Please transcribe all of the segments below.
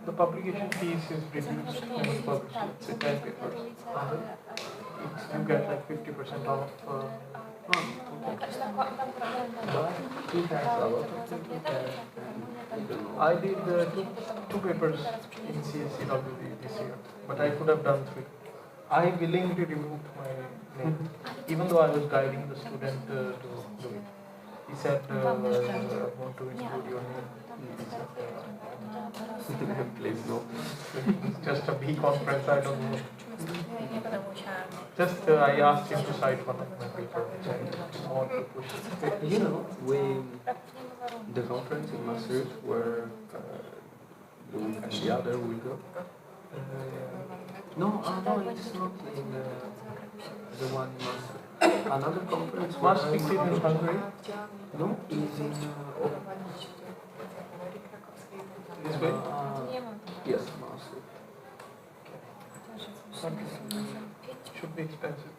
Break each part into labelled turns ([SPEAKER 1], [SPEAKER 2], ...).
[SPEAKER 1] the publication fees is reduced when you publish, let's say, 10 papers. You get like 50% off. I did two papers in CSCWD this year, but I could have done 3. I willingly removed my name, even though I was guiding the student to do it. He said, I want to include your name.
[SPEAKER 2] Please no.
[SPEAKER 1] It's just a B conference, I don't know. Just I asked him to cite one of my papers, which I want to push.
[SPEAKER 2] You know, the conference in Immersive where Luke and the other will go. No, it's not in the one in Immersive. Another conference
[SPEAKER 1] Must be in Hungary?
[SPEAKER 2] No, is in
[SPEAKER 1] This way?
[SPEAKER 2] yes, Immersive.
[SPEAKER 1] Should be expensive.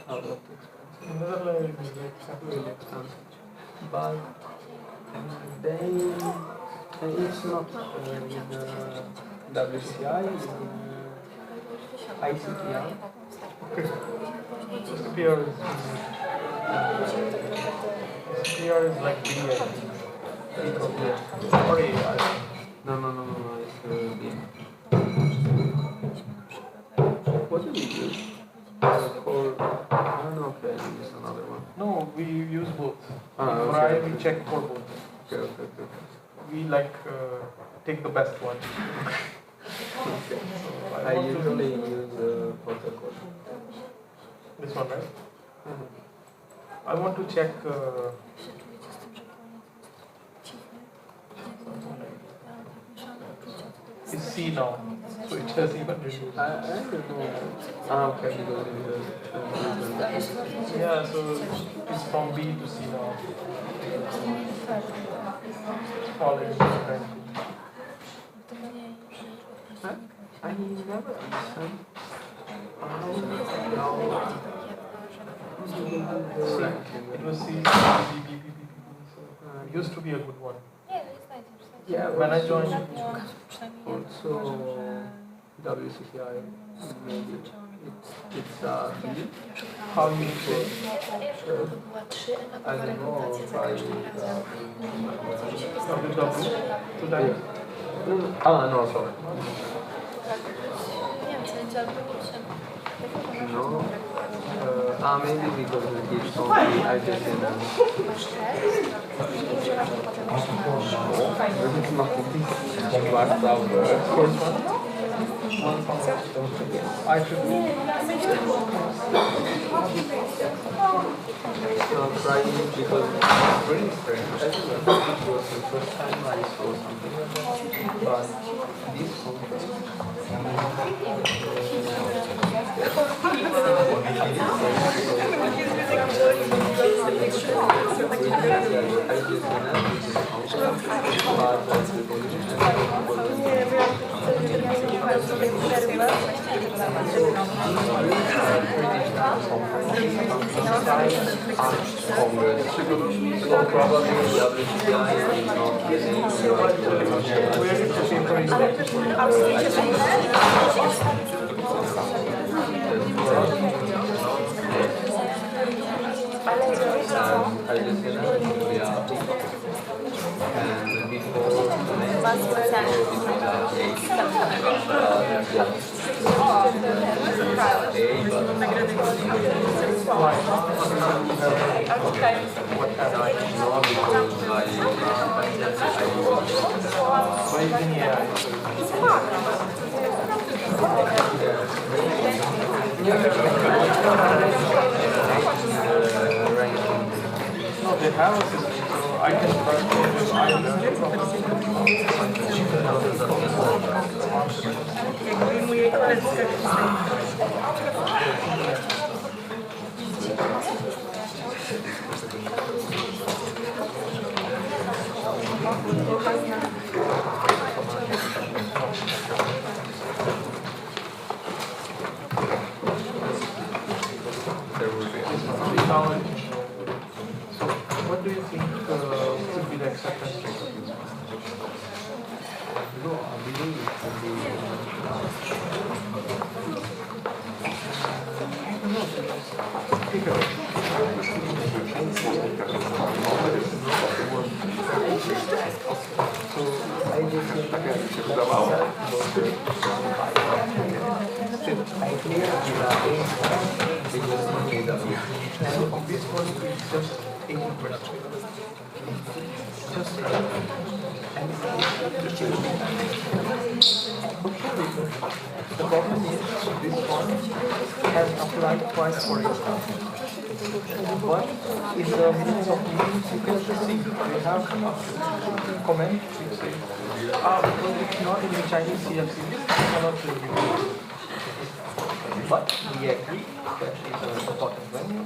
[SPEAKER 2] A lot expensive.
[SPEAKER 1] In Netherlands, it's like
[SPEAKER 2] Really expensive. But it's not in WCI, it's in ICTI.
[SPEAKER 1] SPR is like B, I think. Or A, I think.
[SPEAKER 2] No, it's B. What do we use? Okay, it's another one.
[SPEAKER 1] No, we use both. For
[SPEAKER 2] okay.
[SPEAKER 1] we check for both.
[SPEAKER 2] Okay.
[SPEAKER 1] We like take the best one.
[SPEAKER 2] Okay.
[SPEAKER 1] So
[SPEAKER 2] I usually use protocol.
[SPEAKER 1] This one, right? I want to check. It's C now, so it has even reduced.
[SPEAKER 2] I don't know. Okay, because
[SPEAKER 1] Yeah, so it's from B to C now. It's falling.
[SPEAKER 2] I never understand.
[SPEAKER 1] It was C, B, B, B, B, B. So used to be a good one.
[SPEAKER 2] Yeah,
[SPEAKER 1] When I joined.
[SPEAKER 2] Also WCCI, maybe it's B.
[SPEAKER 1] How you say?
[SPEAKER 2] I don't know by
[SPEAKER 1] WW? To that?
[SPEAKER 2] no, sorry. No. Maybe because it's only I just didn't. It's not last of
[SPEAKER 1] First one? I should be.
[SPEAKER 2] Trying because it's really strange. I don't know if it was the first time I saw something like that, but this conference. So probably WCI is not and before
[SPEAKER 1] No, they have a system, so I can start with what do you think could be the acceptance rate of this one? This one is just 80%. Just and the problem is this one has applied twice for exam. But in the minutes of meetings you can just see they have a comment which says, because it's not in the Chinese CFC list, we cannot review it. But we agree that is an important venue.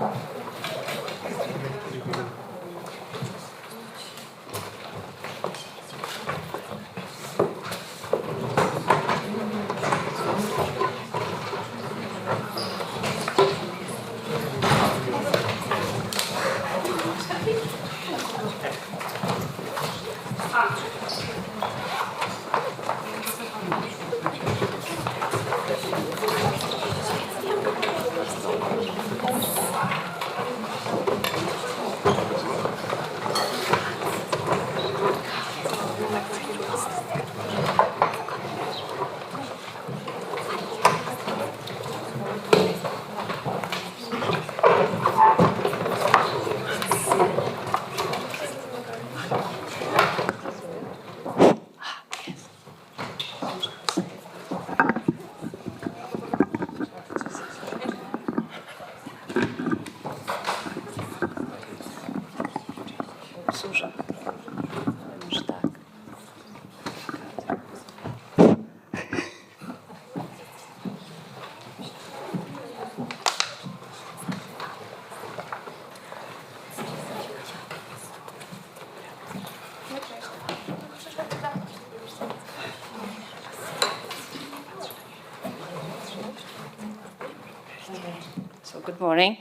[SPEAKER 3] Good morning.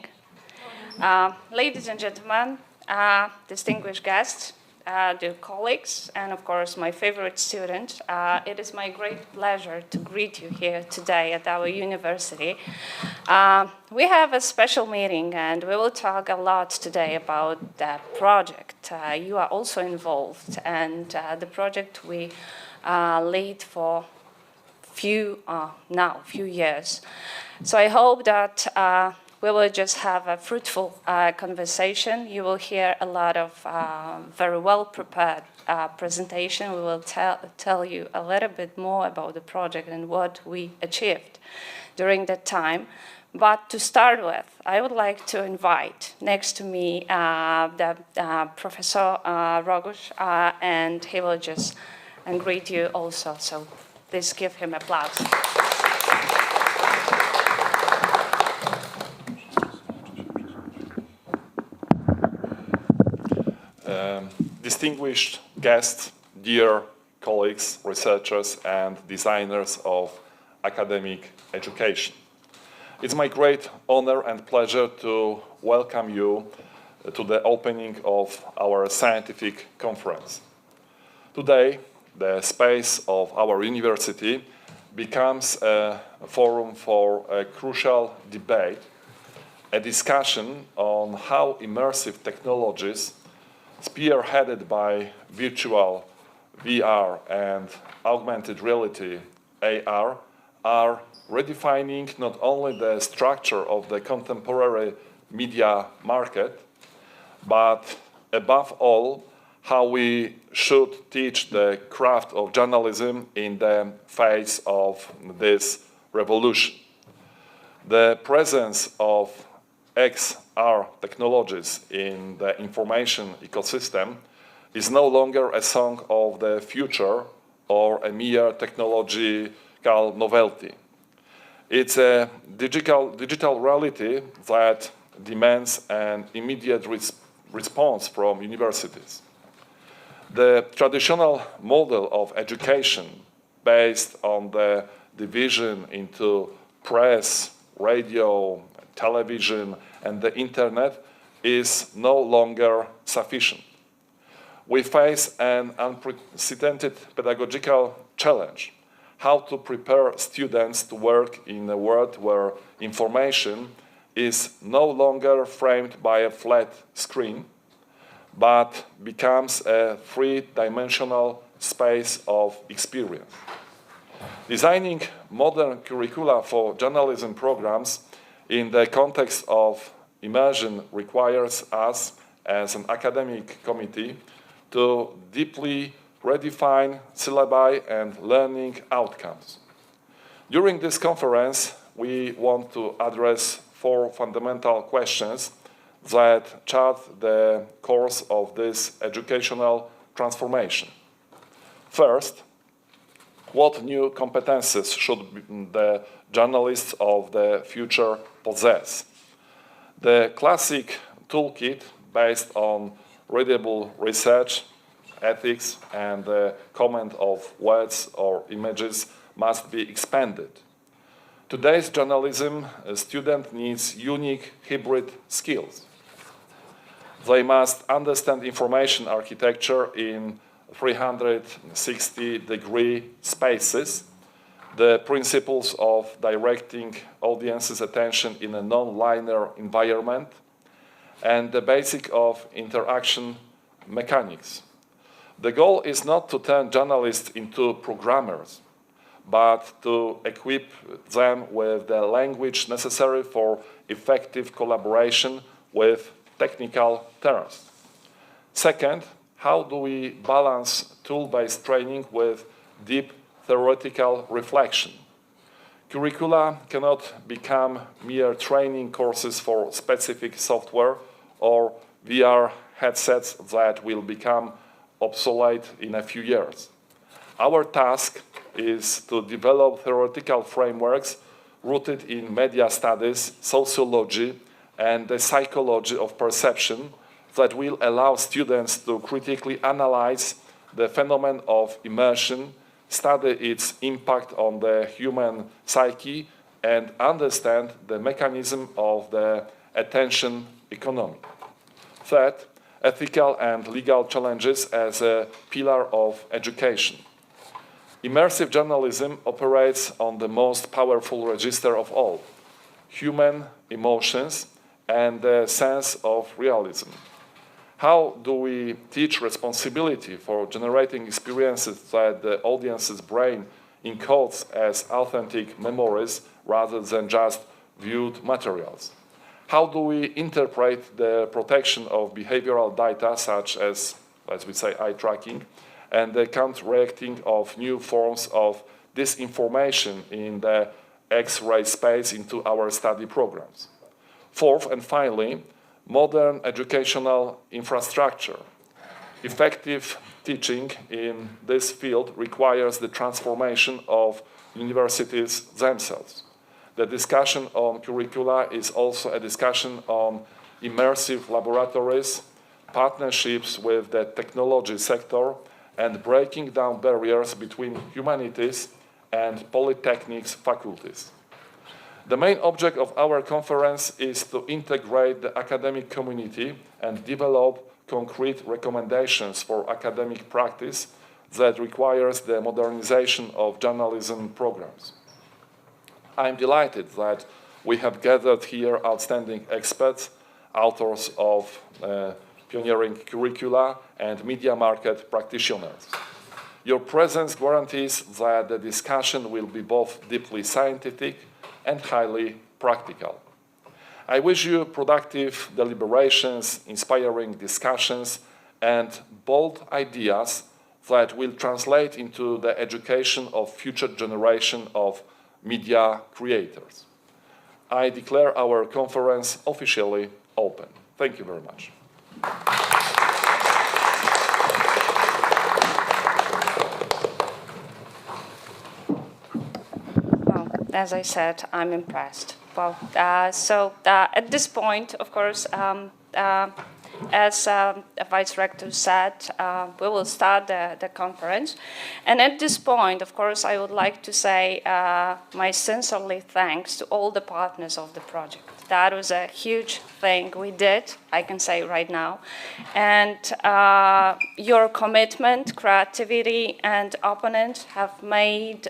[SPEAKER 3] Ladies and gentlemen, distinguished guests, dear colleagues, and of course my favorite student, it is my great pleasure to greet you here today at our university. We have a special meeting and we will talk a lot today about the project. You are also involved, and the project we lead for few years. So I hope that we will just have a fruitful conversation. You will hear a lot of very well-prepared presentation. We will tell you a little bit more about the project and what we achieved during that time. But to start with, I would like to invite next to me the Professor Rogush, and he will just greet you also. So please give him applause.
[SPEAKER 4] Distinguished guests, dear colleagues, researchers, and designers of academic education. It's my great honor and pleasure to welcome you to the opening of our scientific conference. Today, the space of our university becomes a forum for a crucial debate, a discussion on how immersive technologies spearheaded by virtual VR and augmented reality AR are redefining not only the structure of the contemporary media market, but above all, how we should teach the craft of journalism in the face of this revolution. The presence of XR technologies in the information ecosystem is no longer a song of the future or a mere technological novelty. It's a digital reality that demands an immediate response from universities. The traditional model of education based on the division into press, radio, television, and the internet is no longer sufficient. We face an unprecedented pedagogical challenge: how to prepare students to work in a world where information is no longer framed by a flat screen, but becomes a three-dimensional space of experience. Designing modern curricula for journalism programs in the context of immersion requires us, as an academic committee, to deeply redefine syllabi and learning outcomes. During this conference, we want to address 4 fundamental questions that chart the course of this educational transformation. First, what new competences should the journalists of the future possess? The classic toolkit based on readable research, ethics, and the comment of words or images must be expanded. Today's journalism student needs unique hybrid skills. They must understand information architecture in 360-degree spaces, the principles of directing audience's attention in a non-linear environment, and the basic of interaction mechanics. The goal is not to turn journalists into programmers, but to equip them with the language necessary for effective collaboration with technical terms. Second, how do we balance tool-based training with deep theoretical reflection? Curricula cannot become mere training courses for specific software or VR headsets that will become obsolete in a few years. Our task is to develop theoretical frameworks rooted in media studies, sociology, and the psychology of perception that will allow students to critically analyze the phenomenon of immersion, study its impact on the human psyche, and understand the mechanism of the attention economy. Third, ethical and legal challenges as a pillar of education. Immersive journalism operates on the most powerful register of all, human emotions and the sense of realism. How do we teach responsibility for generating experiences that the audience's brain encodes as authentic memories rather than just viewed materials? How do we interpret the protection of behavioral data, such as we say, eye tracking, and the counteracting of new forms of disinformation in the X-ray space into our study programs? Fourth, and finally, modern educational infrastructure. Effective teaching in this field requires the transformation of universities themselves. The discussion on curricula is also a discussion on immersive laboratories, partnerships with the technology sector, and breaking down barriers between humanities and polytechnics faculties. The main object of our conference is to integrate the academic community and develop concrete recommendations for academic practice that requires the modernization of journalism programs. I'm delighted that we have gathered here outstanding experts, authors of pioneering curricula, and media market practitioners. Your presence guarantees that the discussion will be both deeply scientific and highly practical. I wish you productive deliberations, inspiring discussions, and bold ideas that will translate into the education of future generation of media creators. I declare our conference officially open. Thank you very much.
[SPEAKER 3] Well, as I said, I'm impressed. Well, at this point, of course, as Vice Rector said, we will start the conference. And at this point, of course, I would like to say my sincerely thanks to all the partners of the project. That was a huge thing we did, I can say right now. And your commitment, creativity, and openness have made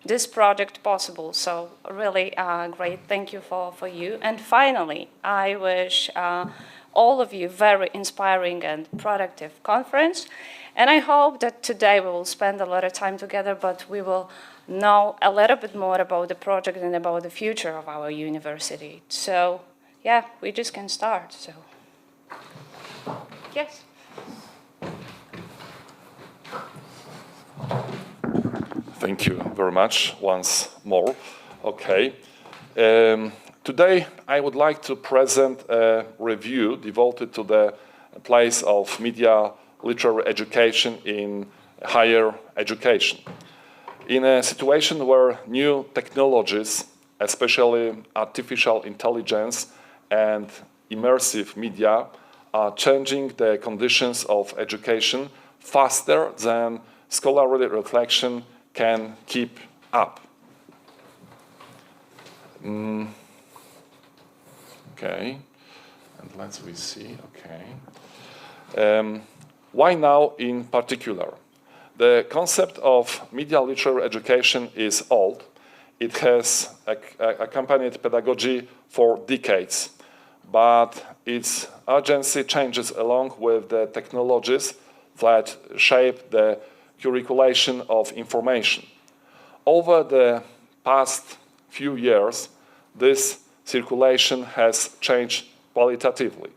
[SPEAKER 3] this project possible. So really great, thank you for you. And finally, I wish all of you very inspiring and productive conference. And I hope that today we will spend a lot of time together, but we will know a little bit more about the project and about the future of our university. So yeah, we just can start. So yes.
[SPEAKER 4] Thank you very much once more. Okay. Today I would like to present a review devoted to the place of media literary education in higher education. In a situation where new technologies, especially artificial intelligence and immersive media, are changing the conditions of education faster than scholarly reflection can keep up. Okay, and let's see, okay. Why now in particular? The concept of media literary education is old. It has accompanied pedagogy for decades, but its urgency changes along with the technologies that shape the curriculation of information. Over the past few years, this circulation has changed qualitatively.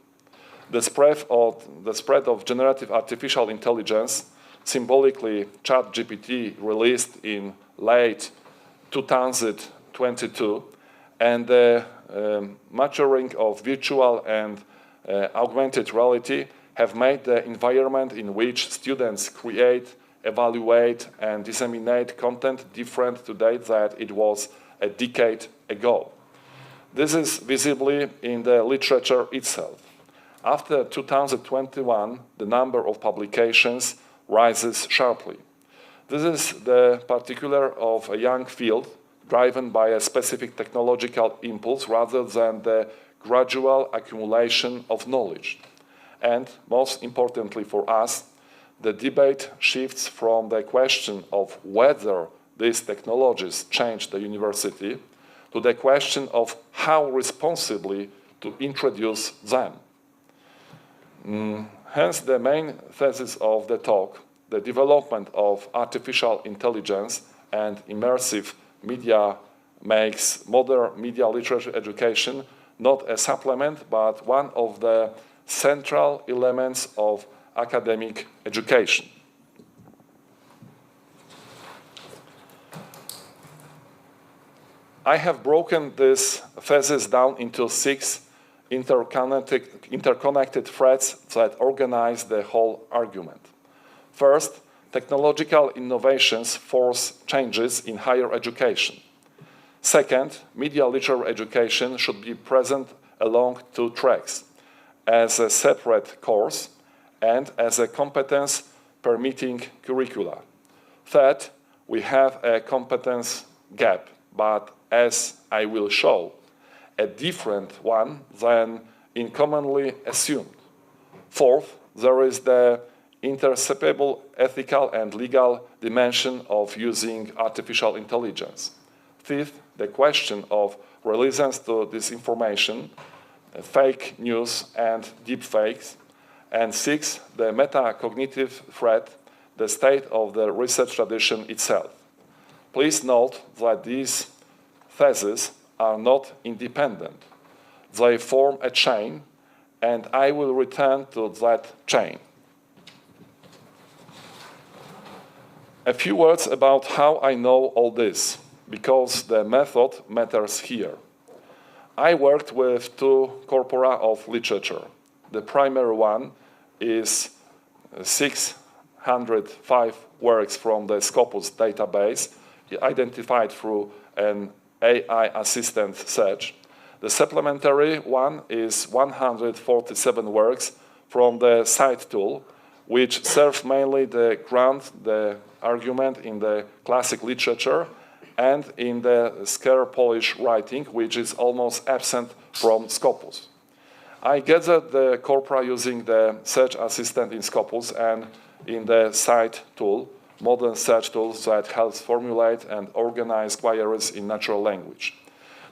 [SPEAKER 4] The spread of generative artificial intelligence, symbolically ChatGPT, released in late 2022, and the maturing of virtual and augmented reality have made the environment in which students create, evaluate, and disseminate content different today than it was a decade ago. This is visibly in the literature itself. After 2021, the number of publications rises sharply. This is the particular of a young field driven by a specific technological impulse rather than the gradual accumulation of knowledge. And most importantly for us, the debate shifts from the question of whether these technologies change the university to the question of how responsibly to introduce them. Hence, the main thesis of the talk, the development of artificial intelligence and immersive media makes modern media literature education not a supplement, but one of the central elements of academic education. I have broken this thesis down into 6 interconnected threads that organize the whole argument. First, technological innovations force changes in higher education. Second, media literary education should be present along 2 tracks, as a separate course and as a competence-permitting curricula. Third, we have a competence gap, but as I will show, a different one than in commonly assumed. Fourth, there is the interceptable ethical and legal dimension of using artificial intelligence. Fifth, the question of resilience to disinformation, fake news and deepfakes. And sixth, the metacognitive threat, the state of the research tradition itself. Please note that these theses are not independent. They form a chain, and I will return to that chain. A few words about how I know all this, because the method matters here. I worked with 2 corpora of literature. The primary one is 605 works from the Scopus database, identified through an AI assistant search. The supplementary one is 147 works from the site tool, which serve mainly the argument in the classic literature and in the scare Polish writing, which is almost absent from Scopus. I gathered the corpora using the search assistant in Scopus and in the site tool, modern search tools that helps formulate and organize queries in natural language.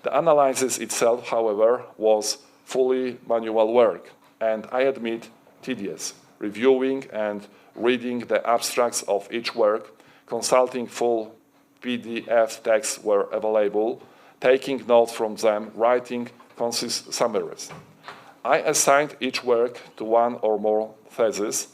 [SPEAKER 4] The analysis itself, however, was fully manual work, and I admit tedious, reviewing and reading the abstracts of each work, consulting full PDF texts were available, taking notes from them, writing concise summaries. I assigned each work to one or more theses,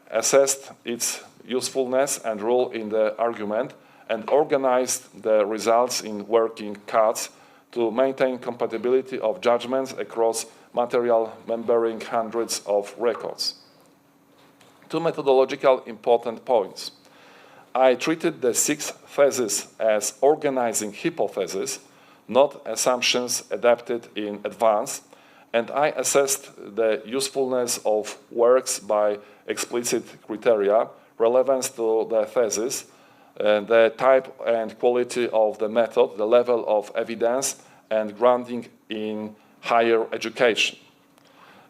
[SPEAKER 4] assessed its usefulness and role in the argument, and organized the results in working cuts to maintain compatibility of judgments across material numbering hundreds of records. Two methodological important points. I treated the 6 theses as organizing hypotheses, not assumptions adapted in advance, and I assessed the usefulness of works by explicit criteria, relevance to the thesis, the type and quality of the method, the level of evidence, and grounding in higher education.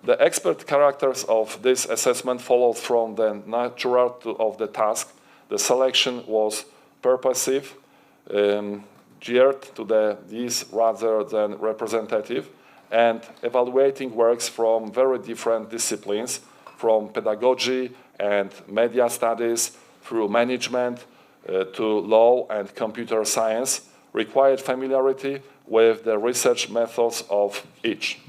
[SPEAKER 4] The expert characters of this assessment followed from the nature of the task. The selection was purposive, geared to these rather than representative, and evaluating works from very different disciplines, from pedagogy and media studies through management to law and computer science, required familiarity with the research methods of each.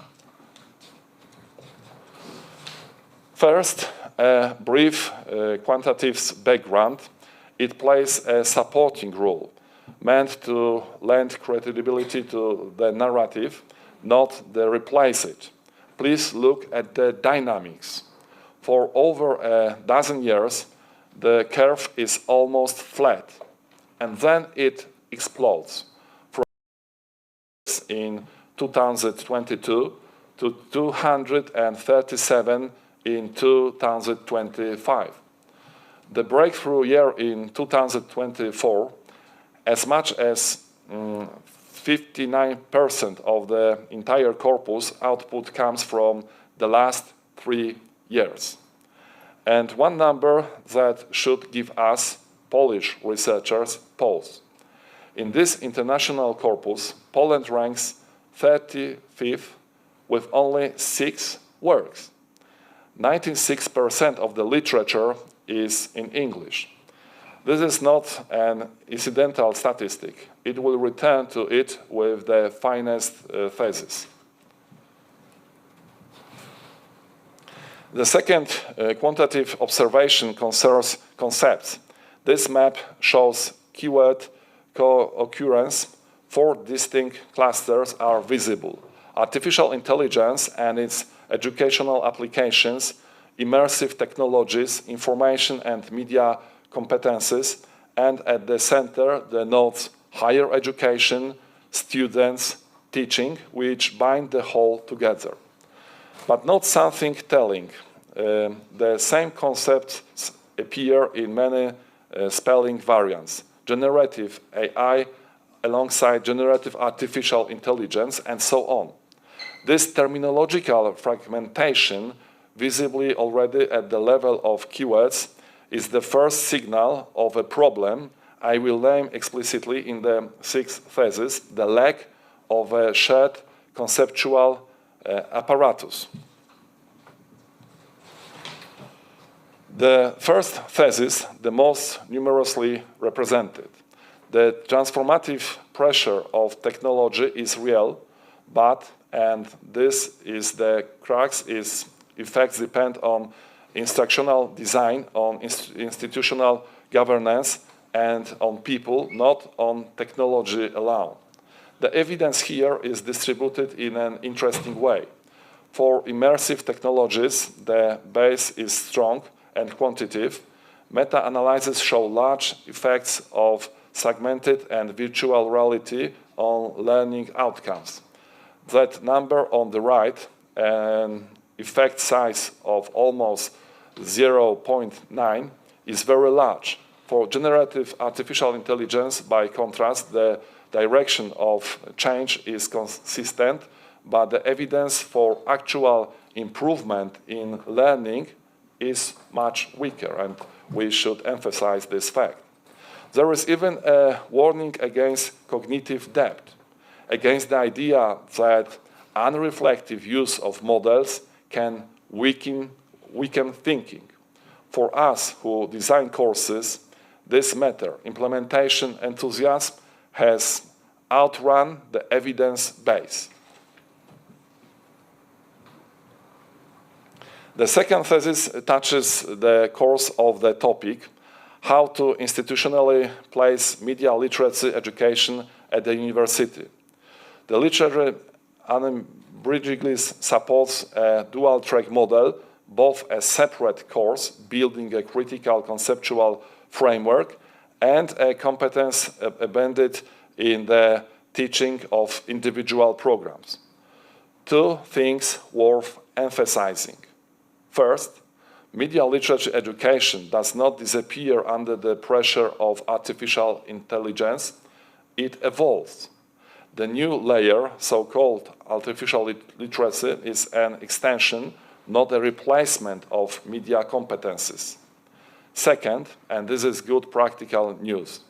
[SPEAKER 4] First, a brief quantitative background. It plays a supporting role, meant to lend credibility to the narrative, not to replace it. Please look at the dynamics. For over a dozen years, the curve is almost flat, and then it explodes from in 2022 to 237 in 2025. The breakthrough year in 2024, as much as 59% of the entire corpus output comes from the last 3 years. And one number that should give us, Polish researchers, pause. In this international corpus, Poland ranks 35th with only 6 works. 96% of the literature is in English. This is not an incidental statistic. It will return to it with the finest thesis. The second quantitative observation concerns concepts. This map shows keyword co-occurrence. 4 distinct clusters are visible: artificial intelligence and its educational applications, immersive technologies, information and media competences, and at the center the nodes higher education, students, teaching, which bind the whole together. But not something telling. The same concepts appear in many spelling variants. Generative AI alongside generative artificial intelligence, and so on. This terminological fragmentation, visibly already at the level of keywords, is the first signal of a problem I will name explicitly in the 6th thesis: the lack of a shared conceptual apparatus. The first thesis, the most numerously represented. The transformative pressure of technology is real, but, and this is the crux, its effects depend on instructional design, on institutional governance, and on people, not on technology alone. The evidence here is distributed in an interesting way. For immersive technologies, the base is strong and quantitative. Meta-analyses show large effects of segmented and virtual reality on learning outcomes. That number on the right, an effect size of almost 0.9, is very large. For generative artificial intelligence, by contrast, the direction of change is consistent, but the evidence for actual improvement in learning is much weaker, and we should emphasize this fact. There is even a warning against cognitive debt, against the idea that unreflective use of models can weaken thinking. For us who design courses, this matter. Implementation enthusiasm has outrun the evidence base. The second thesis touches the course of the topic, how to institutionally place media literacy education at the university. The literature unabridgedly supports a dual-track model, both a separate course, building a critical conceptual framework, and a competence embedded in the teaching of individual programs. Two things worth emphasizing. First, media literature education does not disappear under the pressure of artificial intelligence. It evolves. The new layer, so-called artificial literacy, is an extension, not a replacement of media competencies. Second, and this is good practical news,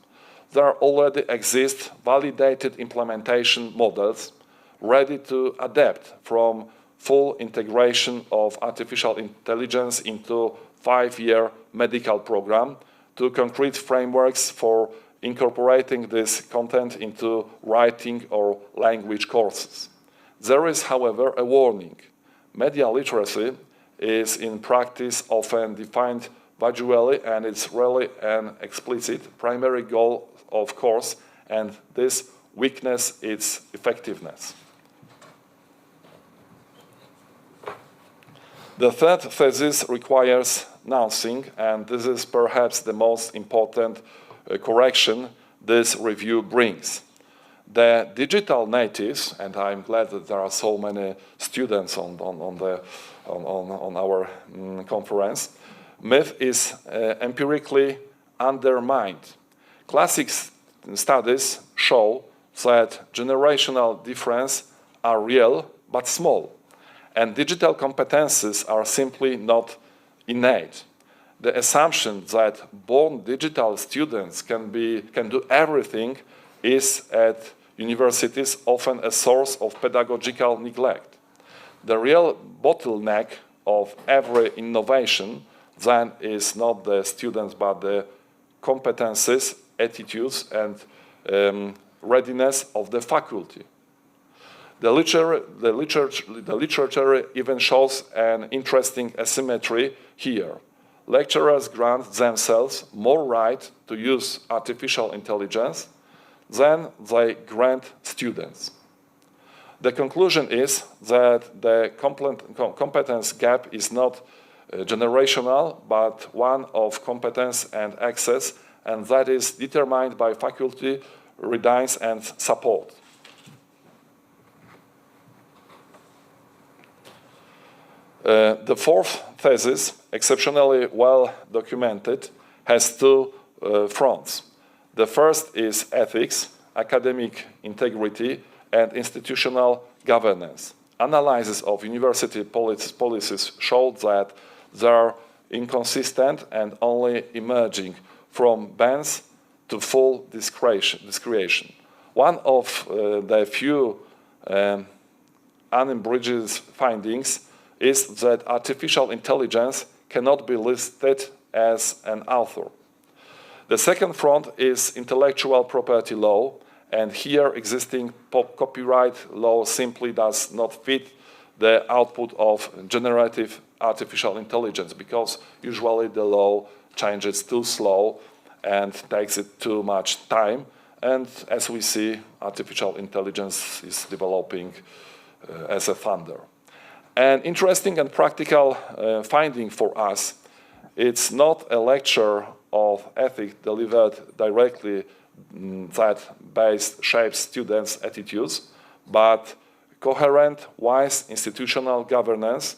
[SPEAKER 4] there already exist validated implementation models ready to adapt from full integration of artificial intelligence into 5-year medical program to concrete frameworks for incorporating this content into writing or language courses. There is, however, a warning. Media literacy is in practice often defined visually, and it's really an explicit primary goal of course, and this weakness its effectiveness. The third thesis requires nuancing, and this is perhaps the most important correction this review brings. The digital natives, and I'm glad that there are so many students on our conference, myth is empirically undermined. Classic studies show that generational differences are real but small, and digital competences are simply not innate. The assumption that born digital students can do everything is at universities often a source of pedagogical neglect. The real bottleneck of every innovation then is not the students but the competences, attitudes, and readiness of the faculty. The literature even shows an interesting asymmetry here. Lecturers grant themselves more right to use artificial intelligence than they grant students. The conclusion is that the competence gap is not generational, but one of competence and access, and that is determined by faculty, readiness, and support. The fourth thesis, exceptionally well documented, has two fronts. The first is ethics, academic integrity, and institutional governance. Analysis of university policies showed that they are inconsistent and only emerging from bans to full discretion. One of the few unabridged findings is that artificial intelligence cannot be listed as an author. The second front is intellectual property law, and here existing copyright law simply does not fit the output of generative artificial intelligence, because usually the law changes too slow and takes it too much time, and as we see, artificial intelligence is developing as a thunder. An interesting and practical finding for us, it's not a lecture of ethics delivered directly that shapes students' attitudes, but coherent, wise institutional governance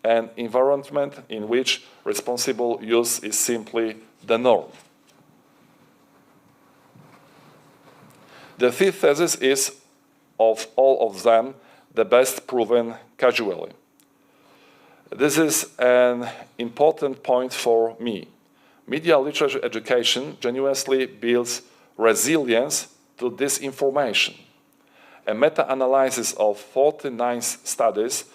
[SPEAKER 4] and environment in which responsible use is simply the norm. The fifth thesis is, of all of them, the best proven casually. This is an important point for me. Media literature education genuinely builds resilience to disinformation. A meta-analysis of 49 studies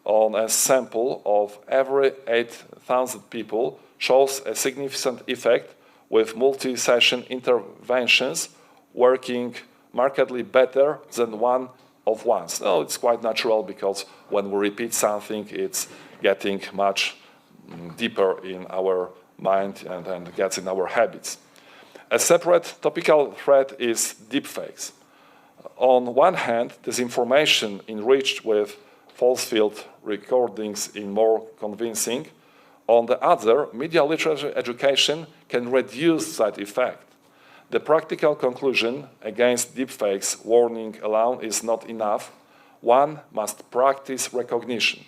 [SPEAKER 4] on a sample of every 8,000 people shows a significant effect, with multi-session interventions working markedly better than one-of-ones. Now, it's quite natural, because when we repeat something, it's getting much deeper in our mind and gets in our habits. A separate topical threat is deepfakes. On one hand, disinformation enriched with false-filled recordings is more convincing. On the other, media literature education can reduce that effect. The practical conclusion against deepfakes warning alone is not enough. One must practice recognition.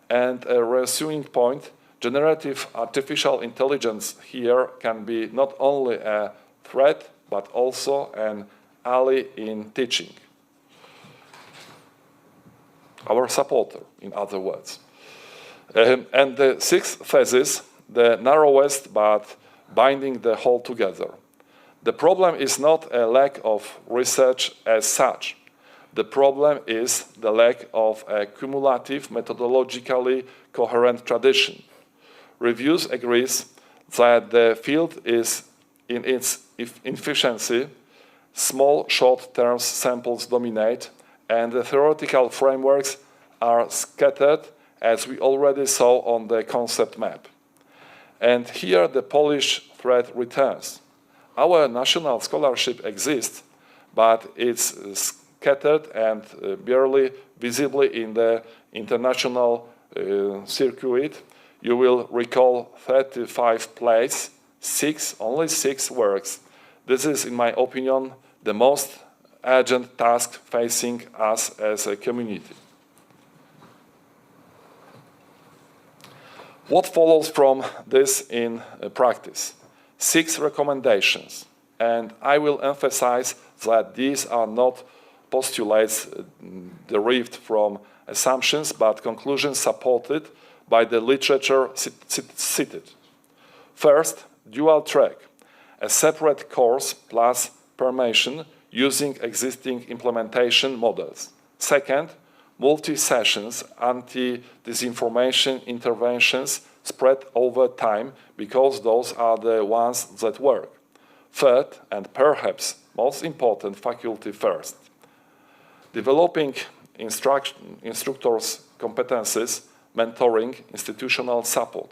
[SPEAKER 4] And a reassuring point, generative artificial intelligence here can be not only a threat, but also an ally in teaching. Our supporter, in other words. And the sixth thesis, the narrowest but binding the whole together. The problem is not a lack of research as such. The problem is the lack of a cumulative, methodologically coherent tradition. Reviews agrees that the field is in its inefficiency, small short-term samples dominate, and the theoretical frameworks are scattered, as we already saw on the concept map. And here the Polish thread returns. Our national scholarship exists, but it's scattered and barely visible in the international circuit. You will recall 35 plays, only six works. This is, in my opinion, the most urgent task facing us as a community. What follows from this in practice? 6 recommendations, and I will emphasize that these are not postulates derived from assumptions, but conclusions supported by the literature cited. First, dual track, a separate course plus permission using existing implementation models. Second, multi-sessions, anti-disinformation interventions spread over time, because those are the ones that work. Third, and perhaps most important, faculty first. Developing instructors' competencies, mentoring, institutional support.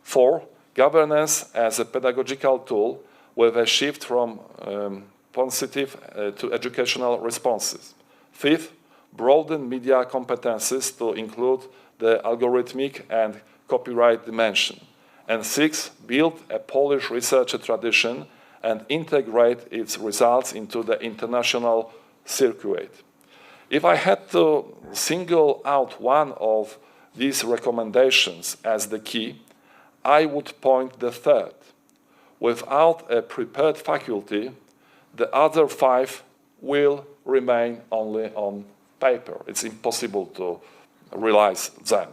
[SPEAKER 4] 4, governance as a pedagogical tool with a shift from positive to educational responses. 5th, broaden media competencies to include the algorithmic and copyright dimension. And 6th, build a Polish research tradition and integrate its results into the international circuit. If I had to single out one of these recommendations as the key, I would point the third. Without a prepared faculty, the other 5 will remain only on paper. It's impossible to realize them.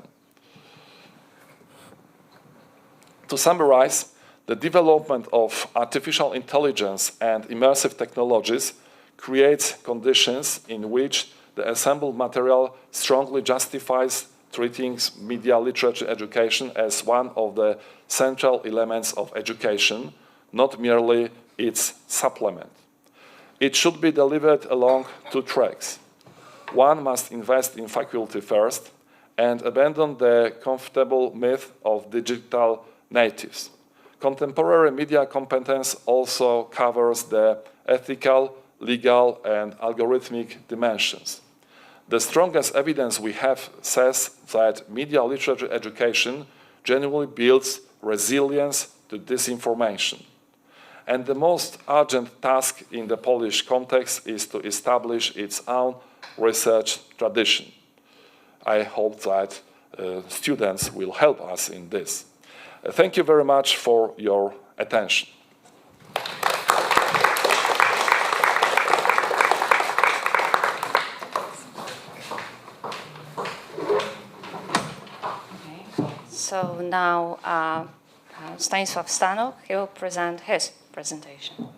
[SPEAKER 4] To summarize, the development of artificial intelligence and immersive technologies creates conditions in which the assembled material strongly justifies treating media literature education as one of the central elements of education, not merely its supplement. It should be delivered along 2 tracks. One must invest in faculty first and abandon the comfortable myth of digital natives. Contemporary media competence also covers the ethical, legal, and algorithmic dimensions. The strongest evidence we have says that media literature education genuinely builds resilience to disinformation. And the most urgent task in the Polish context is to establish its own research tradition. I hope that students will help us in this. Thank you very much for your attention.
[SPEAKER 3] So now Stanisław Stanok, he will present his presentation.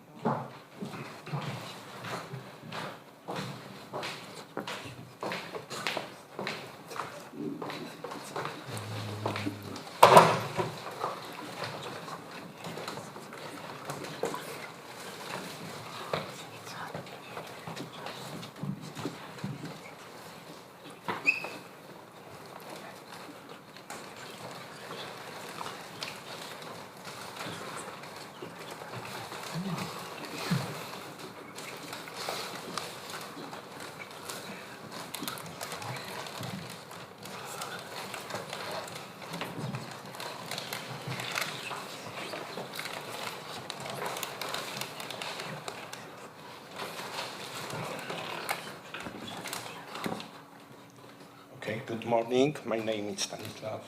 [SPEAKER 5] Okay, good morning. My name is Stanisław,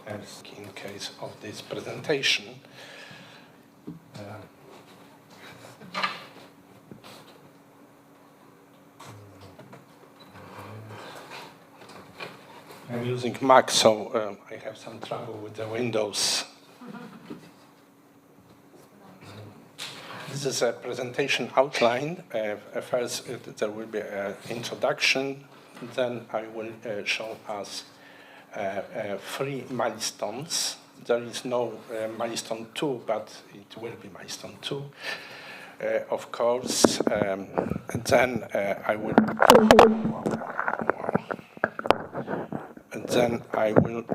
[SPEAKER 5] as in case of this presentation. I'm using Mac, so I have some trouble with the Windows. This is a presentation outline. First, there will be an introduction. Then I will show us 3 milestones. There is no milestone 2, but it will be milestone 2, of course. Then I will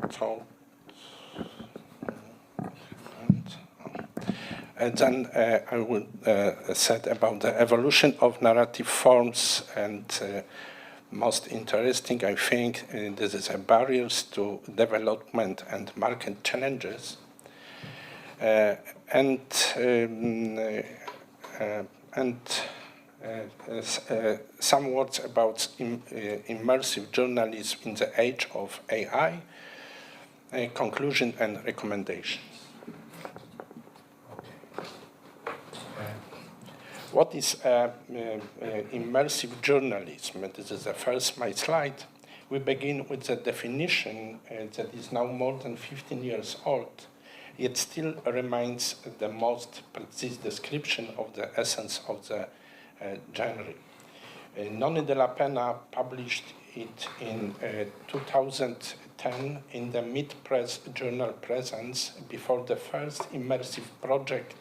[SPEAKER 5] talk. And then I will say about the evolution of narrative forms, and most interesting, I think, this is barriers to development and market challenges. Some words about immersive journalism in the age of AI, conclusion and recommendations. What is immersive journalism? This is the first my slide. We begin with the definition that is now more than 15 years old, yet still remains the most precise description of the essence of the genre. Noni de la Pena published it in 2010 in the mid-press journal Presence, before the first immersive project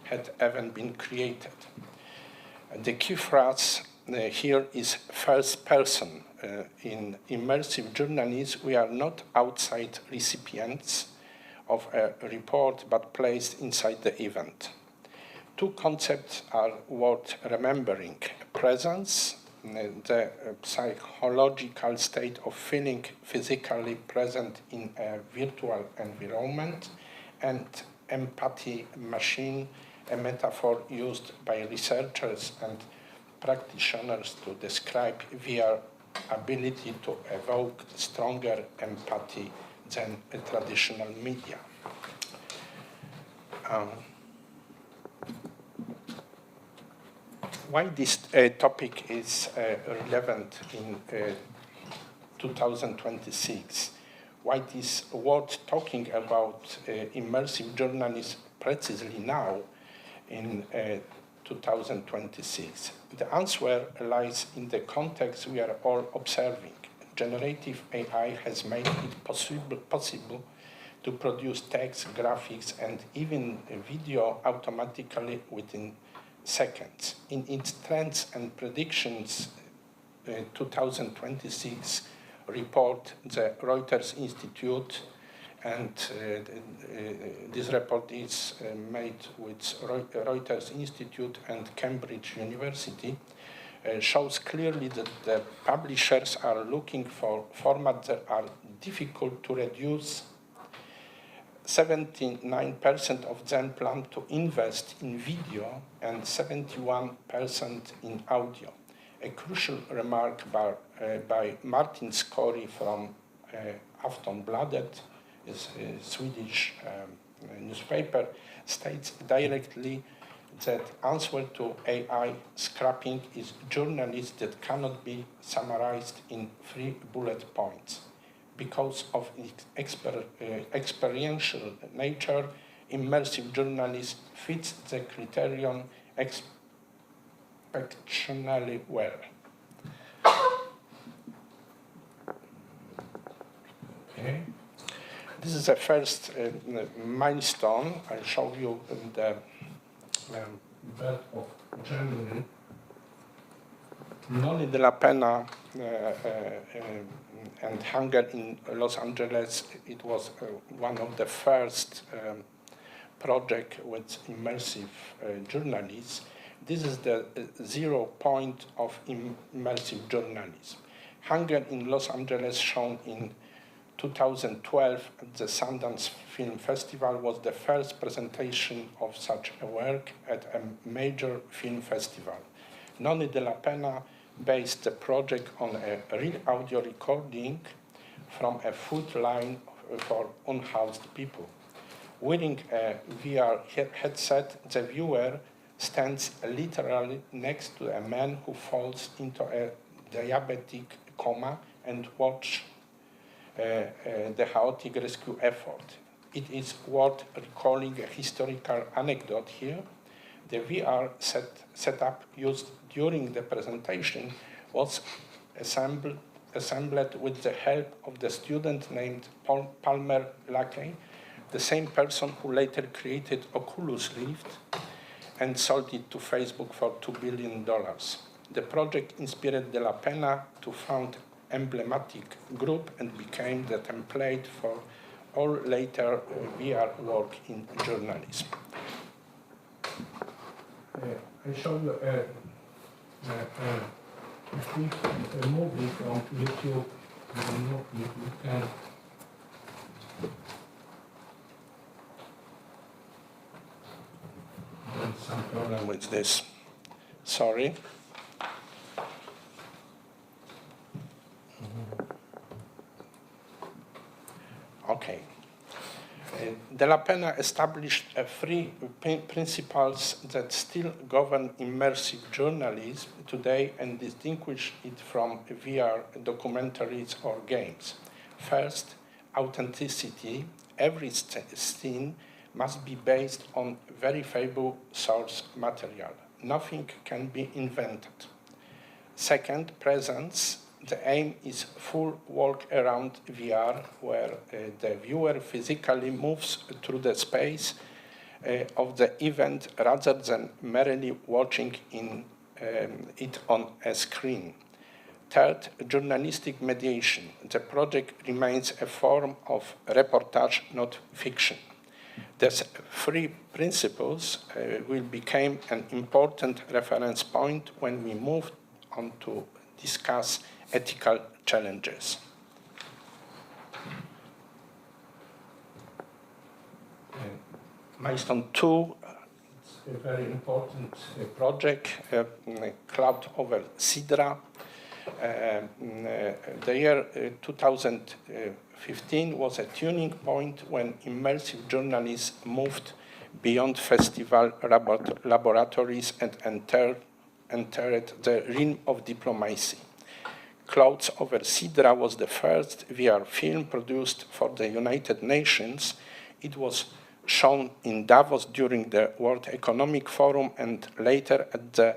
[SPEAKER 5] had even been created. The key phrase here is first person. In immersive journalism, we are not outside recipients of a report, but placed inside the event. 2 concepts are worth remembering: presence, the psychological state of feeling physically present in a virtual environment, and empathy machine, a metaphor used by researchers and practitioners to describe VR ability to evoke stronger empathy than traditional media. Why this topic is relevant in 2026? Why is worth talking about immersive journalism precisely now in 2026? The answer lies in the context we are all observing. Generative AI has made it possible to produce text, graphics, and even video automatically within seconds. In its trends and predictions, 2026 report, the Reuters Institute, and this report is made with Reuters Institute and Cambridge University, shows clearly that the publishers are looking for formats that are difficult to reduce. 79% of them plan to invest in video and 71% in audio. A crucial remark by Martin Scory from Aftonbladet, is a Swedish newspaper, states directly that answer to AI scrapping is journalism that cannot be summarized in 3 bullet points. because of its experiential nature, immersive journalism fits the criterion exceptionally well. Okay. This is the first milestone. I'll show you the birth of Germany. Noli de la Pena and Hunger in Los Angeles, it was one of the first projects with immersive journalism. This is the 0 point of immersive journalism. Hunger in Los Angeles, shown in 2012 at the Sundance Film Festival, was the first presentation of such a work at a major film festival. Noli de la Pena based the project on a real audio recording from a food line for unhoused people. Wearing a VR headset, the viewer stands literally next to a man who falls into a diabetic coma and watch the chaotic rescue effort. It is worth recalling a historical anecdote here. The VR setup used during the presentation was assembled with the help of the student named Palmer Luckey, the same person who later created Oculus Rift and sold it to Facebook for $2 billion. The project inspired De La Pena to found emblematic group and became the template for all later VR work in journalism. I show you a quick movie from YouTube. You can there's some problem with this. Sorry. Okay. De La Pena established three principles that still govern immersive journalism today and distinguish it from VR documentaries or games. First, authenticity. Every scene must be based on verifiable source material. Nothing can be invented. Second, presence. The aim is full walk around VR, where the viewer physically moves through the space of the event rather than merely watching it on a screen. Third, journalistic mediation. The project remains a form of reportage, not fiction. These three principles will become an important reference point when we move on to discuss ethical challenges. Milestone 2, it's a very important project, Cloud over Sidra. The year 2015 was a tuning point when immersive journalism moved beyond festival laboratories and entered the realm of diplomacy. Clouds over Sidra was the first VR film produced for the United Nations. It was shown in Davos during the World Economic Forum and later at the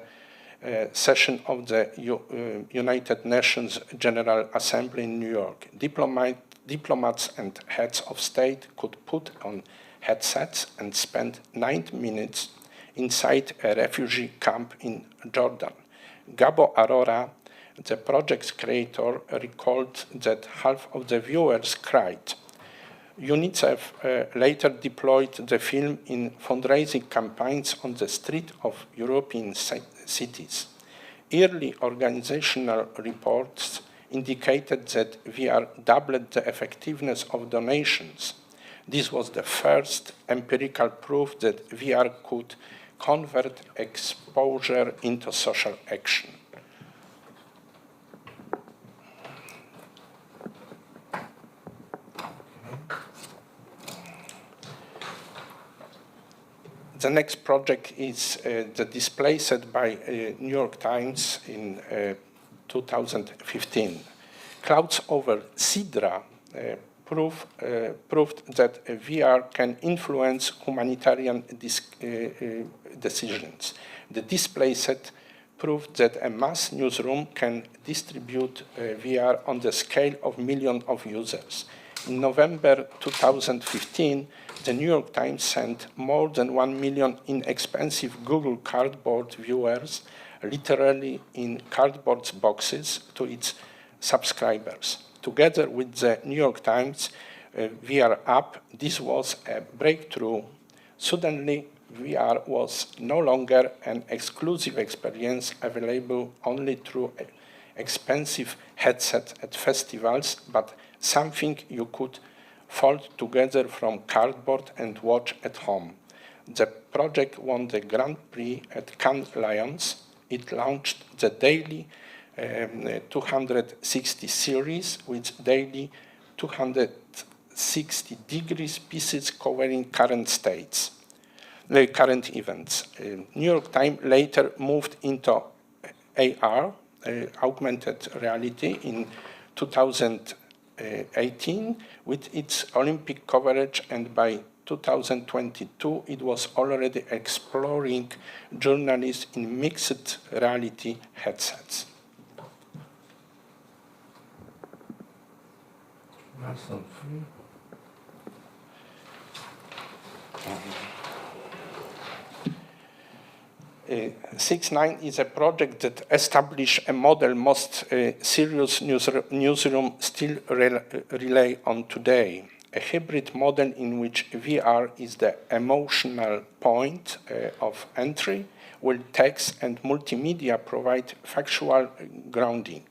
[SPEAKER 5] session of the United Nations General Assembly in New York. Diplomats and heads of state could put on headsets and spend 90 minutes inside a refugee camp in Jordan. Gabo Arora, the project's creator, recalled that half of the viewers cried. UNICEF later deployed the film in fundraising campaigns on the street of European cities. Early organizational reports indicated that VR doubled the effectiveness of donations. This was the first empirical proof that VR could convert exposure into social action. The next project is the display set by New York Times in 2015. Clouds over Sidra proved that VR can influence humanitarian decisions. The display set proved that a mass newsroom can distribute VR on the scale of millions of users. In November 2015, the New York Times sent more than 1 million inexpensive Google Cardboard viewers, literally in cardboard boxes, to its subscribers. Together with the New York Times VR app, this was a breakthrough. Suddenly, VR was no longer an exclusive experience available only through expensive headsets at festivals, but something you could fold together from cardboard and watch at home. The project won the Grand Prix at Cannes Lions. It launched the daily 260 series with daily 260 degrees pieces covering current events. New York Times later moved into AR, augmented reality, in 2018 with its Olympic coverage, and by 2022 it was already exploring journalists in mixed reality headsets.
[SPEAKER 2] Marcel,
[SPEAKER 5] 6.9 is a project that established a model most serious newsroom still rely on today. A hybrid model in which VR is the emotional point of entry, while text and multimedia provide factual grounding.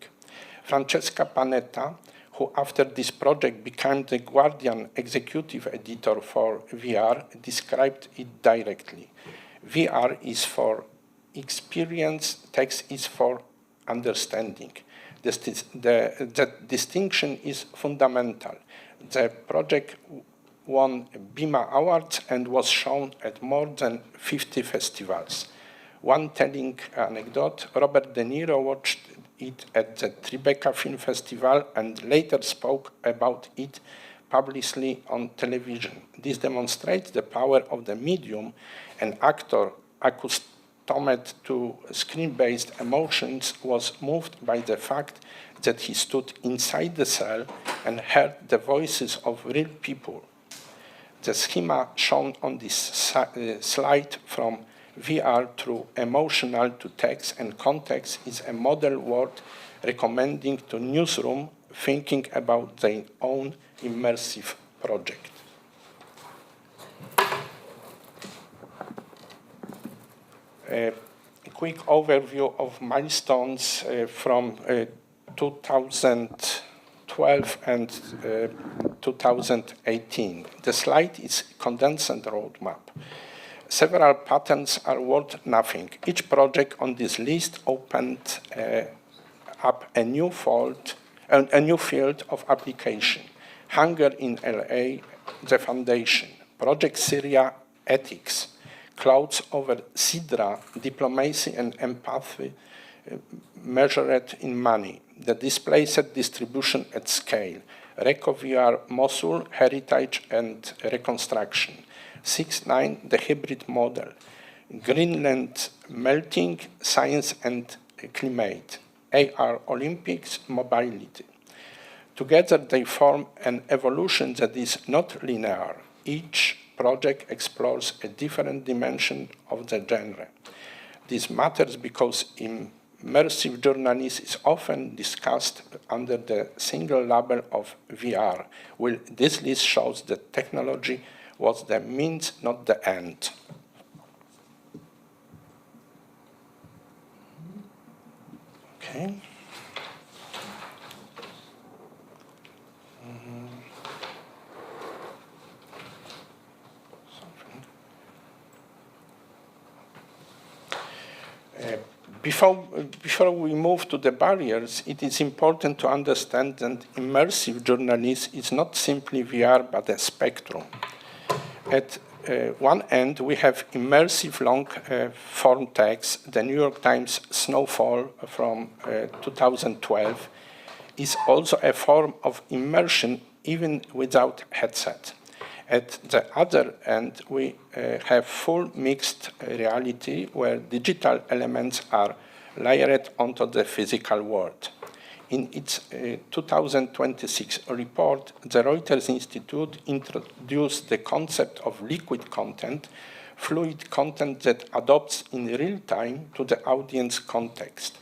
[SPEAKER 5] Francesca Panetta, who after this project became the Guardian executive editor for VR, described it directly. VR is for experience, text is for understanding. The distinction is fundamental. The project won BIMA Awards and was shown at more than 50 festivals. One telling anecdote, Robert De Niro watched it at the Tribeca Film Festival and later spoke about it publicly on television. This demonstrates the power of the medium. An actor accustomed to screen-based emotions was moved by the fact that he stood inside the cell and heard the voices of real people. The schema shown on this slide from VR through emotional to text and context is a model worth recommending to newsroom thinking about their own immersive project. A quick overview of milestones from 2012 and 2018. The slide is condensed roadmap. Several patents are worth nothing. Each project on this list opened up a new field of application. Hunger in LA, the Foundation. Project Syria, ethics. Clouds over Sidra, diplomacy and empathy measured in money. The display set distribution at scale. RecoVR, Mosul, heritage and reconstruction. 6.9, the hybrid model. Greenland melting, science and climate. AR Olympics, mobility. Together they form an evolution that is not linear. Each project explores a different dimension of the genre. This matters because immersive journalism is often discussed under the single label of VR, while this list shows that technology was the means, not the end. Okay. Before we move to the barriers, it is important to understand that immersive journalism is not simply VR, but a spectrum. At one end, we have immersive long-form text. The New York Times Snowfall from 2012 is also a form of immersion even without headset. At the other end, we have full mixed reality where digital elements are layered onto the physical world. In its 2026 report, the Reuters Institute introduced the concept of liquid content, fluid content that adapts in real time to the audience context.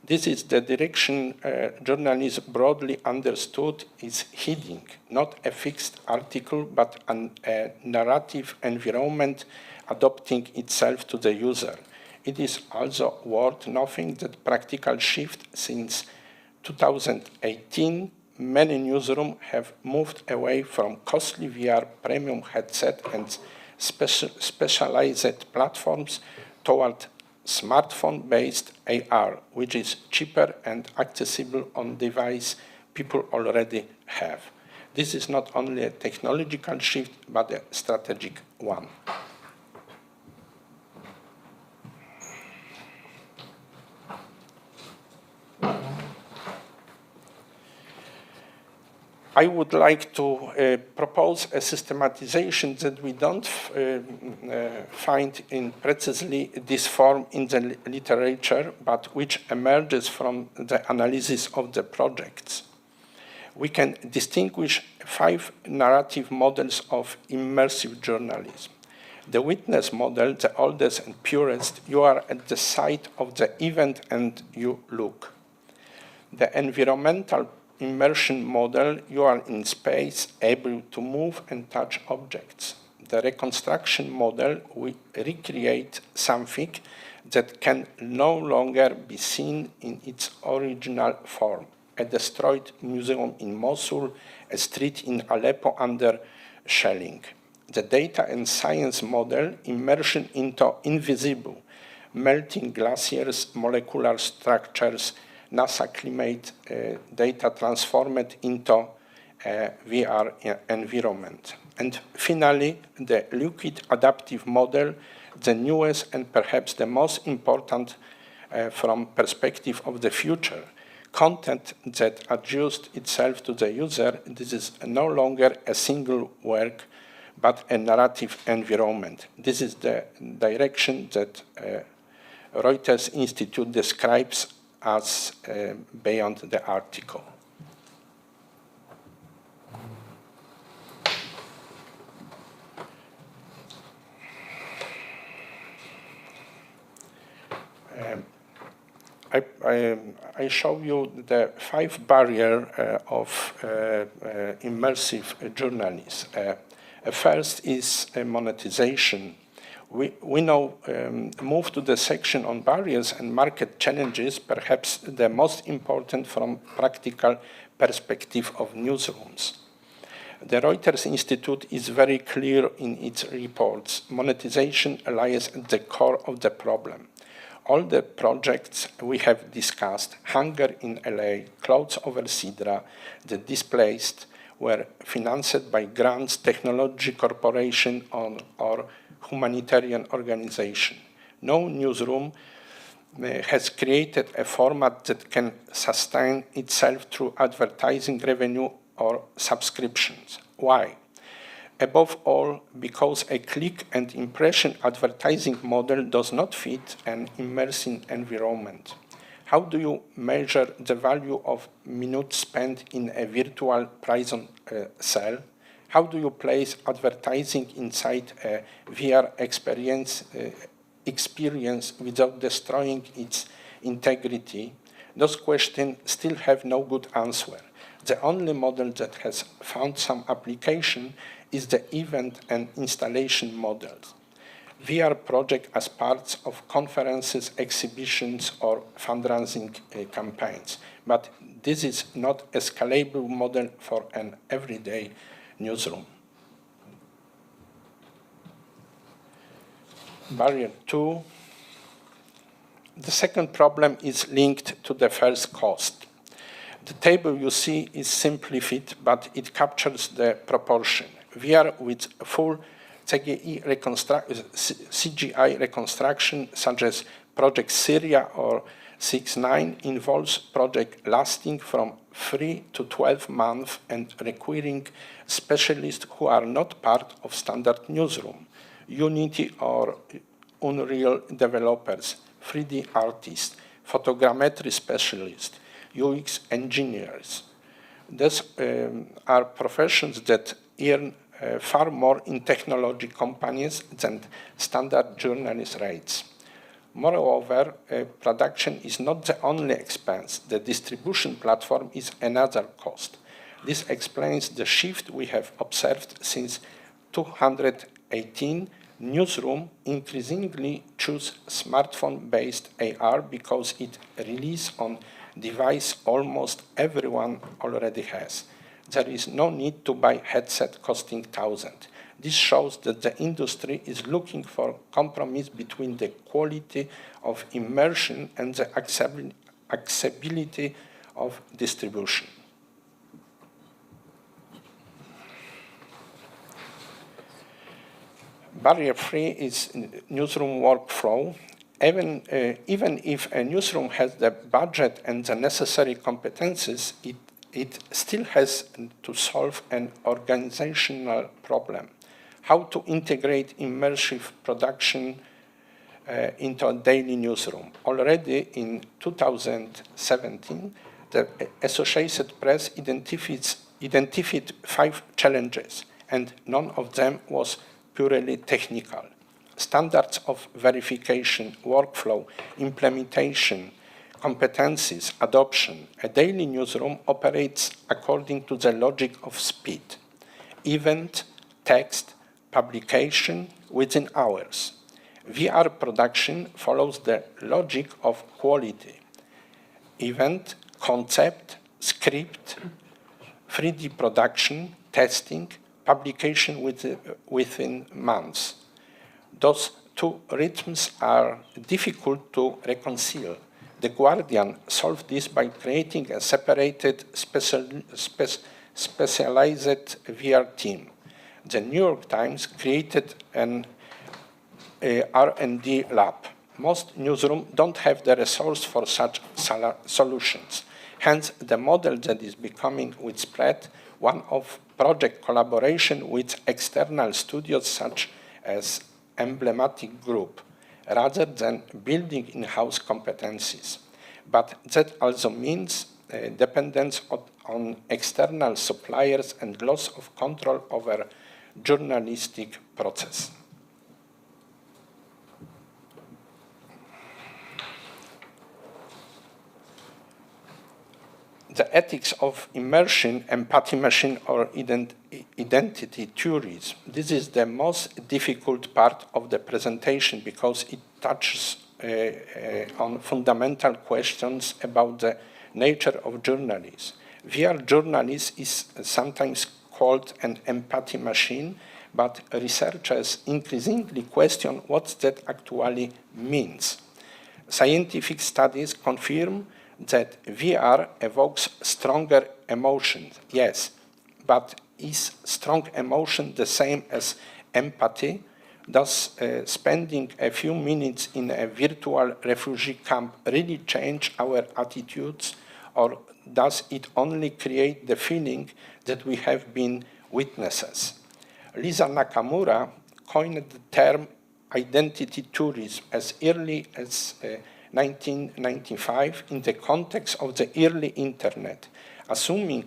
[SPEAKER 5] This is the direction journalism broadly understood is heading, not a fixed article, but a narrative environment adapting itself to the user. It is also worth noting that practical shift since 2018, many newsrooms have moved away from costly VR premium headset and specialized platforms toward smartphone-based AR, which is cheaper and accessible on device people already have. This is not only a technological shift, but a strategic one. I would like to propose a systematization that we don't find in precisely this form in the literature, but which emerges from the analysis of the projects. We can distinguish 5 narrative models of immersive journalism. The witness model, the oldest and purest, you are at the site of the event and you look. The environmental immersion model, you are in space, able to move and touch objects. The reconstruction model, we recreate something that can no longer be seen in its original form. A destroyed museum in Mosul, a street in Aleppo under shelling. The data and science model, immersion into invisible, melting glaciers, molecular structures, NASA climate data transformed into a VR environment. And finally, the liquid adaptive model, the newest and perhaps the most important from perspective of the future. Content that adjusts itself to the user, this is no longer a single work, but a narrative environment. This is the direction that Reuters Institute describes as beyond the article. I show you the 5 barriers of immersive journalism. First is monetization. We now move to the section on barriers and market challenges, perhaps the most important from practical perspective of newsrooms. The Reuters Institute is very clear in its reports. Monetization lies at the core of the problem. All the projects we have discussed, Hunger in LA, Clouds over Sidra, The Displaced, were financed by grants, technology corporation, or humanitarian organization. No newsroom has created a format that can sustain itself through advertising revenue or subscriptions. Why? Above all, because a click and impression advertising model does not fit an immersive environment. How do you measure the value of minutes spent in a virtual prison cell? How do you place advertising inside a VR experience without destroying its integrity? Those questions still have no good answer. The only model that has found some application is the event and installation models. VR projects as parts of conferences, exhibitions, or fundraising campaigns. But this is not a scalable model for an everyday newsroom. Barrier 2. The second problem is linked to the first cost. The table you see is simplified, but it captures the proportion. VR with full CGI reconstruction, such as Project Syria or 6.9 involves project lasting from 3 to 12 months and requiring specialists who are not part of standard newsroom, Unity or Unreal developers, 3D artists, photogrammetry specialists, UX engineers. These are professions that earn far more in technology companies than standard journalist rates. Moreover, production is not the only expense. The distribution platform is another cost. This explains the shift we have observed since 2018. Newsroom increasingly choose smartphone-based AR because it relies on device almost everyone already has. There is no need to buy headset costing thousands. This shows that the industry is looking for compromise between the quality of immersion and the accessibility of distribution. Barrier-free is newsroom workflow. Even if a newsroom has the budget and the necessary competences, it still has to solve an organizational problem. How to integrate immersive production into a daily newsroom. Already in 2017, the Associated Press identified 5 challenges, and none of them was purely technical. Standards of verification, workflow, implementation, competencies, adoption. A daily newsroom operates according to the logic of speed. Event, text, publication within hours. VR production follows the logic of quality. Event, concept, script, 3D production, testing, publication within months. Those 2 rhythms are difficult to reconcile. The Guardian solved this by creating a separated specialized VR team. The New York Times created an R&D lab. Most newsrooms don't have the resource for such solutions. Hence, the model that is becoming widespread, one of project collaboration with external studios such as Emblematic Group, rather than building in-house competencies. But that also means dependence on external suppliers and loss of control over journalistic process. The ethics of immersion, empathy machine, or identity theories. This is the most difficult part of the presentation because it touches on fundamental questions about the nature of journalism. VR journalism is sometimes called an empathy machine, but researchers increasingly question what that actually means. Scientific studies confirm that VR evokes stronger emotions, yes, but is strong emotion the same as empathy? Does spending a few minutes in a virtual refugee camp really change our attitudes, or does it only create the feeling that we have been witnesses? Lisa Nakamura coined the term identity tourism as early as 1995 in the context of the early internet, assuming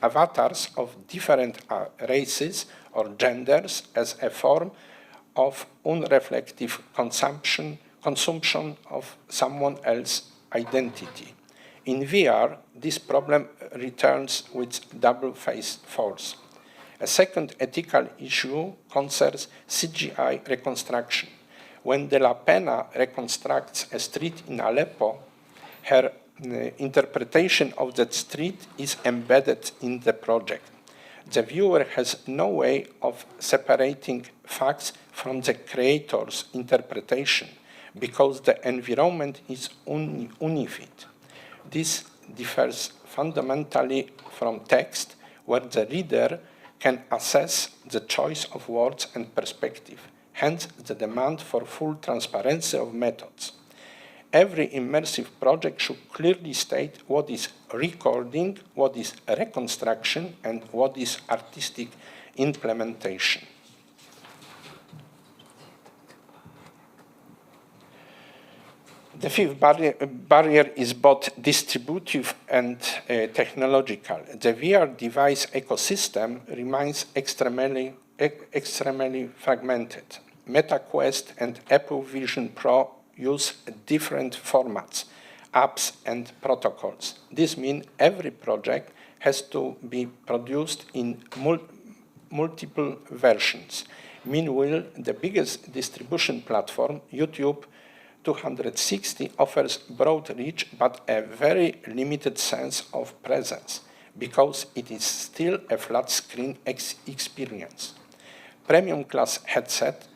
[SPEAKER 5] avatars of different races or genders as a form of unreflective consumption of someone else's identity. In VR, this problem returns with double-faced force. A second ethical issue concerns CGI reconstruction. When De La Pena reconstructs a street in Aleppo, her interpretation of that street is embedded in the project. The viewer has no way of separating facts from the creator's interpretation because the environment is unified. This differs fundamentally from text, where the reader can assess the choice of words and perspective. Hence, the demand for full transparency of methods. every immersive project should clearly state what is recording, what is reconstruction, and what is artistic implementation. The fifth barrier is both distributive and technological. The VR device ecosystem remains extremely fragmented. MetaQuest and Apple Vision Pro use different formats, apps, and protocols. This means every project has to be produced in multiple versions. Meanwhile, the biggest distribution platform, YouTube 260, offers broad reach but a very limited sense of presence because it is still a flat screen experience. Premium class headset,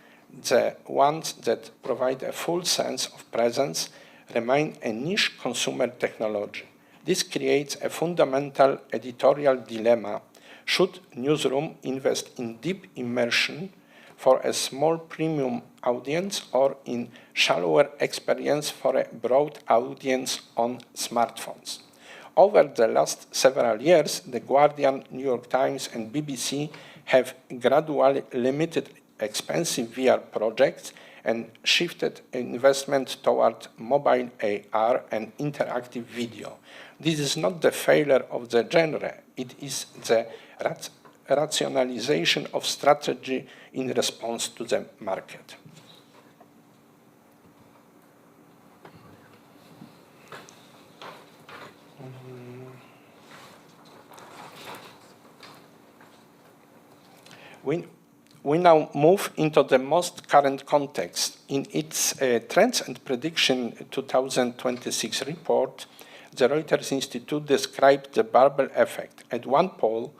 [SPEAKER 5] the ones that provide a full sense of presence, remain a niche consumer technology. This creates a fundamental editorial dilemma. Should newsroom invest in deep immersion for a small premium audience or in shallower experience for a broad audience on smartphones? Over the last several years, The Guardian, New York Times, and BBC have gradually limited expensive VR projects and shifted investment toward mobile AR and interactive video. This is not the failure of the genre, it is the rationalization of strategy in response to the market. We now move into the most current context. In its Trends and Prediction 2026 report, the Reuters Institute described the barbell effect. At one pole,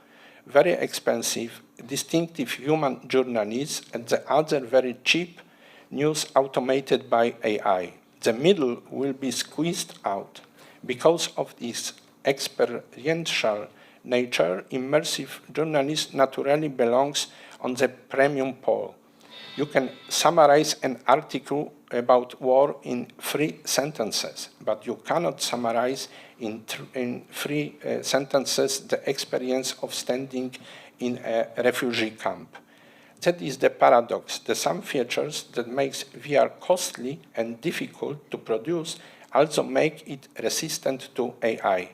[SPEAKER 5] very expensive, distinctive human journalists, at the other, very cheap news automated by AI. The middle will be squeezed out. Because of its experiential nature, immersive journalism naturally belongs on the premium pole. You can summarize an article about war in 3 sentences, but you cannot summarize in 3 sentences the experience of standing in a refugee camp. That is the paradox. The same features that makes VR costly and difficult to produce also make it resistant to AI.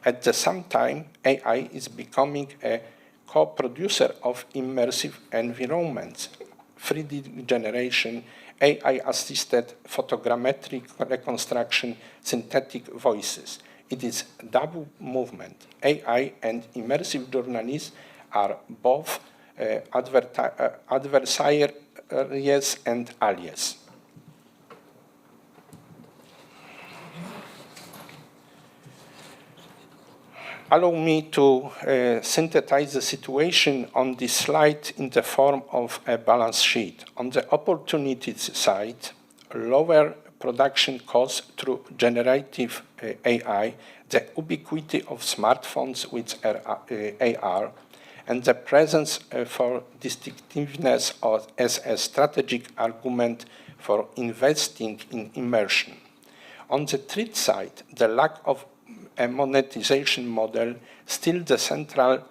[SPEAKER 5] At the same time, AI is becoming a co-producer of immersive environments, 3D generation, AI-assisted photogrammetric reconstruction, synthetic voices. It is double movement. AI and immersive journalists are both adversaries and allies. Allow me to synthesize the situation on this slide in the form of a balance sheet. On the opportunities side, lower production costs through generative AI, the ubiquity of smartphones with AR, and the presence for distinctiveness as a strategic argument for investing in immersion. On the threat side, the lack of a monetization model, still the central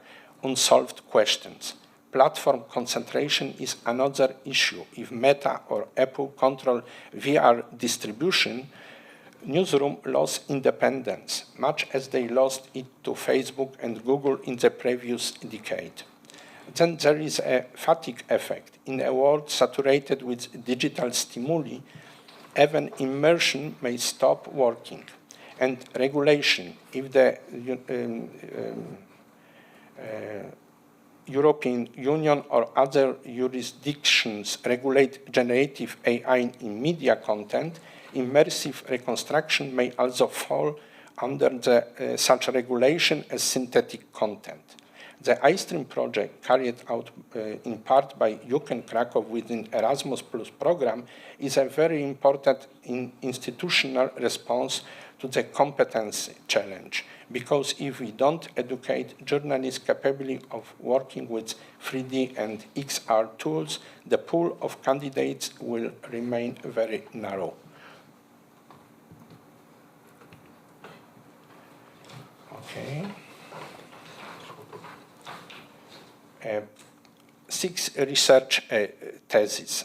[SPEAKER 5] unsolved questions. Platform concentration is another issue. If Meta or Apple control VR distribution, newsroom lost independence, much as they lost it to Facebook and Google in the previous decade. Then there is a fatigue effect. In a world saturated with digital stimuli, even immersion may stop working. And regulation, if the European Union or other jurisdictions regulate generative AI in media content, immersive reconstruction may also fall under such regulation as synthetic content. The iStream project, carried out in part by UK and Krakow within Erasmus Plus program, is a very important institutional response to the competency challenge. Because if we don't educate journalists capable of working with 3D and XR tools, the pool of candidates will remain very narrow. 6 research theses.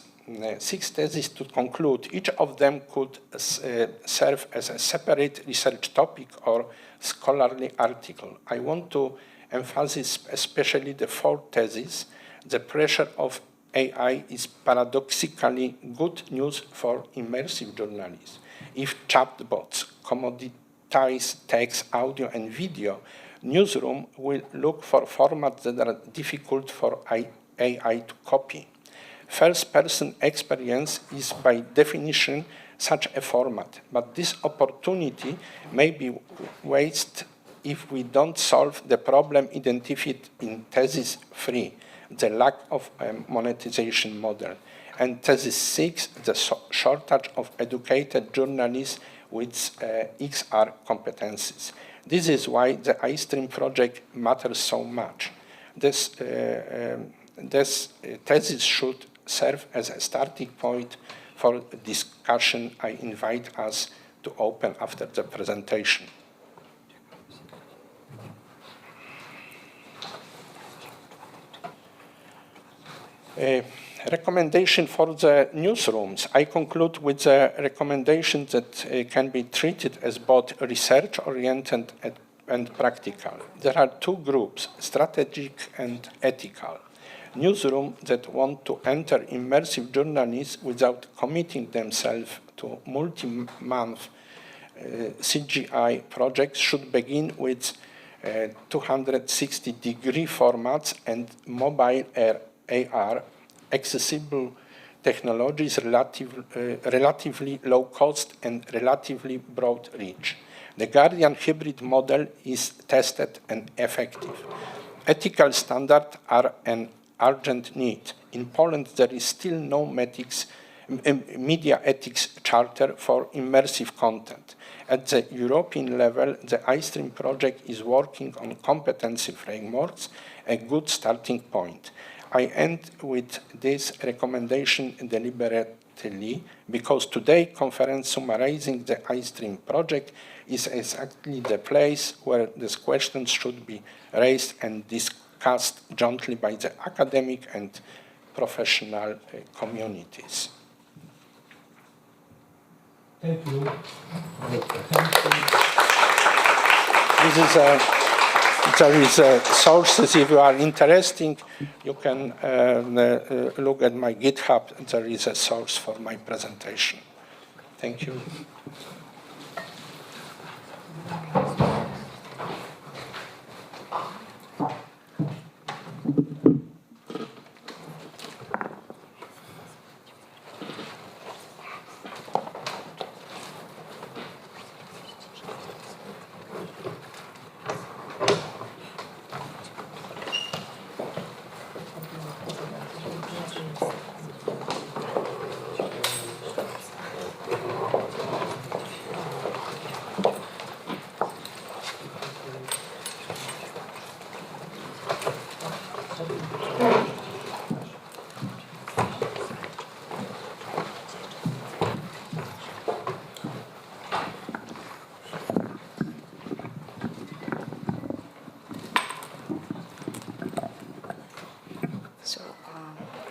[SPEAKER 5] 6 theses to conclude. Each of them could serve as a separate research topic or scholarly article. I want to emphasize especially the 4 theses. The pressure of AI is paradoxically good news for immersive journalism. If chatbots commoditize text, audio, and video, newsroom will look for formats that are difficult for AI to copy. First-person experience is by definition such a format, but this opportunity may be wasted if we don't solve the problem identified in thesis 3, the lack of a monetization model, and thesis 6, the shortage of educated journalists with XR competencies. This is why the iStream project matters so much. This thesis should serve as a starting point for discussion. I invite us to open after the presentation. Recommendation for the newsrooms. I conclude with the recommendation that can be treated as both research-oriented and practical. There are 2 groups, strategic and ethical. Newsrooms that want to enter immersive journalism without committing themselves to multi-month CGI projects should begin with 260-degree formats and mobile AR, accessible technologies, relatively low cost and relatively broad reach. The Guardian hybrid model is tested and effective. Ethical standards are an urgent need. In Poland, there is still no media ethics charter for immersive content. At the European level, the iStream project is working on competency frameworks, a good starting point. I end with this recommendation deliberately because today's conference summarizing the iStream project is exactly the place where these questions should be raised and discussed jointly by the academic and professional communities.
[SPEAKER 6] Thank you.
[SPEAKER 5] There is sources. If you are interested, you can look at my GitHub. There is a source for my presentation. Thank you.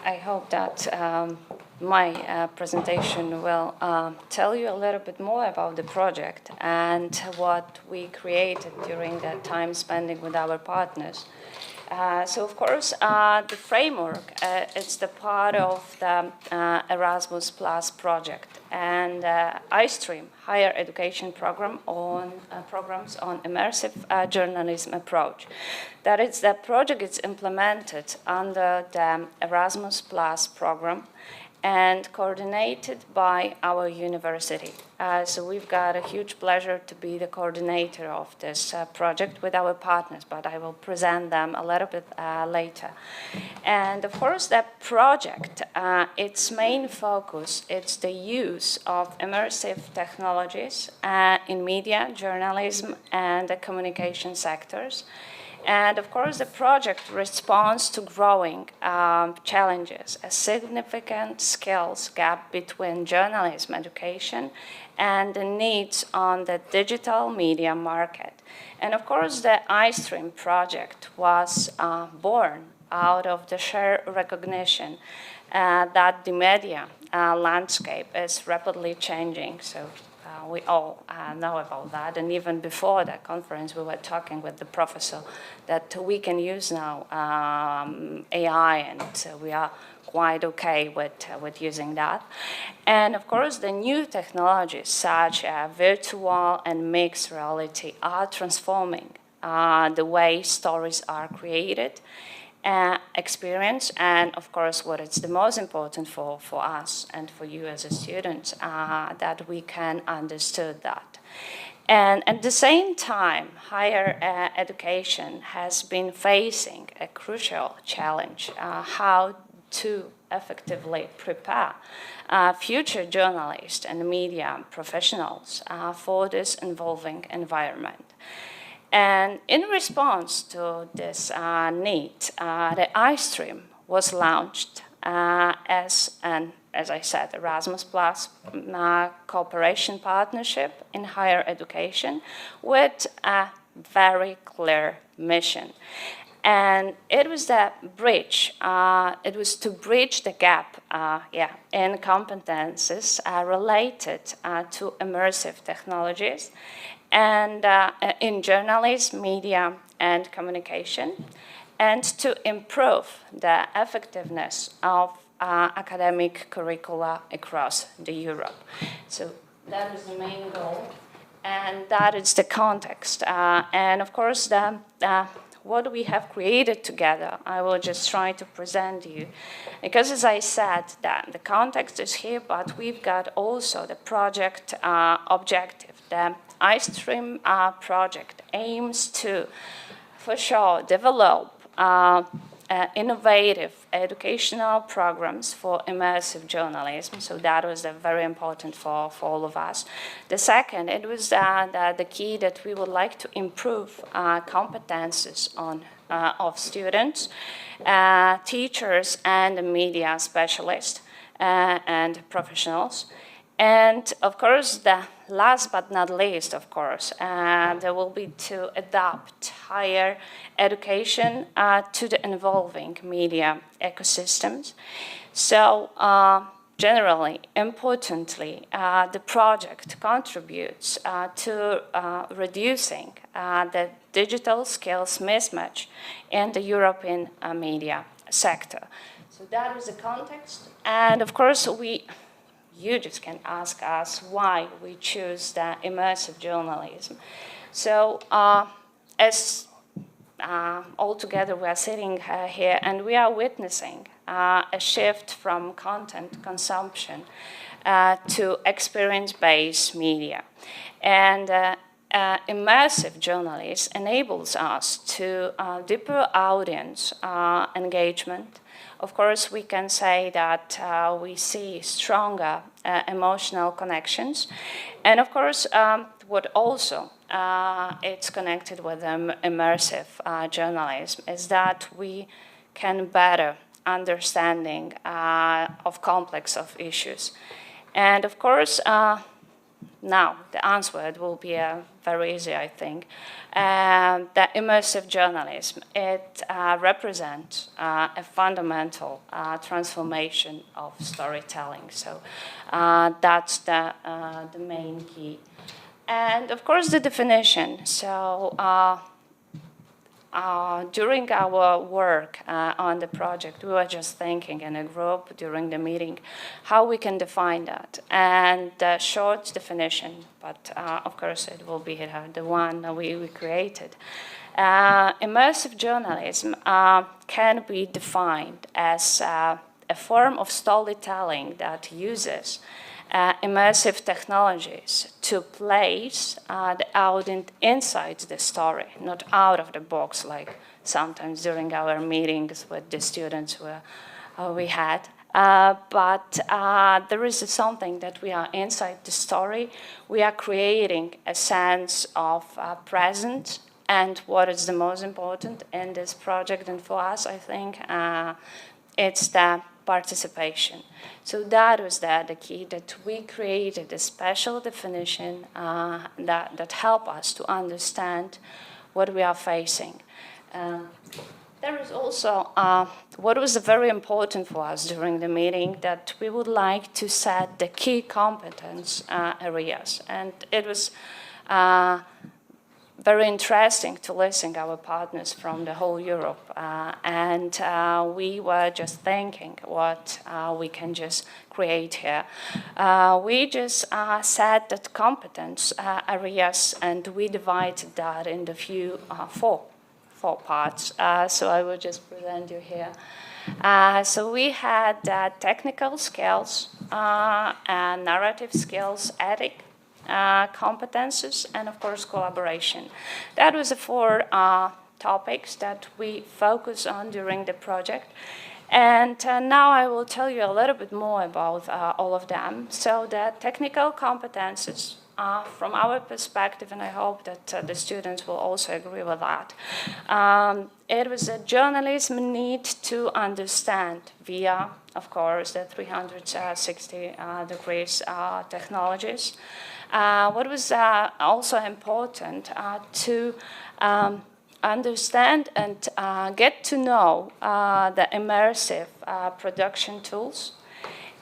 [SPEAKER 3] I hope that my presentation will tell you a little bit more about the project and what we created during that time spending with our partners. So, of course, the framework, it's the part of the Erasmus Plus project and iStream, higher education program on programs on immersive journalism approach. That is, the project is implemented under the Erasmus Plus program and coordinated by our university. So we've got a huge pleasure to be the coordinator of this project with our partners, but I will present them a little bit later. And of course, that project, its main focus, it's the use of immersive technologies in media, journalism, and the communication sectors. And of course, the project responds to growing challenges, a significant skills gap between journalism education and the needs on the digital media market. And of course, the iStream project was born out of the shared recognition that the media landscape is rapidly changing. So we all know about that. And even before that conference, we were talking with the professor that we can use now AI, and we are quite okay with using that. And of course, the new technologies such as virtual and mixed reality are transforming the way stories are created, experienced, and of course, what is the most important for us and for you as a student, that we can understand that. And at the same time, higher education has been facing a crucial challenge, how to effectively prepare future journalists and media professionals for this evolving environment. And in response to this need, the iStream was launched as I said, Erasmus Plus cooperation partnership in higher education with a very clear mission. And it was that bridge, it was to bridge the gap in competences related to immersive technologies and in journalism, media, and communication, and to improve the effectiveness of academic curricula across Europe. So that is the main goal, and that is the context. And of course, what we have created together, I will just try to present you. Because as I said, that the context is here, but we've got also the project objective. The iStream project aims to, for sure, develop innovative educational programs for immersive journalism. So that was very important for all of us. The second, it was the key that we would like to improve competences of students, teachers, and media specialists and professionals. And of course, the last but not least, of course, there will be to adapt higher education to the evolving media ecosystems. So generally, importantly, the project contributes to reducing the digital skills mismatch in the European media sector. So that is the context. And of course, you just can ask us why we choose the immersive journalism. So as all together we are sitting here and we are witnessing a shift from content consumption to experience-based media. And immersive journalism enables us to deeper audience engagement. Of course, we can say that we see stronger emotional connections. And of course, what also it's connected with immersive journalism is that we can better understanding of complex of issues. And of course, now the answer will be very easy, I think. The immersive journalism, it represents a fundamental transformation of storytelling. So that's the main key. And of course, the definition. So during our work on the project, we were just thinking in a group during the meeting how we can define that. And the short definition, but of course it will be the one we created. Immersive journalism can be defined as a form of storytelling that uses immersive technologies to place the audience inside the story, not out of the box, like sometimes during our meetings with the students we had. But there is something that we are inside the story. We are creating a sense of presence, and what is the most important in this project, and for us, I think, it's the participation. So that was the key, that we created a special definition that help us to understand what we are facing. There is also what was very important for us during the meeting, that we would like to set the key competence areas. And it was very interesting to listen to our partners from the whole Europe. And we were just thinking what we can just create here. We just set that competence areas, and we divided that into four parts. So I will just present you here. So we had technical skills, and narrative skills, ethic, competences, and of course collaboration. That was the four topics that we focused on during the project. And now I will tell you a little bit more about all of them. So the technical competences, from our perspective, and I hope that the students will also agree with that, it was a journalism need to understand via, of course, the 360 degrees technologies. What was also important to understand and get to know the immersive production tools,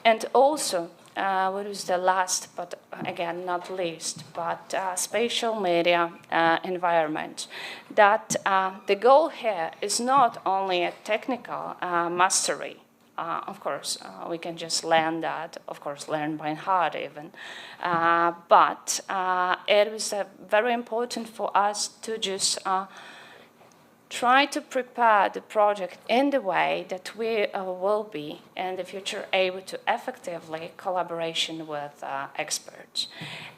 [SPEAKER 3] and also what was the last, but again not least, but spatial media environment. That the goal here is not only a technical mastery. Of course, we can just learn that, of course, learn by heart even. But it was very important for us to just try to prepare the project in the way that we will be in the future able to effectively collaboration with experts.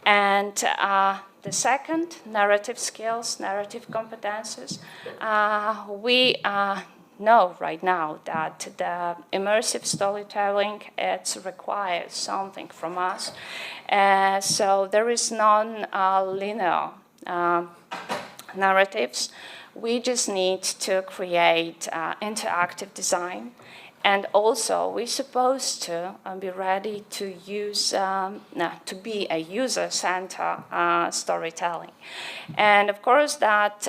[SPEAKER 3] And the second, narrative skills, narrative competences, we know right now that the immersive storytelling, it requires something from us. So there is non-linear narratives. We just need to create interactive design. And also, we're supposed to be ready to use, to be a user-centered storytelling. And of course, that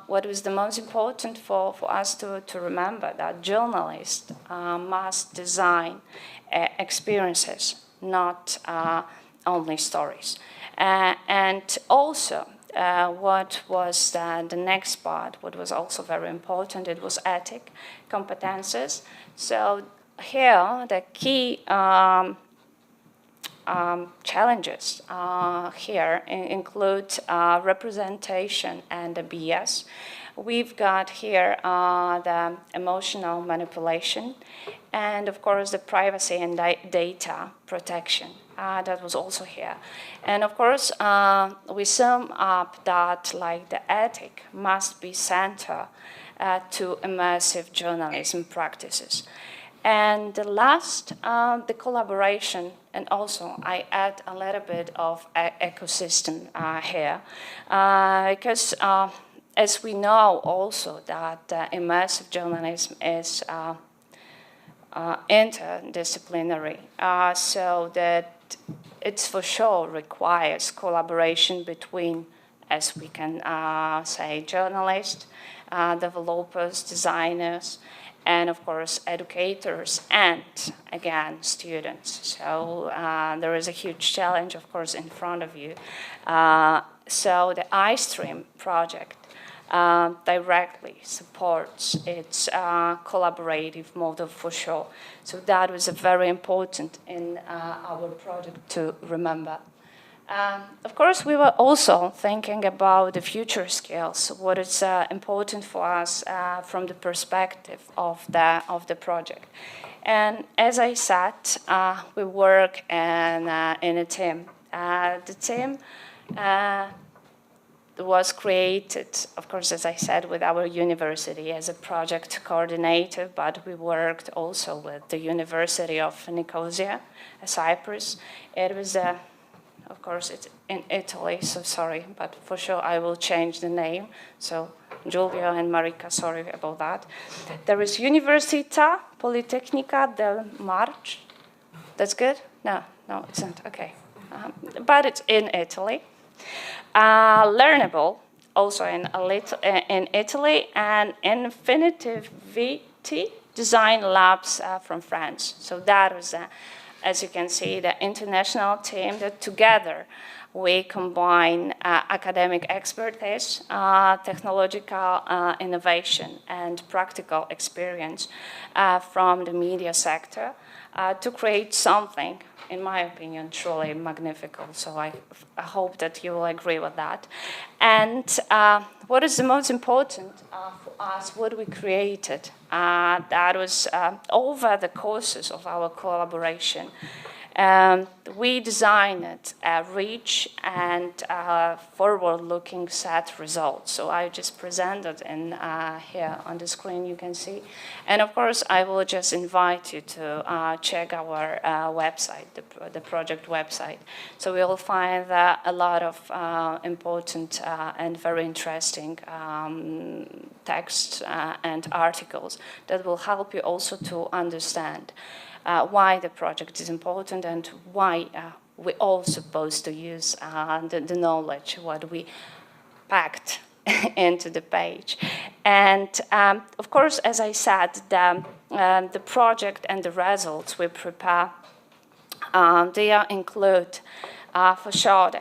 [SPEAKER 3] what was the most important for us to remember, that journalists must design experiences, not only stories. And also, what was the next part, what was also very important, it was ethic competences. So here, the key challenges here include representation and the bias. We've got here the emotional manipulation, and of course the privacy and data protection. That was also here. And of course, we sum up that like the ethic must be centered to immersive journalism practices. And the last, the collaboration, and also I add a little bit of ecosystem here, because as we know also that immersive journalism is interdisciplinary, so that it's for sure requires collaboration between, as we can say, journalists, developers, designers, and of course educators, and again students. So there is a huge challenge, of course, in front of you. So the iStream project directly supports its collaborative model for sure. So that was very important in our project to remember. Of course, we were also thinking about the future skills, what is important for us from the perspective of the project. And as I said, we work in a team. The team was created, of course, as I said, with our university as a project coordinator, but we worked also with the University of Nicosia, Cyprus. It was of course, it's in Italy, so sorry, but for sure I will change the name. So Giulio and Marika, sorry about that. There is Università Politecnica del Marche. That's good? No, it's not, okay. But it's in Italy. Learnable, also in Italy, and Infinitivity Design Labs from France. So that was, as you can see, the international team that together we combine academic expertise, technological innovation, and practical experience from the media sector to create something, in my opinion, truly magnificent. So I hope that you will agree with that. And what is the most important for us, what we created, that was over the courses of our collaboration. We designed a rich and forward-looking set results. So I just presented in here on the screen, you can see. And of course, I will just invite you to check our website, the project website. So we will find a lot of important and very interesting texts and articles that will help you also to understand why the project is important and why we're all supposed to use the knowledge, what we packed into the page. And of course, as I said, the project and the results we prepare, they include for sure the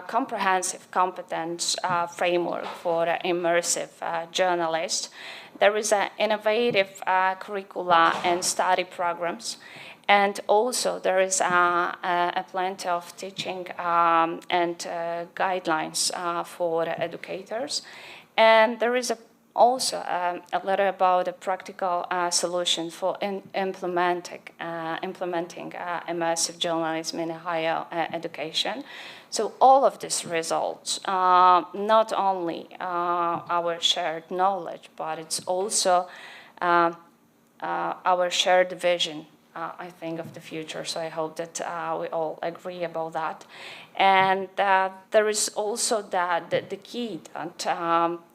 [SPEAKER 3] comprehensive competence framework for immersive journalists. There is an innovative curricula and study programs, and also there is plenty of teaching and guidelines for educators. And there is also a letter about a practical solution for implementing immersive journalism in higher education. So all of these results, not only our shared knowledge, but it's also our shared vision, I think, of the future. So I hope that we all agree about that. And there is also the key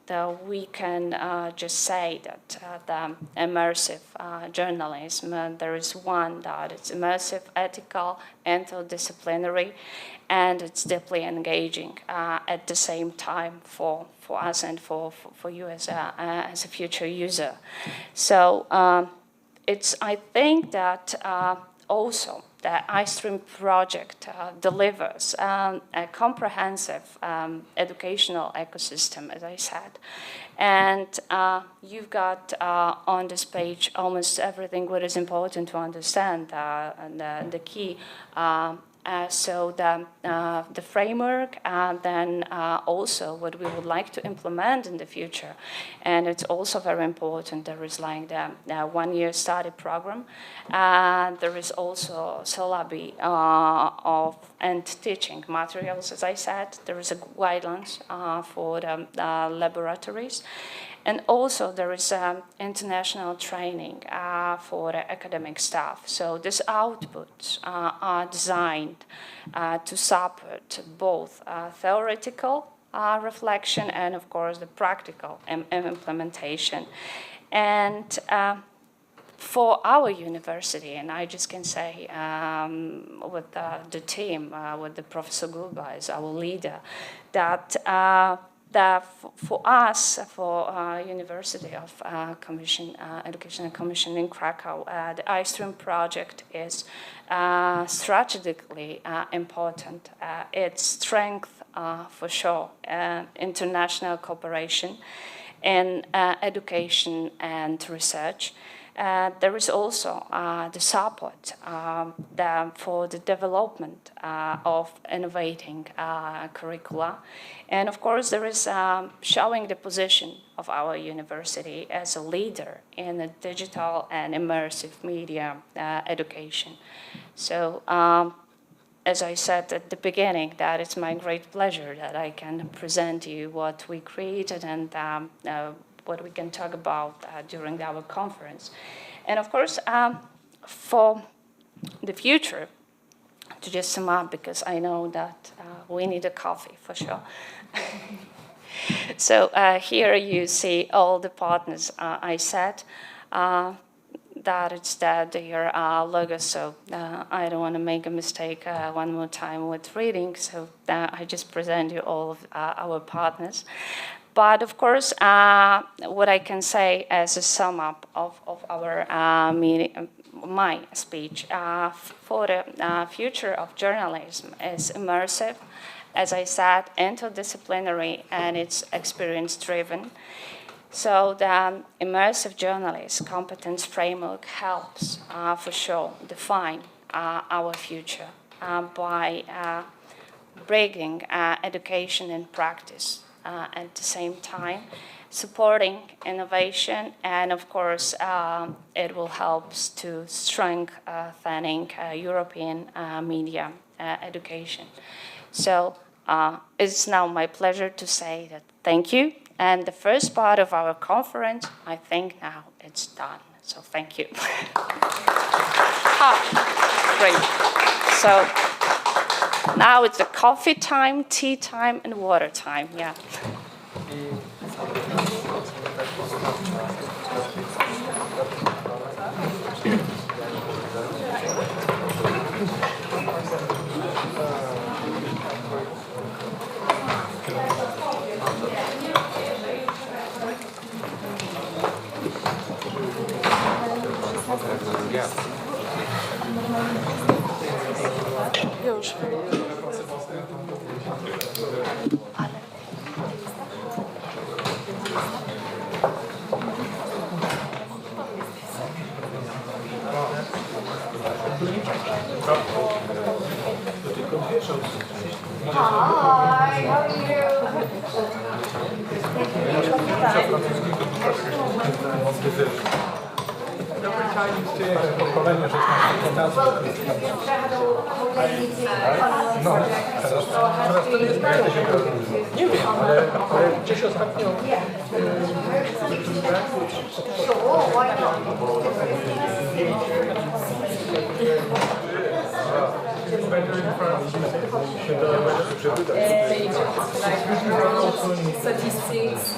[SPEAKER 3] that we can just say that the immersive journalism, there is one that it's immersive, ethical, interdisciplinary, and it's deeply engaging at the same time for us and for you as a future user. So I think that also the iStream project delivers a comprehensive educational ecosystem, as I said. And you've got on this page almost everything what is important to understand, the key. So the framework, then also what we would like to implement in the future. And it's also very important, there is like the 1-year study program. There is also syllabi and teaching materials, as I said. There is a guidelines for the laboratories. And also there is international training for the academic staff. So these outputs are designed to support both theoretical reflection and, of course, the practical implementation. And for our university, and I just can say with the team, with the Professor Gulba as our leader, that for us, for University of Education and Commission in Krakow, the iStream project is strategically important. Its strength, for sure, international cooperation in education and research. There is also the support for the development of innovating curricula. And of course, there is showing the position of our university as a leader in the digital and immersive media education. So as I said at the beginning, that it's my great pleasure that I can present you what we created and what we can talk about during our conference. And of course, for the future, to just sum up, because I know that we need a coffee for sure. So here you see all the partners I said. that it's their logo, so I don't want to make a mistake one more time with reading, so I just present you all of our partners. But of course, what I can say as a sum up of our meeting, my speech for the future of journalism is immersive, as I said, interdisciplinary, and it's experience-driven. So the immersive journalist competence framework helps, for sure, define our future by bringing education and practice at the same time, supporting innovation, and of course, it will help to strengthening European media education. So it's now my pleasure to say that thank you. And the first part of our conference, I think now it's done. So thank you. Great. So now it's a coffee time, tea time, and water time. Yeah. Już.
[SPEAKER 6] Hi, how are you?
[SPEAKER 1] Nie wiem, ale gdzieś ostatnio...
[SPEAKER 6] Statistics,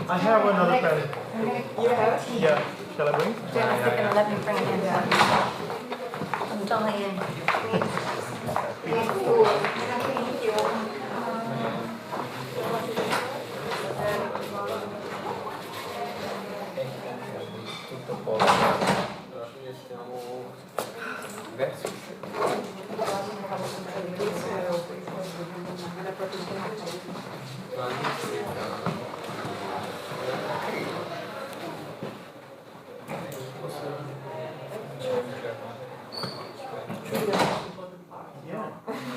[SPEAKER 1] I have another pen.
[SPEAKER 6] You have?
[SPEAKER 1] Yeah, shall I bring?
[SPEAKER 6] Just a second, let me bring it in. I'm dying. Thank you.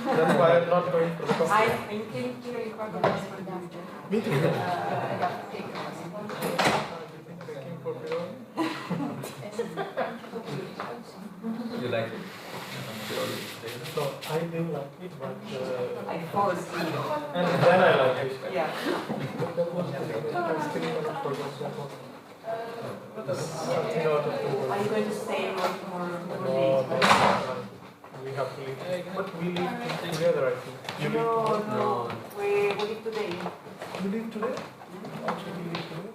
[SPEAKER 1] That's why I'm not going for the coffee. Me too.
[SPEAKER 2] You like it?
[SPEAKER 1] No, I didn't like it, but
[SPEAKER 6] I fall asleep.
[SPEAKER 1] and then I like it.
[SPEAKER 6] Yeah.
[SPEAKER 1] That was I still not forgot someone. Something out of the world.
[SPEAKER 6] Are you going to stay more
[SPEAKER 1] No,
[SPEAKER 6] late?
[SPEAKER 1] we have to leave. But we leave together, I think. You leave tomorrow?
[SPEAKER 6] No. We leave today.
[SPEAKER 1] You leave today? Actually, you leave today?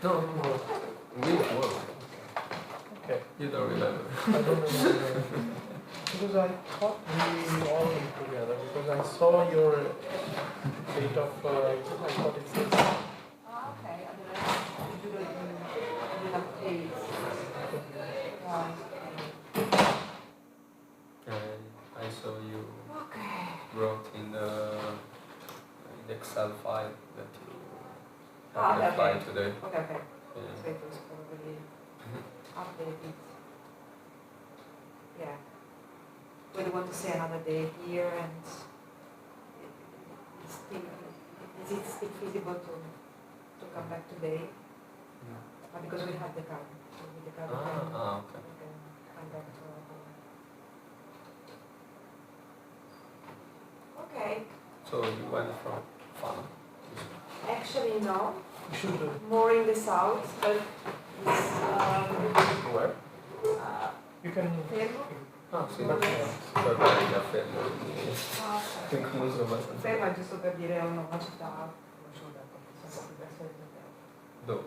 [SPEAKER 2] No, tomorrow. We work.
[SPEAKER 1] Okay.
[SPEAKER 2] You don't remember.
[SPEAKER 1] I don't remember. Because I thought we all lived together. Because I saw your date of, I thought it says.
[SPEAKER 6] Okay. You have days.
[SPEAKER 2] And I saw you
[SPEAKER 6] Okay.
[SPEAKER 2] wrote in the Excel file that you
[SPEAKER 6] Ah,
[SPEAKER 2] have
[SPEAKER 6] okay.
[SPEAKER 2] applied today.
[SPEAKER 6] Okay.
[SPEAKER 2] Yeah.
[SPEAKER 6] So it was probably updated. Yeah. We want to say another day here and it feasible to come back today?
[SPEAKER 2] No.
[SPEAKER 6] Because we have the car. So with the car we can
[SPEAKER 2] Okay.
[SPEAKER 6] come back to our home. Okay.
[SPEAKER 2] So you went from Fano?
[SPEAKER 6] Actually, no.
[SPEAKER 1] You should
[SPEAKER 6] More in the south, but it's
[SPEAKER 2] Where?
[SPEAKER 1] you can
[SPEAKER 6] Fermo.
[SPEAKER 2] Ah, sì,
[SPEAKER 6] More or
[SPEAKER 2] perché
[SPEAKER 6] less.
[SPEAKER 2] guardare da fermo.
[SPEAKER 6] Ah,
[SPEAKER 2] Come sono abbastanza.
[SPEAKER 6] Fermo è giusto per dire una città conosciuta, perché sono più verso il
[SPEAKER 2] Dove?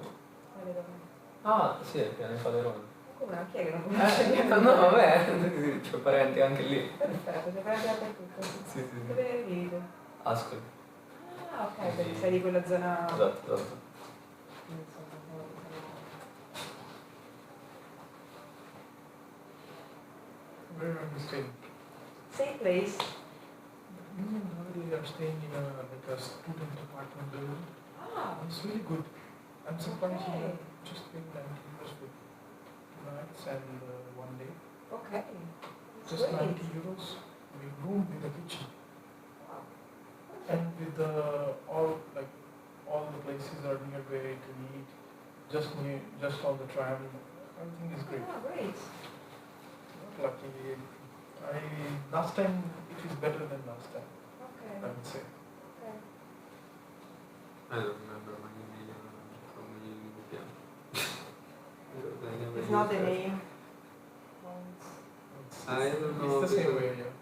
[SPEAKER 6] Verona.
[SPEAKER 2] Ah, sì, è Piano Padrone.
[SPEAKER 6] Come anche io non conosco
[SPEAKER 2] No, vabbè, c'ho parenti anche lì.
[SPEAKER 6] Perfetto, sei parenti dappertutto.
[SPEAKER 2] Sì, sì, sì.
[SPEAKER 6] Dove vivi?
[SPEAKER 2] Ascoli.
[SPEAKER 6] Ah, ok, quindi sei di quella zona.
[SPEAKER 2] Esatto, esatto.
[SPEAKER 1] where are you staying?
[SPEAKER 6] Same place.
[SPEAKER 1] We are staying in a student apartment building.
[SPEAKER 6] Ah,
[SPEAKER 1] It's really good. I'm surprised
[SPEAKER 6] Okay.
[SPEAKER 1] you just paid 90 euros for 2 nights and 1 day.
[SPEAKER 6] okay. It's
[SPEAKER 1] Just
[SPEAKER 6] great.
[SPEAKER 1] 90 euros. We room with a kitchen.
[SPEAKER 6] Wow.
[SPEAKER 1] And with all the places are nearby to eat. Just all the travel. Everything is great.
[SPEAKER 6] Ah, great.
[SPEAKER 1] Lucky. Last time it is better than last time,
[SPEAKER 6] Okay.
[SPEAKER 1] I would say.
[SPEAKER 6] Okay.
[SPEAKER 2] I don't remember my name from the piano.
[SPEAKER 6] It's not the name.
[SPEAKER 2] I don't know.
[SPEAKER 1] It's the same way, yeah.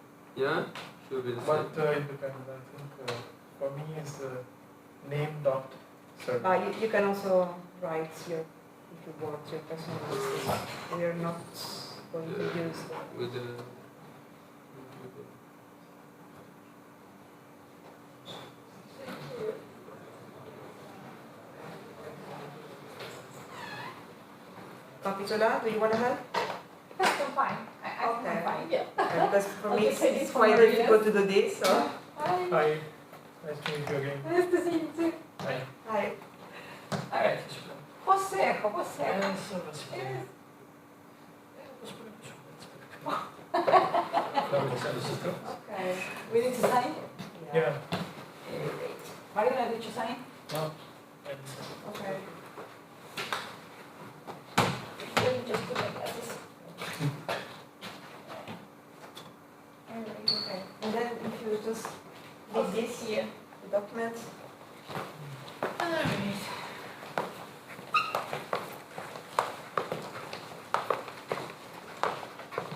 [SPEAKER 2] Yeah? Should be the
[SPEAKER 1] But
[SPEAKER 2] same.
[SPEAKER 1] it depends. I think for me it's name dot service.
[SPEAKER 6] You can also write if you want, your personal message. We are not going to use the.
[SPEAKER 2] With the...
[SPEAKER 6] Capitola, do you want to help?
[SPEAKER 7] I'm fine. I'm
[SPEAKER 6] Okay.
[SPEAKER 7] fine, yeah.
[SPEAKER 6] Because for
[SPEAKER 7] I'll
[SPEAKER 6] me
[SPEAKER 7] just take
[SPEAKER 6] it's
[SPEAKER 7] this
[SPEAKER 6] quite
[SPEAKER 7] one,
[SPEAKER 6] difficult to do this. So.
[SPEAKER 7] Hi.
[SPEAKER 1] Hi, nice to meet you again.
[SPEAKER 7] Nice to see you too.
[SPEAKER 1] Hi.
[SPEAKER 6] Hi.
[SPEAKER 7] Alright. Posso?
[SPEAKER 6] Okay.
[SPEAKER 7] We need to sign?
[SPEAKER 1] Yeah.
[SPEAKER 7] Marina, did you sign?
[SPEAKER 1] No.
[SPEAKER 6] Okay.
[SPEAKER 7] Let me just put my glasses.
[SPEAKER 6] Okay. And then if you just leave this here, the documents.
[SPEAKER 7] Alright.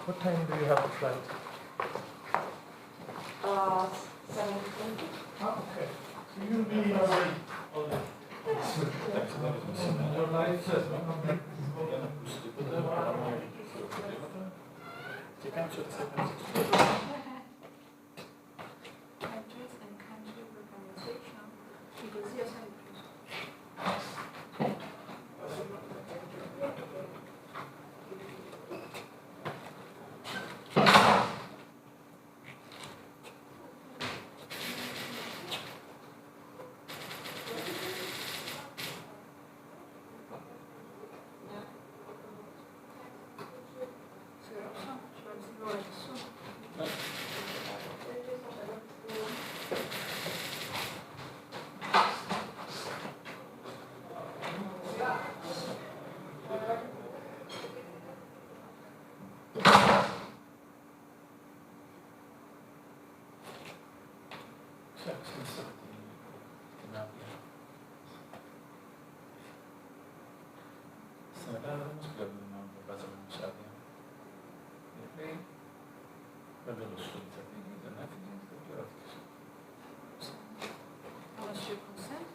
[SPEAKER 1] What time do you have the flight?
[SPEAKER 6] 7:20.
[SPEAKER 1] Oh, okay. So you'll be already all day. Your life has become
[SPEAKER 7] Address and country organization. Because yes, what's your consent?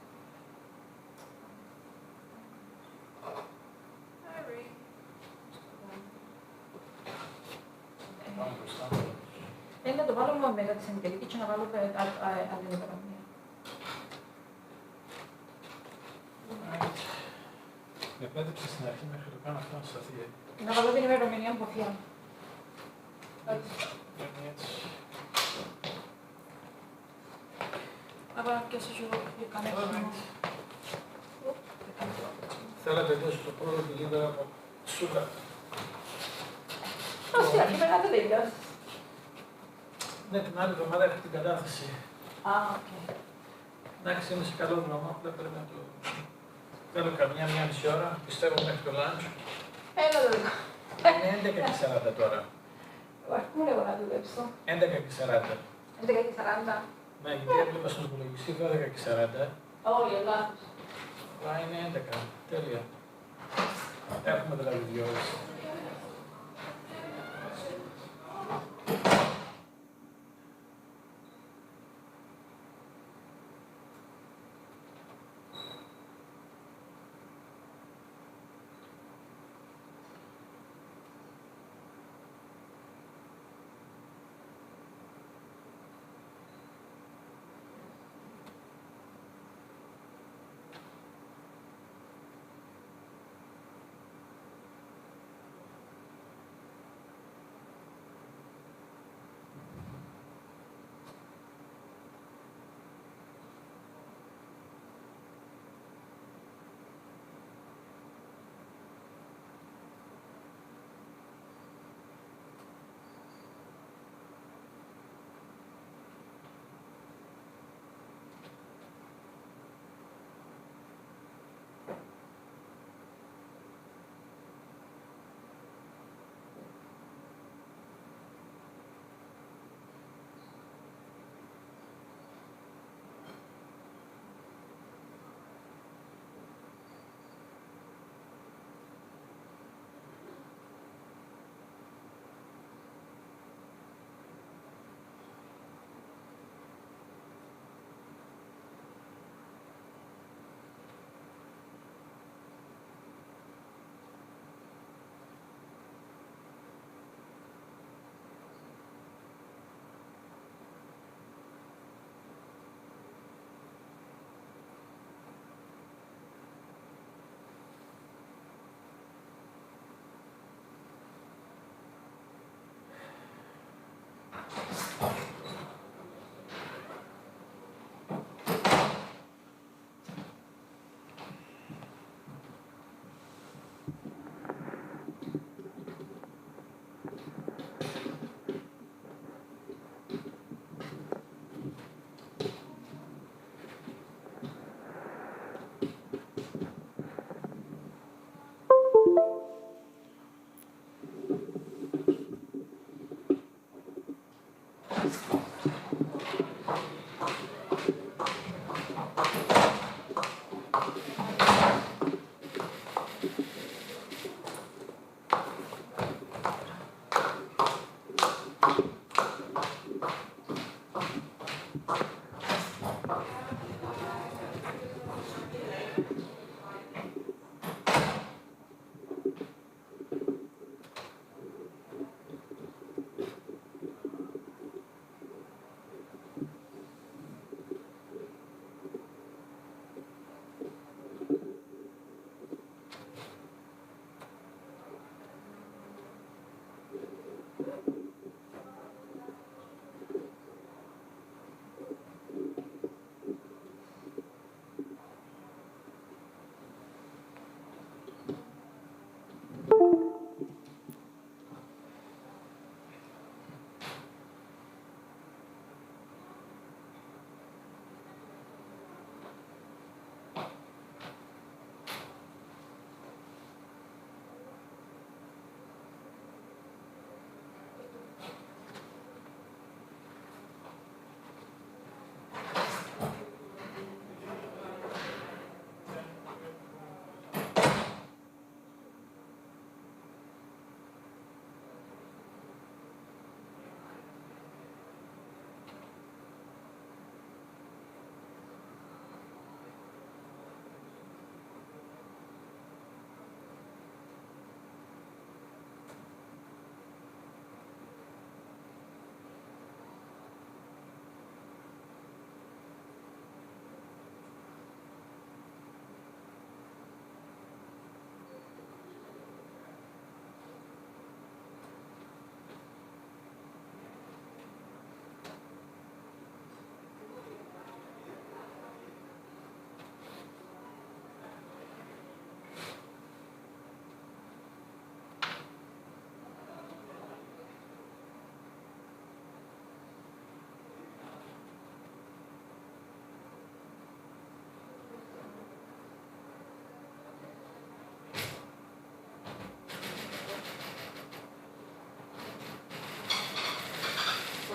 [SPEAKER 7] Είναι το βάλω μόνο μετά τη συνδελική και να βάλω άλλη ημερομηνία.
[SPEAKER 1] Με πέτρεψε στην αρχή μέχρι το κάνω αυτό να σταθεί.
[SPEAKER 7] Να βάλω την ημερομηνία από θεία. Να βάλω και στο ζώο που έκανε
[SPEAKER 1] Θέλατε τόσο το πρώτο τη λίδα από σούγα.
[SPEAKER 7] Στη αρχή πρέπει να το τελειώσεις.
[SPEAKER 1] Ναι, την άλλη εβδομάδα έχω την κατάθεση.
[SPEAKER 7] Α, οκ.
[SPEAKER 8] Εντάξει, είμαι σε καλό δρόμο, απλά πρέπει να το... Θέλω καμιά μισή ώρα, πιστεύω μέχρι το lunch.
[SPEAKER 7] Έλα εδώ.
[SPEAKER 8] Είναι 11:40 τώρα.
[SPEAKER 7] Πού λέγω να δουλέψω.
[SPEAKER 8] 11:40.
[SPEAKER 7] 11:40.
[SPEAKER 8] Ναι, γιατί έβλεπα στον υπολογιστή 12:40.
[SPEAKER 7] Όχι, λάθος.
[SPEAKER 8] Αλλά είναι 11. Τέλεια. Έχουμε δηλαδή 2 ώρες.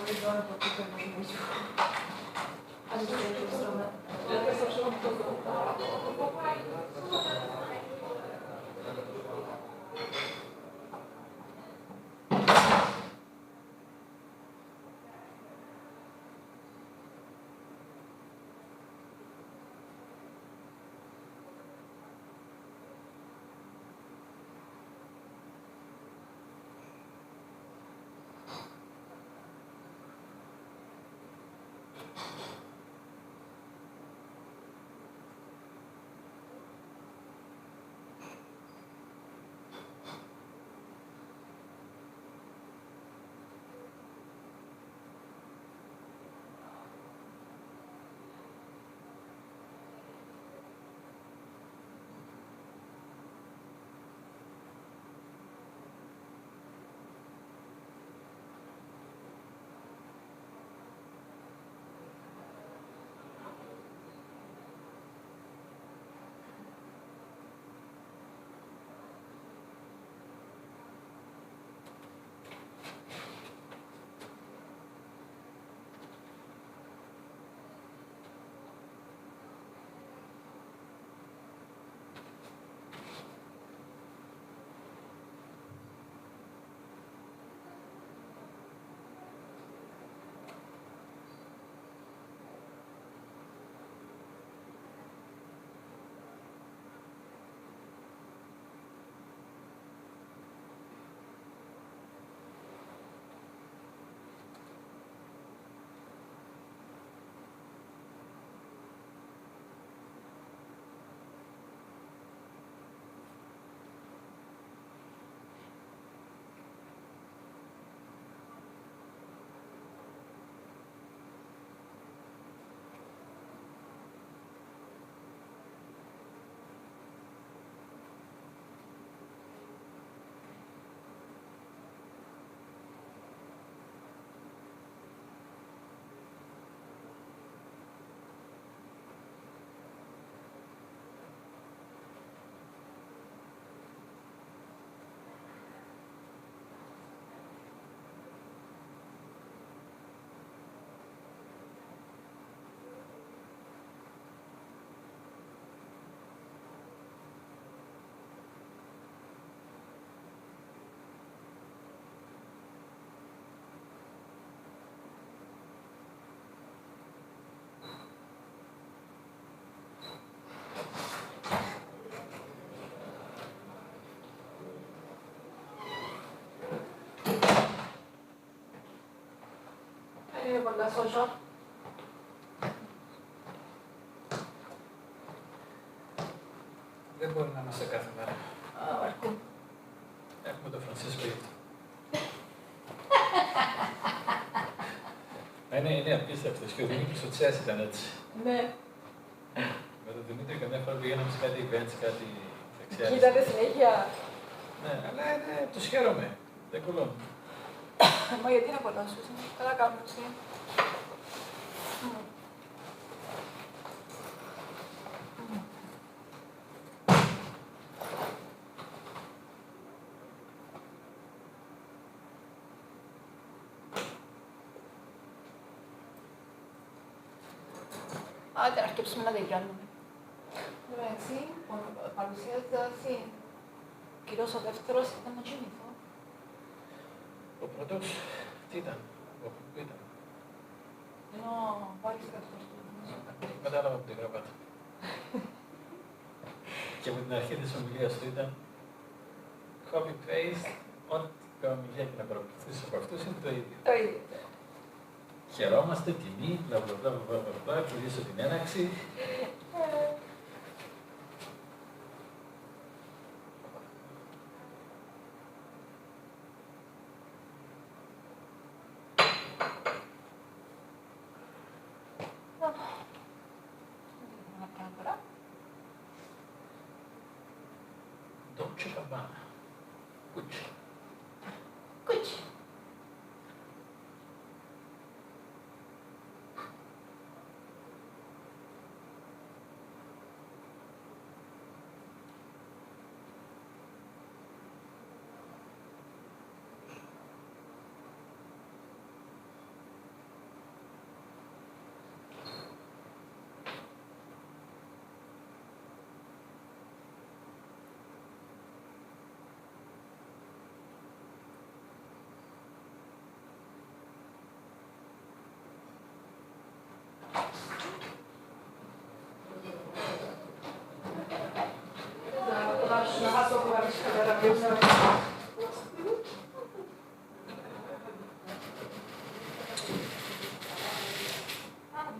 [SPEAKER 7] wiedziałam, to tylko na miejscu. A z drugiej strony, ja też zaczęłam to. Είναι πολλά social.
[SPEAKER 8] Δεν μπορεί να είμαστε κάθε μέρα.
[SPEAKER 7] Αρκούν.
[SPEAKER 8] Έχουμε τον Φρανσίσκο γι' αυτό. Είναι απίστευτος και ο Δημήτρης ο Τσιάς ήταν έτσι.
[SPEAKER 7] Ναι.
[SPEAKER 8] Με τον Δημήτρη καμιά φορά πηγαίναμε σε κάτι events, κάτι δεξιά.
[SPEAKER 7] Κοίτατε συνέχεια.
[SPEAKER 8] Ναι, αλλά τους χαίρομαι. Δεν κολλώνω.
[SPEAKER 7] Μα γιατί να κολλάσεις, καλά κάνουμε εσύ. Άντε να αρκέψουμε να τελειώνουμε. Εντάξει, παρουσίαζε κυρίως ο δεύτερος ήταν να κοιμηθώ.
[SPEAKER 8] Ο πρώτος, τι ήταν, πού ήταν.
[SPEAKER 7] Ενώ πάρεις κάτι στο
[SPEAKER 8] Κατάλαβα από την γραπάτα. Και από την αρχή της ομιλίας του ήταν copy-paste, ό,τι ομιλία και να παρακολουθήσεις από αυτούς είναι το ίδιο.
[SPEAKER 7] Το ίδιο.
[SPEAKER 8] Χαιρόμαστε, τιμή, μπλα μπλα μπλα μπλα μπλα, κυλήσω την έναξη. Dolce Gabbana. Gucci.
[SPEAKER 7] Gucci.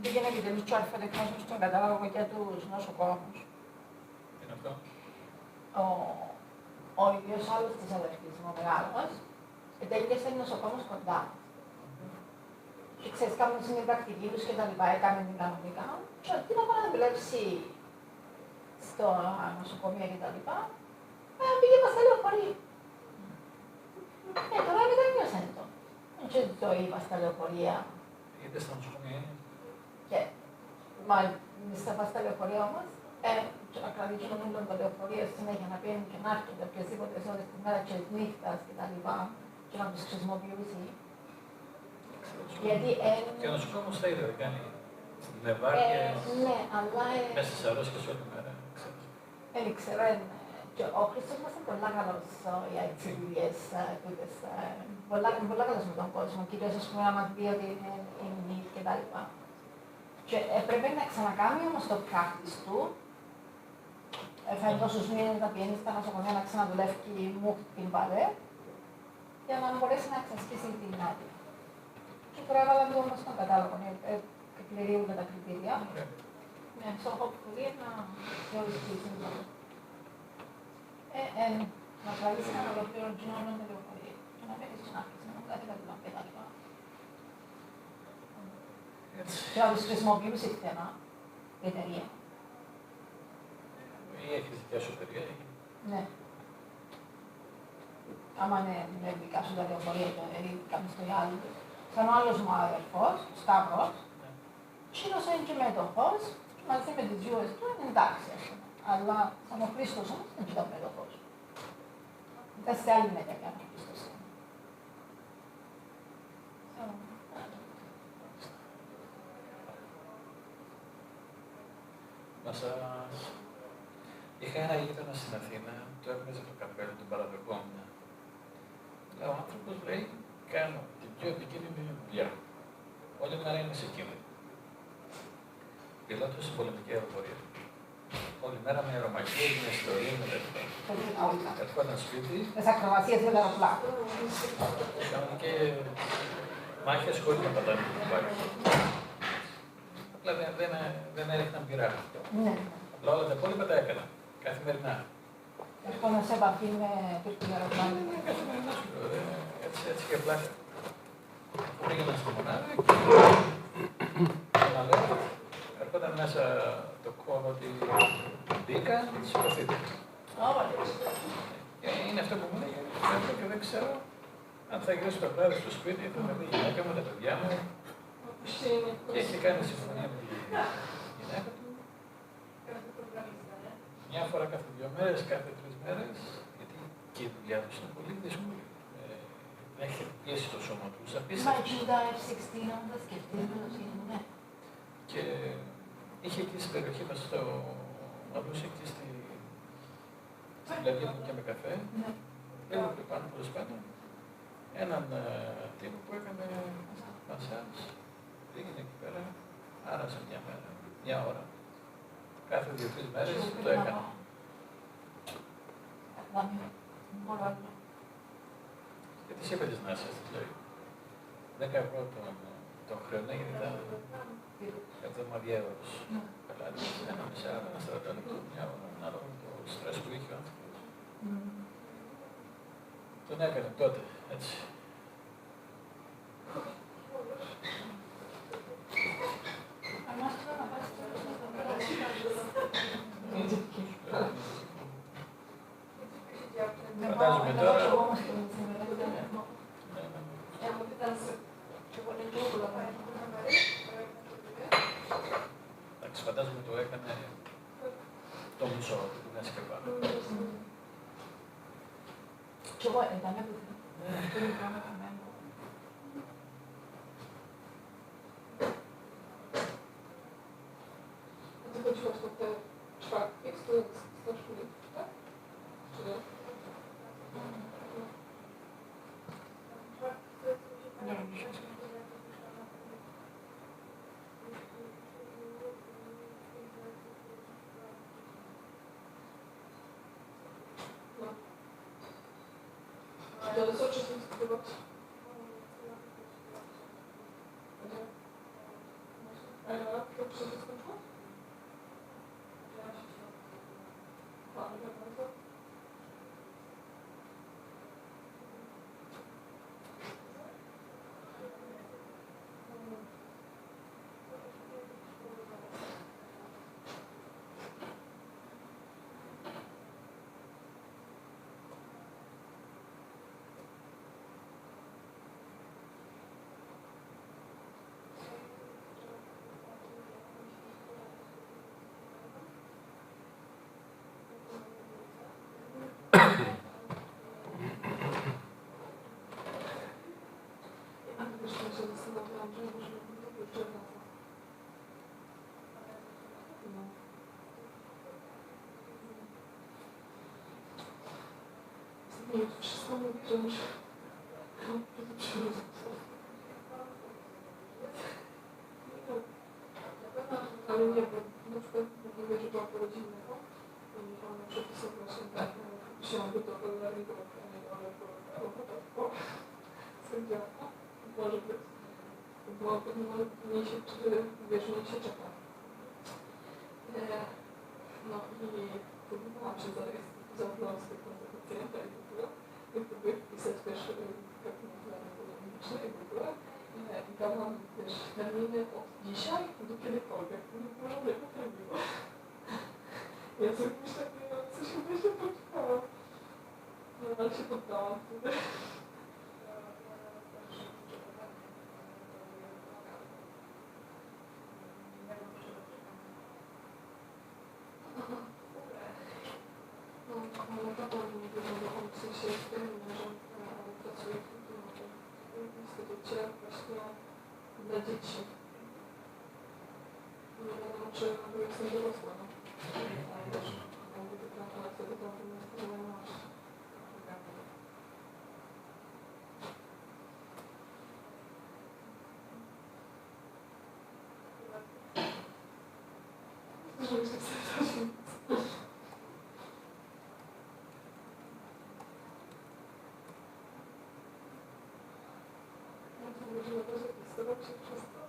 [SPEAKER 7] Πήγαινε επιτέλους του αλφαδεκνός στον κατάλογο για τους νοσοκόμους.
[SPEAKER 8] Τι είναι αυτό?
[SPEAKER 7] Ο ίδιος άλλος της αδερφής μου, ο μεγάλος, τελείωσε νοσοκόμος κοντά. Και ξέρεις, κάνουν στην πρακτική τους και τα λοιπά, έκαμε την κανονικά. Και τι να πάει να δουλέψει στο νοσοκομείο και τα λοιπά, πήγε πας στα λεωφορεία. Τώρα μετανιώσαν το. Και το είπα στα λεωφορεία.
[SPEAKER 8] Είτε στα νοσοκομεία.
[SPEAKER 7] Και στα λεωφορεία όμως, να κρατήσουν όλο το λεωφορείο συνέχεια να πιένουν και να έρχονται οποιασδήποτε ώρες τη μέρα και της νύχτας και τα λοιπά και να τους χρησιμοποιήσει. Γιατί
[SPEAKER 8] Και ο νοσοκόμος θα είδε, δεν κάνει νευάρκες,
[SPEAKER 7] ναι, αλλά
[SPEAKER 8] μέσα στις αρρώσκες όλη μέρα, ξέρεις.
[SPEAKER 7] δεν ξέρω, και ο Χρήστος μας είναι πολύ καλός για τις δουλειές τούτες, πολύ καλός με τον κόσμο, κυρίως ας πούμε να μας πει ότι είναι η νύχ και τα λοιπά. Και έπρεπε να ξανακάνει όμως το practice του. Έφερε τόσους μήνες να πηγαίνει στα νοσοκομεία να ξαναδουλεύει μου την παλέ, για να μπορέσει να εξασκήσει την άδεια. Και τώρα έβαλα το όμως στον κατάλογο, εκπληρώνουν τα κριτήρια. Ναι, so hopefully να θεωρηθεί σύμβολο. Να κρατήσει ένα ολοκλήρο κοινωνικό με λεωφορείο και να μένει στην άρχιση, να κάνει τα λοιπά και τα λοιπά. Και να τους χρησιμοποιήσει θέμα η εταιρεία.
[SPEAKER 8] Ή έχεις δικιά σου εταιρεία.
[SPEAKER 7] Ναι. Άμα είναι δικά σου τα λεωφορεία ή κάποιος το άλλο. Σαν ο άλλος μου αδερφός, ο Σταύρος, εκείνος είναι και μέτοχος, και μαζί με τις γιούες του είναι εντάξει, ας πούμε. Αλλά σαν ο Χρήστος όμως δεν ήταν μέτοχος. Ήταν σε άλλη μεταγιά ο Χρήστος.
[SPEAKER 8] Είχα ένα γείτονα στην Αθήνα, το έπαιζε το καπέλο, τον παραδεχόμουν. Ο άνθρωπος λέει, κάνω την πιο επικίνδυνη δουλειά. Όλη μέρα είναι σε κίνδυνο. Πιλότος στην πολεμική αεροπορία. Όλη μέρα με αερομαχίες, με ιστορία, με τέτοια. Ερχόταν σπίτι.
[SPEAKER 7] Με ακροβασίες με τα αεροπλάνα.
[SPEAKER 8] Κάνουν και μάχες χωρίς να πατάνε το κουμπάκι. Απλά δεν έριχναν πειρά.
[SPEAKER 7] Ναι.
[SPEAKER 8] Απλά όλα τα υπόλοιπα τα έκανα. Καθημερινά.
[SPEAKER 7] Έρχονταν σε επαφή με το αεροπλάνο.
[SPEAKER 8] Καθημερινά σου λέω, έτσι και πλάκα. Πήγαινα στη μονάδα και να λέω, έρχονταν μέσα το κόμμα ότι μπήκα, σηκωθείτε. Είναι αυτό που μου λέει, και δεν ξέρω αν θα γυρίσω το βράδυ στο σπίτι, θα με δει η γυναίκα μου, τα παιδιά μου. Και έχει κάνει συμφωνία με τη γυναίκα του. Μια φορά κάθε 2 μέρες, κάθε 3 μέρες, γιατί και η δουλειά τους είναι πολύ δύσκολη. Να έχει πιέσει το σώμα τους, απίστευτος.
[SPEAKER 7] Μα εκεί τα F-16 να τα σκεφτεί, ναι.
[SPEAKER 8] Και είχε εκεί στην περιοχή μας, μαλούσε εκεί στην πλατεία που και με καφέ. Έβλεπε πάνω προς πάνω έναν τύπο που έκανε μασάζ. Πήγαινε εκεί πέρα, άρασε μια ώρα. Κάθε 2-3 μέρες το έκανα. Και της είπε της Νάσιας, της λέει, 10 ευρώ το χρέωνα γιατί ήταν 70 euros. Καλά, ένα μισάωρο, ένα 40 λεπτό, μια ώρα, ανάλογα με το στρες που είχε ο άνθρωπος. Τον έκανε τότε, έτσι. Φαντάζομαι τώρα. Εντάξει, φαντάζομαι το έκανε το μισό του να σκεφτεί.
[SPEAKER 7] Και εγώ ήταν έπρεπε.
[SPEAKER 9] Ty chodziłaś na te czwartki z szkół, tak? Czy nie? To co wcześniej studiować? A ja to wcześniej skończyła? Fajnie, bardzo. Wszystko mówię, że muszę ale nie, bo na przykład mówię, że była rodzinnego i ona przepisał właśnie tak, musiałam go do cholernego, ale sędziaka, może być. Bo mniej się, wiesz, mniej się czeka. No i próbowałam się zabrać z tego pacjenta i w ogóle. I próbuję wpisać też gabinet ekonomiczny i w ogóle. I dałam też terminy od dzisiaj do kiedykolwiek. Nie żadnego terminu. Ja sobie myślę, co się będzie poczekała. No ale się poddałam wtedy. Ale tata mi mówił, że on w sensie w tym, że pracuje w instytucie właśnie dla dzieci. Nie wiadomo, czy jestem dorosła, no. Ale też mogę wykręcać wtedy to nie masz. Żeby się wsadzać. Może też jakiś starał się przez to.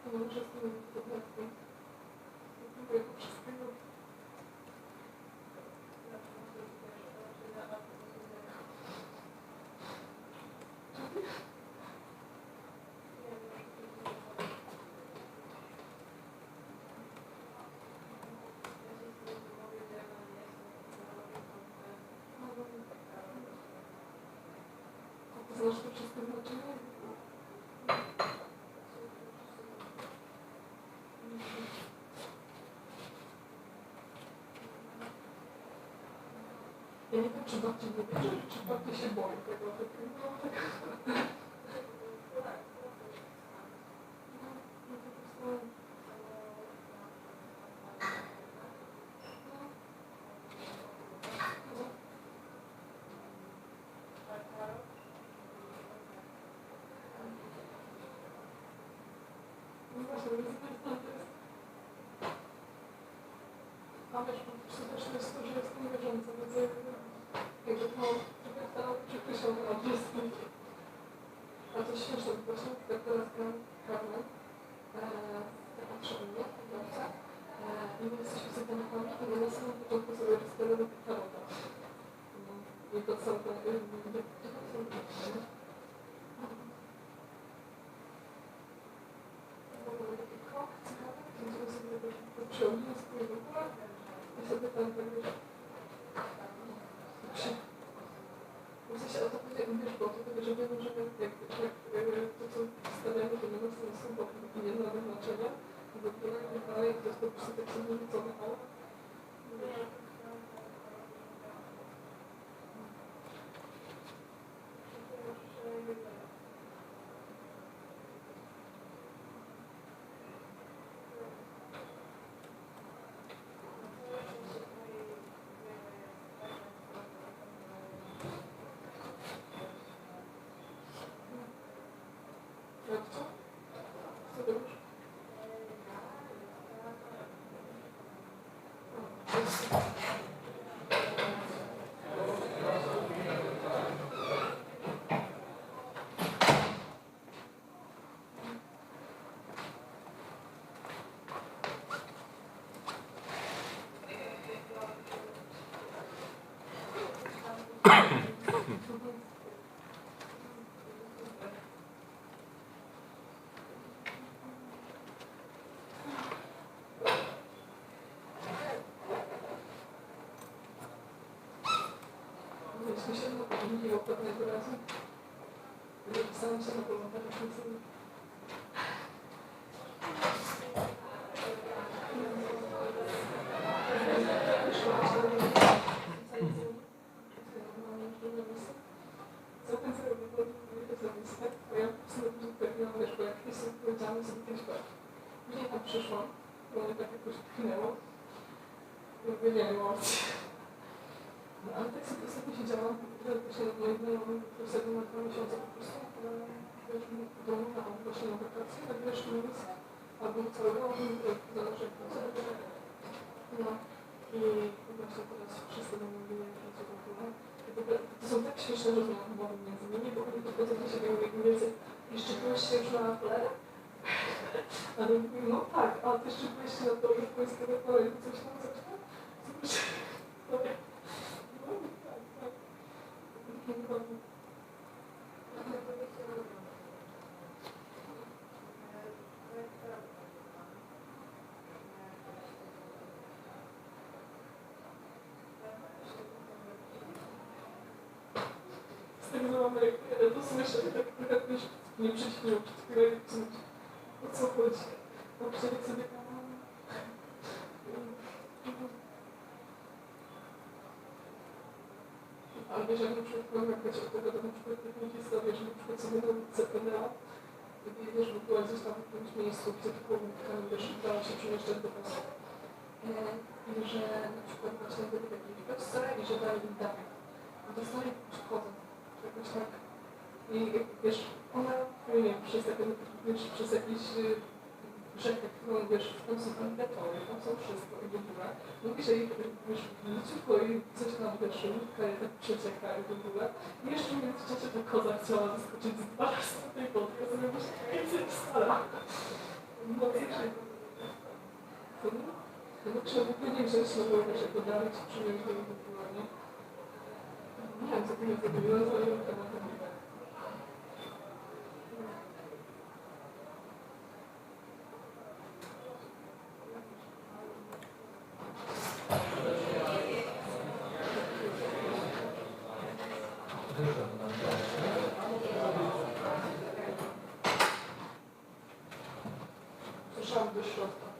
[SPEAKER 9] Ale muszę z tym podletką. Dziękuję po wszystkiego. Znasz to wszystko znaczenie? Ja nie wiem, czy bardziej nie wierzę, czy bardziej się boję tego takiego. A wiesz, po prostu też jest to, że jestem wierząca, więc jakby to przekreślam na wszystkim. A to śmieszne, bo właśnie jak teraz gram karmę, patrzę na mnie, w nocy, i my jesteśmy satanakami i na samym początku sobie rozstawiamy tarota. I to są te, taki krok ciekawy, gdzie sobie to przełożymy swojego góra i sobie tam w sensie o to chodzi, wiesz, bo o to chodzi, że wiemy, że jak to, co stawiamy, to nie ma sensu, bo nie ma znaczenia, bo dalej to jest po prostu tak sobie rzucone, ale jak co? Co to już? Myślę, że nie pewnego razu. Zapisałam się na wolontariusz misyjny. Całkiem sobie wygląda to zjawisko, bo ja po prostu upewniłam, wiesz, bo jak jestem powiedziane sobie kiedyś tak. Później tam przyszłam, bo mnie tak jakoś pchnęło. I mówię, nie wiem, opcji. No, ale tak sobie ostatnio siedziałam, właśnie na profesję na 2 miesiące po prostu, wiesz, w domu, albo właśnie na wakacje, tak wiesz, albo całego, zależy jak to. No i właśnie teraz wszyscy do mnie pracują w ogóle. I w ogóle to są tak śmieszne rozmowy między nimi, bo oni to powiedzą do siebie mniej więcej, jeszcze byłeś się już na cholerę? A on mówi, no tak, a ty jeszcze byłeś się na to japońskiego cholery, coś tam. Z tego na Amerykę, to słyszę, tak trochę też nie przyśpią przed chwilą, o co chodzi. No przecież sobie ale wiesz, jak na przykład mam jakaś odpowiada na przykład taką historię, że na przykład sobie na ulicy PDA, wiesz, że była gdzieś tam w jakimś miejscu, gdzie tylko łódkami, wiesz, dała się przemieszczać do was. I że na przykład właśnie byli w jakiejś wiosce i że dali im dach. A to stali przychodzą, jakoś tak. I wiesz, ona, nie wiem, przez jakiś rzekę, którą wiesz, tam są alligatory, tam są wszystko i w ogóle. Mówi, że wiesz, leciutko i coś tam, wiesz, łódka je tak przecieka i w ogóle. I jeszcze w międzyczasie ta koza chciała zaskoczyć z 2 razy na tej wodki, ja sobie myślę, więcej stara. No wiesz, no trzeba by nie wziąć na było, wiesz, jako dalej ci przyjąć do w ogóle, nie? Nie wiem, co ty nie zrobiłem, ale ja temat mówię. Słyszałam do środka.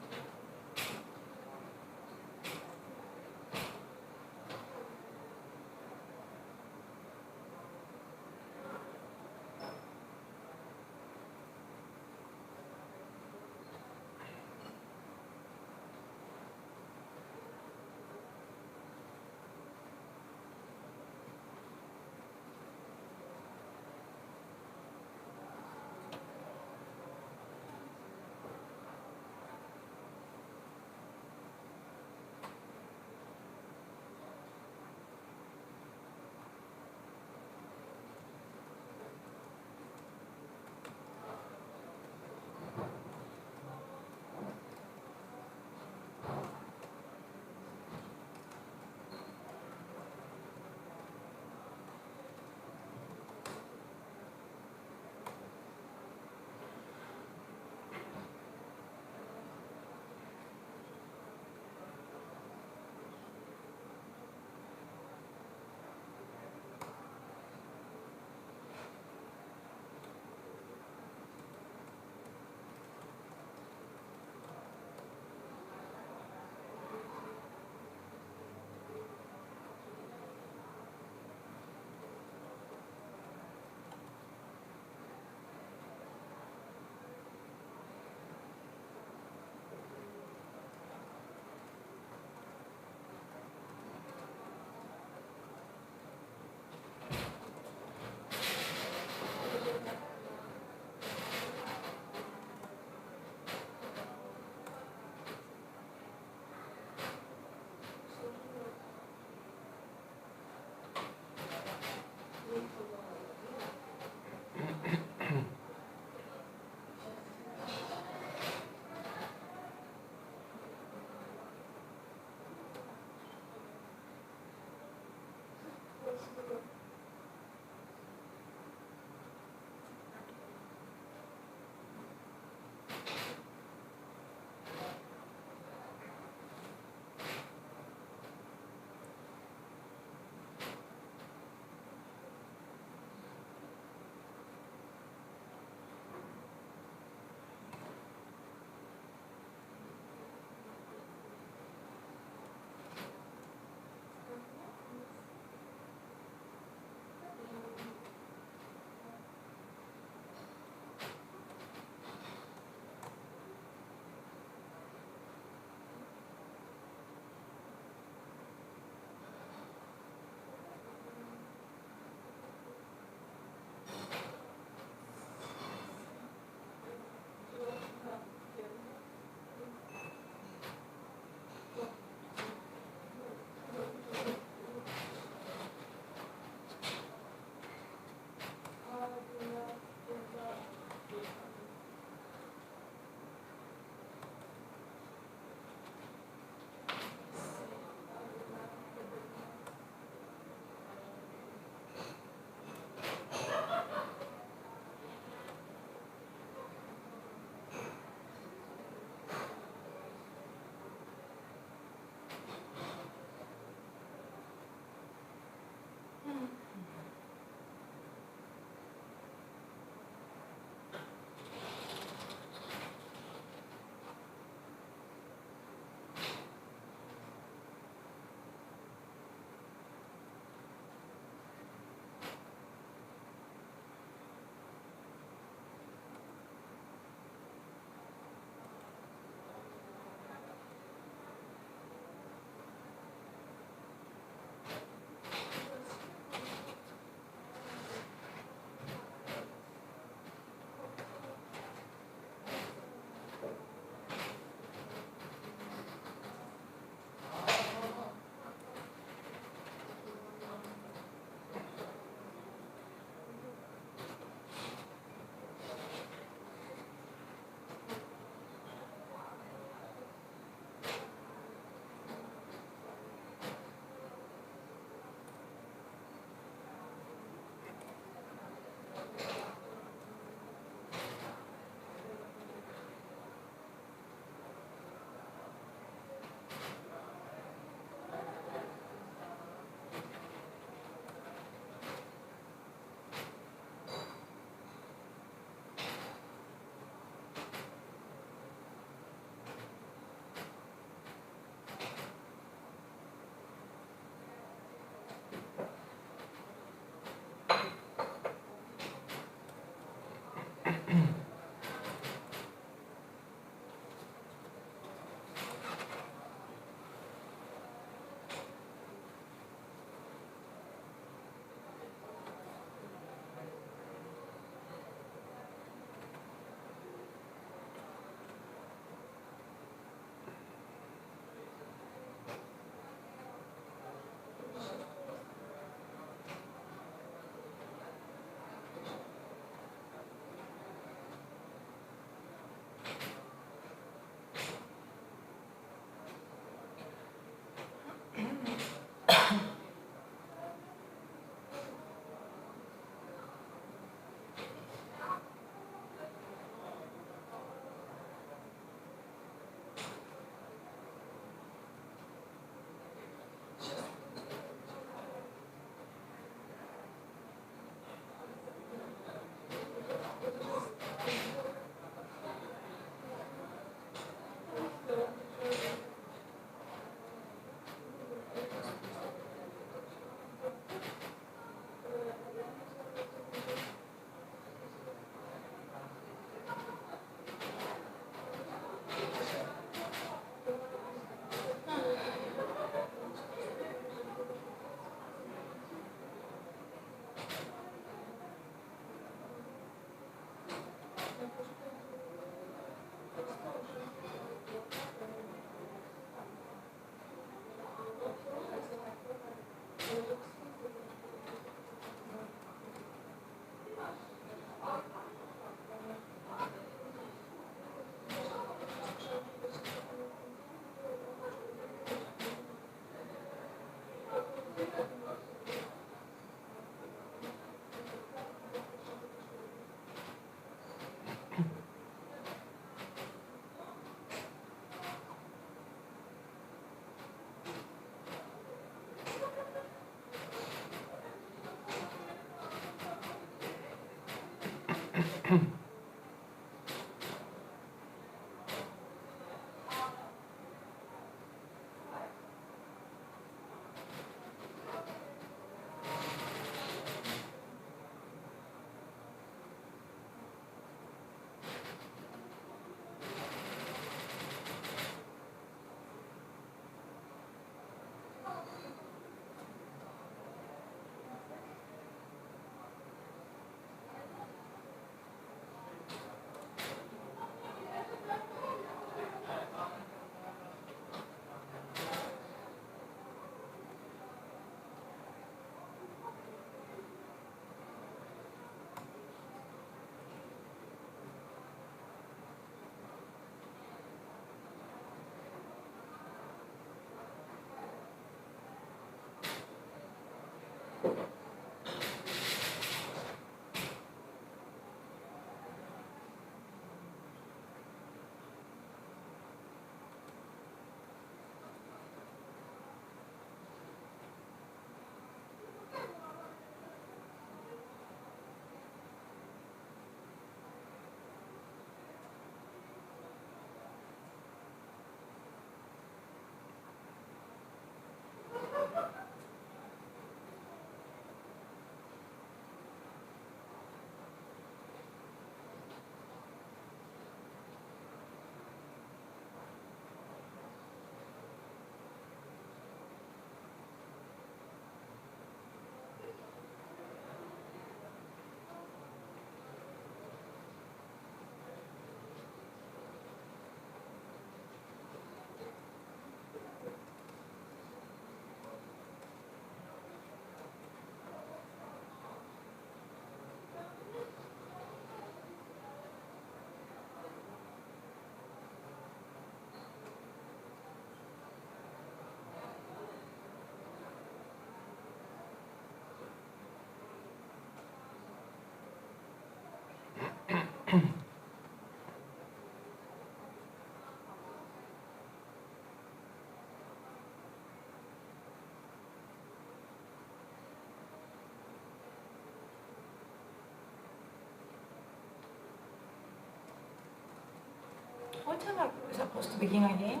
[SPEAKER 7] What time are we supposed to begin again?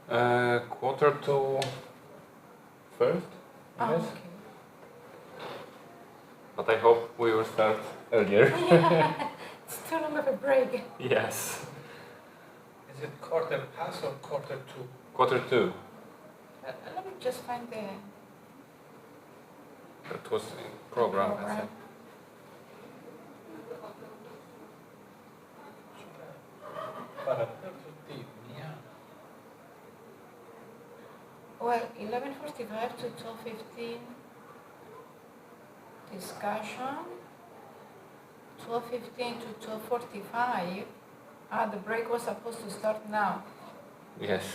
[SPEAKER 2] 1:45, I
[SPEAKER 7] Oh,
[SPEAKER 2] guess.
[SPEAKER 7] okay.
[SPEAKER 2] But I hope we will start earlier.
[SPEAKER 7] Yeah, it's too long of a break.
[SPEAKER 2] Yes.
[SPEAKER 8] Is it quarter past or quarter to?
[SPEAKER 2] 1:45.
[SPEAKER 7] Let me just find the
[SPEAKER 2] That was in program. I think.
[SPEAKER 8] Παραπέτω τι, μία.
[SPEAKER 7] Well, 11:45 to 12:15 discussion. 12:15 to 12:45. The break was supposed to start now.
[SPEAKER 2] Yes.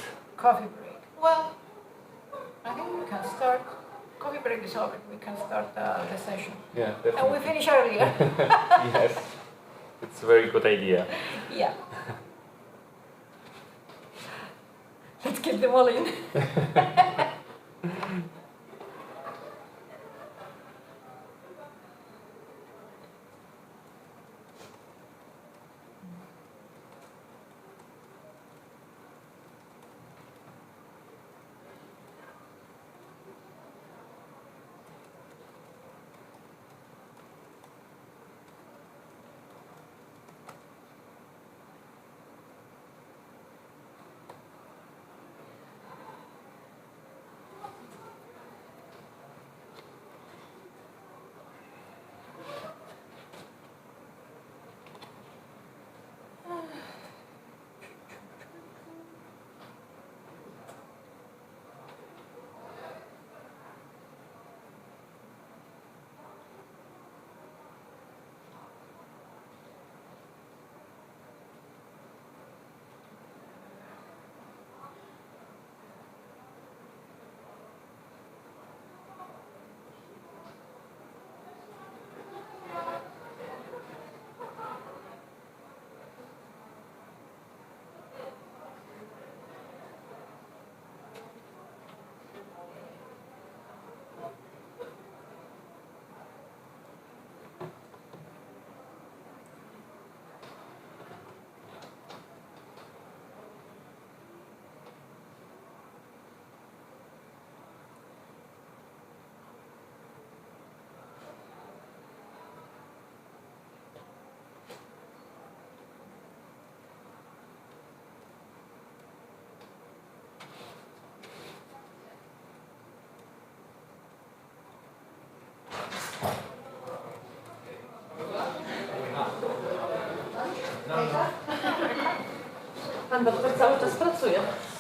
[SPEAKER 7] Coffee break. Well, I think we can start. Coffee break is over. We can start the session.
[SPEAKER 2] Yeah,
[SPEAKER 7] And we
[SPEAKER 2] definitely.
[SPEAKER 7] finish earlier.
[SPEAKER 2] Yes. It's a very good idea.
[SPEAKER 7] Yeah. Let's get them all in.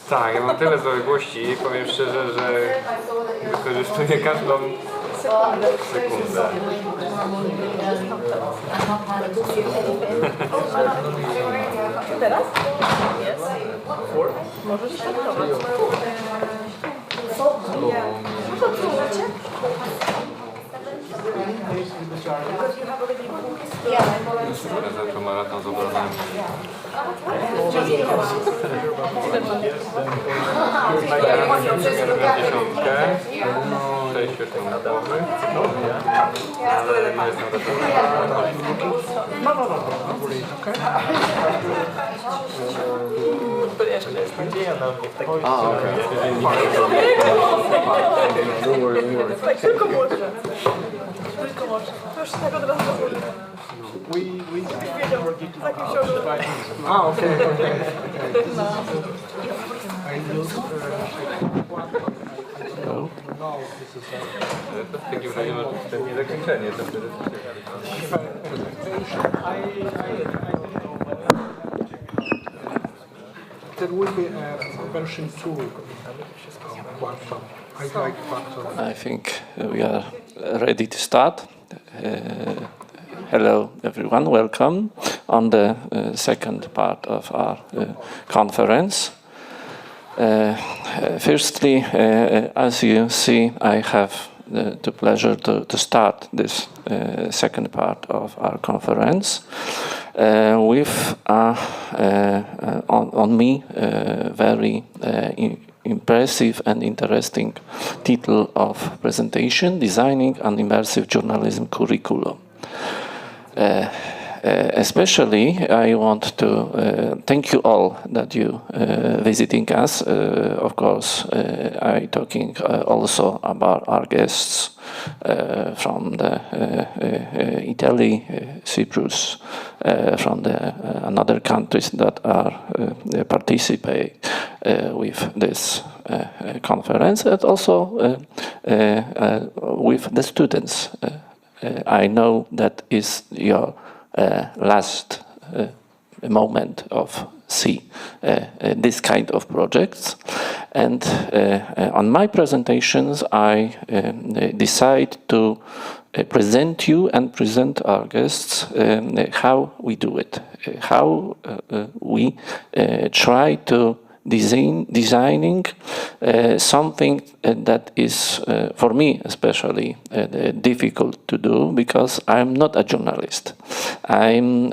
[SPEAKER 2] Tak, ja mam tyle zaległości, powiem szczerze, że wykorzystuję każdą sekundę.
[SPEAKER 7] Teraz? Jest. Możesz startować.
[SPEAKER 2] Zaczął maraton z obrazami. Dziesiątkę. 6 świetnych głowy. Ale nie jestem
[SPEAKER 7] Tylko młodsze. Tylko młodsze. To już tak od razu tak mi się
[SPEAKER 2] To w takim razie może wstępnie zakończenie. To wtedy
[SPEAKER 10] There will be a version 2 workshop. I like workshop.
[SPEAKER 11] I think we are ready to start. Hello everyone, welcome on the second part of our conference. Firstly, as you see, I have the pleasure to start this second part of our conference with on me very impressive and interesting title of presentation, Designing an Immersive Journalism Curriculum. Especially, I want to thank you all that you visiting us. Of course, I talking also about our guests from the Italy, Cyprus, from the another countries that are participate with this conference, and also with the students. I know that is your last moment of see this kind of projects, and on my presentations I decide to present you and present our guests how we do it, how we try to designing something that is for me especially difficult to do, because I'm not a journalist. I'm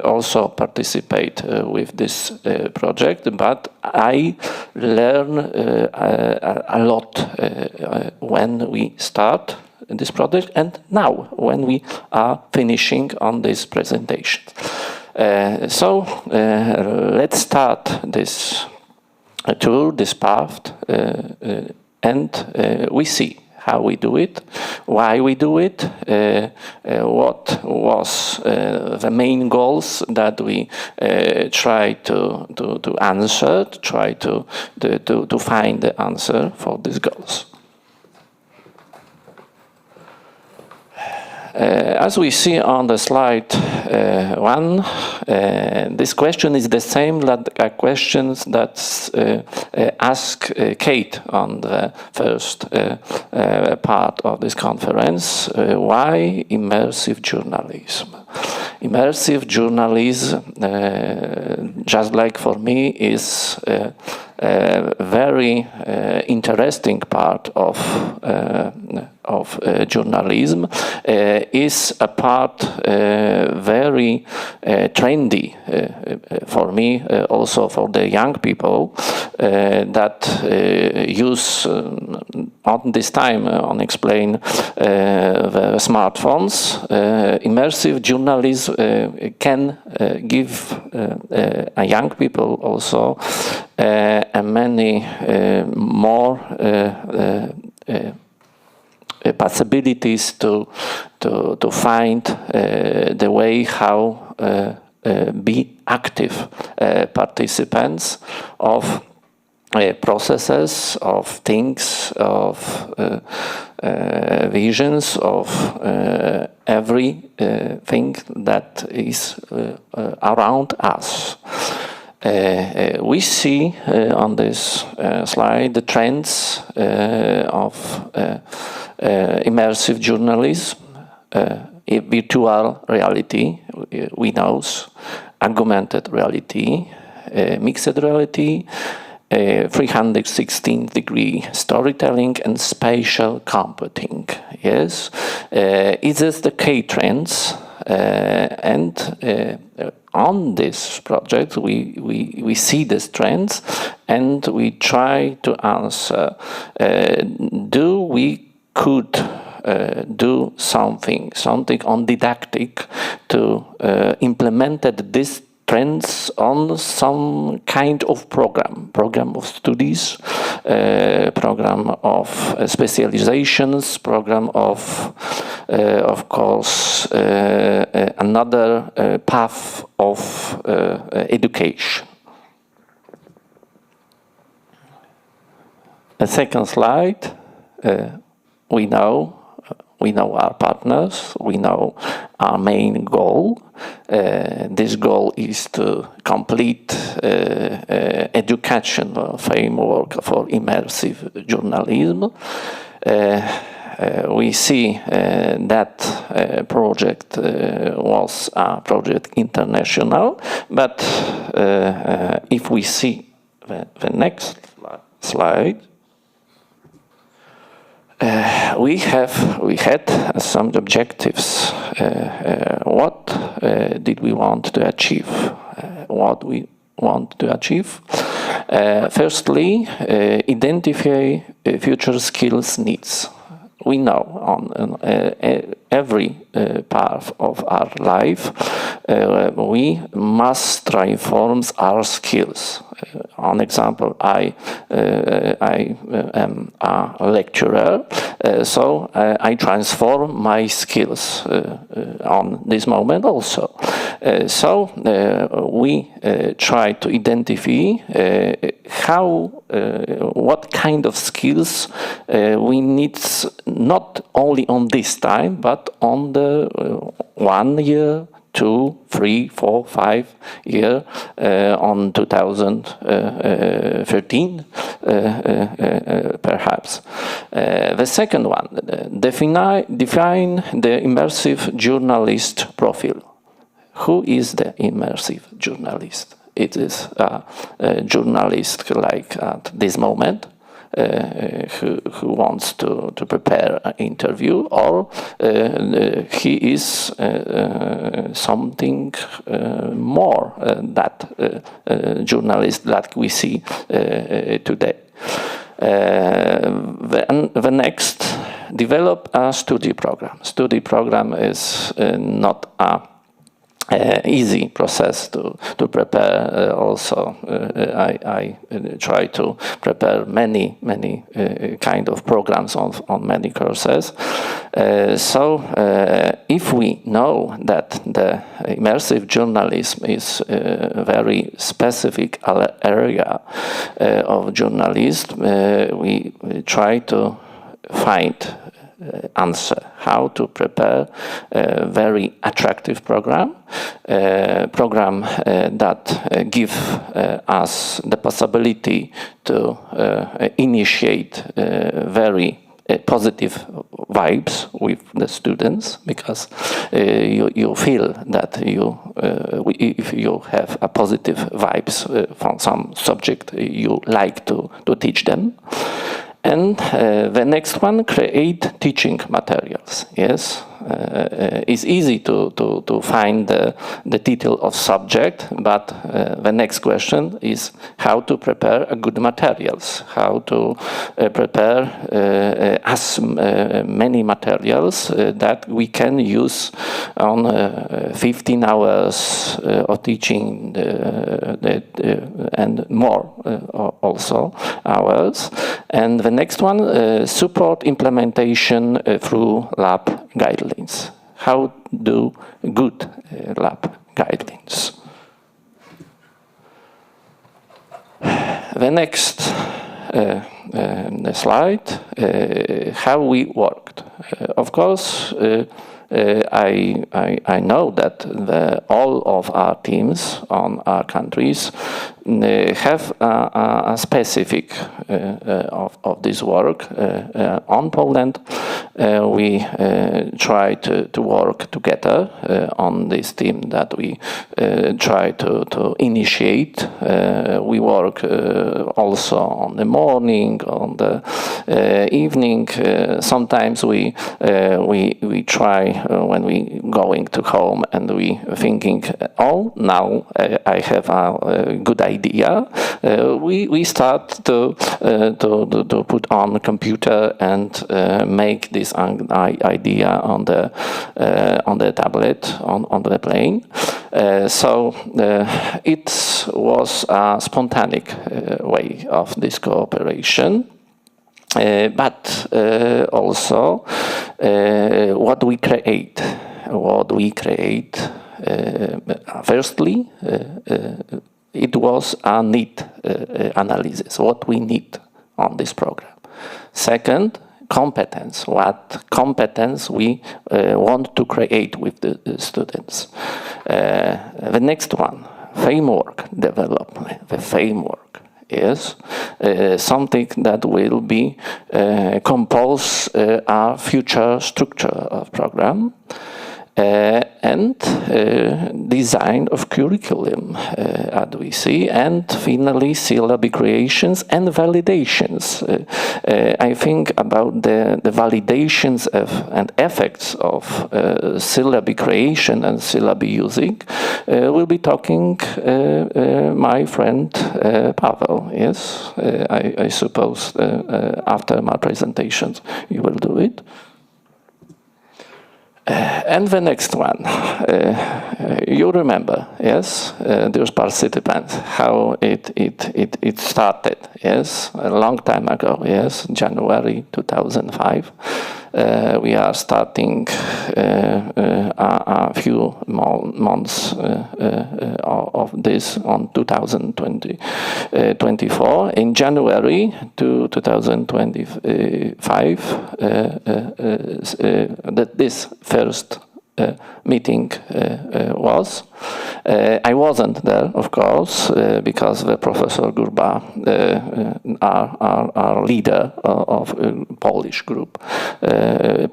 [SPEAKER 11] also participate with this project, but I learn a lot when we start this project and now when we are finishing on this presentation. So let's start this tour, this path, and we see how we do it, why we do it, what was the main goals that we try to answer, try to find the answer for these goals. As we see on the slide 1, this question is the same like questions that asked Kate on the first part of this conference. Why immersive journalism? Immersive journalism, just like for me, is a very interesting part of journalism, is a part very trendy for me, also for the young people that use on this time on explain the smartphones. Immersive journalism can give a young people also many more possibilities to find the way how be active participants of processes, of things, of visions, of everything that is around us. We see on this slide the trends of immersive journalism, virtual reality, we know, augmented reality, mixed reality, 316-degree storytelling, and spatial computing. Yes, it is the key trends, and on this project we see these trends, and we try to answer: do we could do something on didactic to implement this trends on some kind of program of studies, program of specializations, program of course, another path of education. A second slide. We know our partners, we know our main goal. This goal is to complete educational framework for immersive journalism. We see that project was a project international, but if we see the next slide, we had some objectives. What did we want to achieve? What we want to achieve? Firstly, identify future skills needs. We know on every part of our life, we must transform our skills. On example, I am a lecturer, so I transform my skills on this moment also. So we try to identify what kind of skills we need, not only on this time, but on the 1 year, 2, 3, 4, 5 year, on 2013, perhaps. The second one, define the immersive journalist profile. Who is the immersive journalist? It is a journalist like at this moment, who wants to prepare an interview, or he is something more that journalist that we see today. The next, develop a study program. Study program is not a easy process to prepare. Also, I try to prepare many kind of programs on many courses. So if we know that the immersive journalism is a very specific area of journalism, we try to find answer how to prepare a very attractive program that give us the possibility to initiate very positive vibes with the students, because you feel that if you have a positive vibes from some subject, you like to teach them. And the next one, create teaching materials. Yes, it's easy to find the title of subject, but the next question is how to prepare a good materials, how to prepare as many materials that we can use on 15 hours of teaching and more also hours. And the next one, support implementation through lab guidelines. How do good lab guidelines? The next slide, how we worked. Of course, I know that all of our teams on our countries have a specific of this work. On Poland, we try to work together on this team that we try to initiate. We work also on the morning, on the evening. Sometimes we try when we going to home and we thinking, oh, now I have a good idea. We start to put on the computer and make this idea on the tablet on the plane. So it was a spontaneous way of this cooperation. But also what we create. Firstly, it was a need analysis, what we need on this program. Second, competence, what competence we want to create with the students. The next one, framework development. The framework is something that will be compose a future structure of program. And design of curriculum, as we see, and finally syllabus creations and validations. I think about the validations and effects of syllabus creation and syllabus using. We'll be talking my friend Pavel. Yes, I suppose after my presentations you will do it. And the next one, you remember, yes, those participants, how it started, yes, a long time ago, yes, January 2005. We are starting a few months of this on 2024. In January 2025, this first meeting was. I wasn't there, of course, because the Professor Gurba, our leader of a Polish group,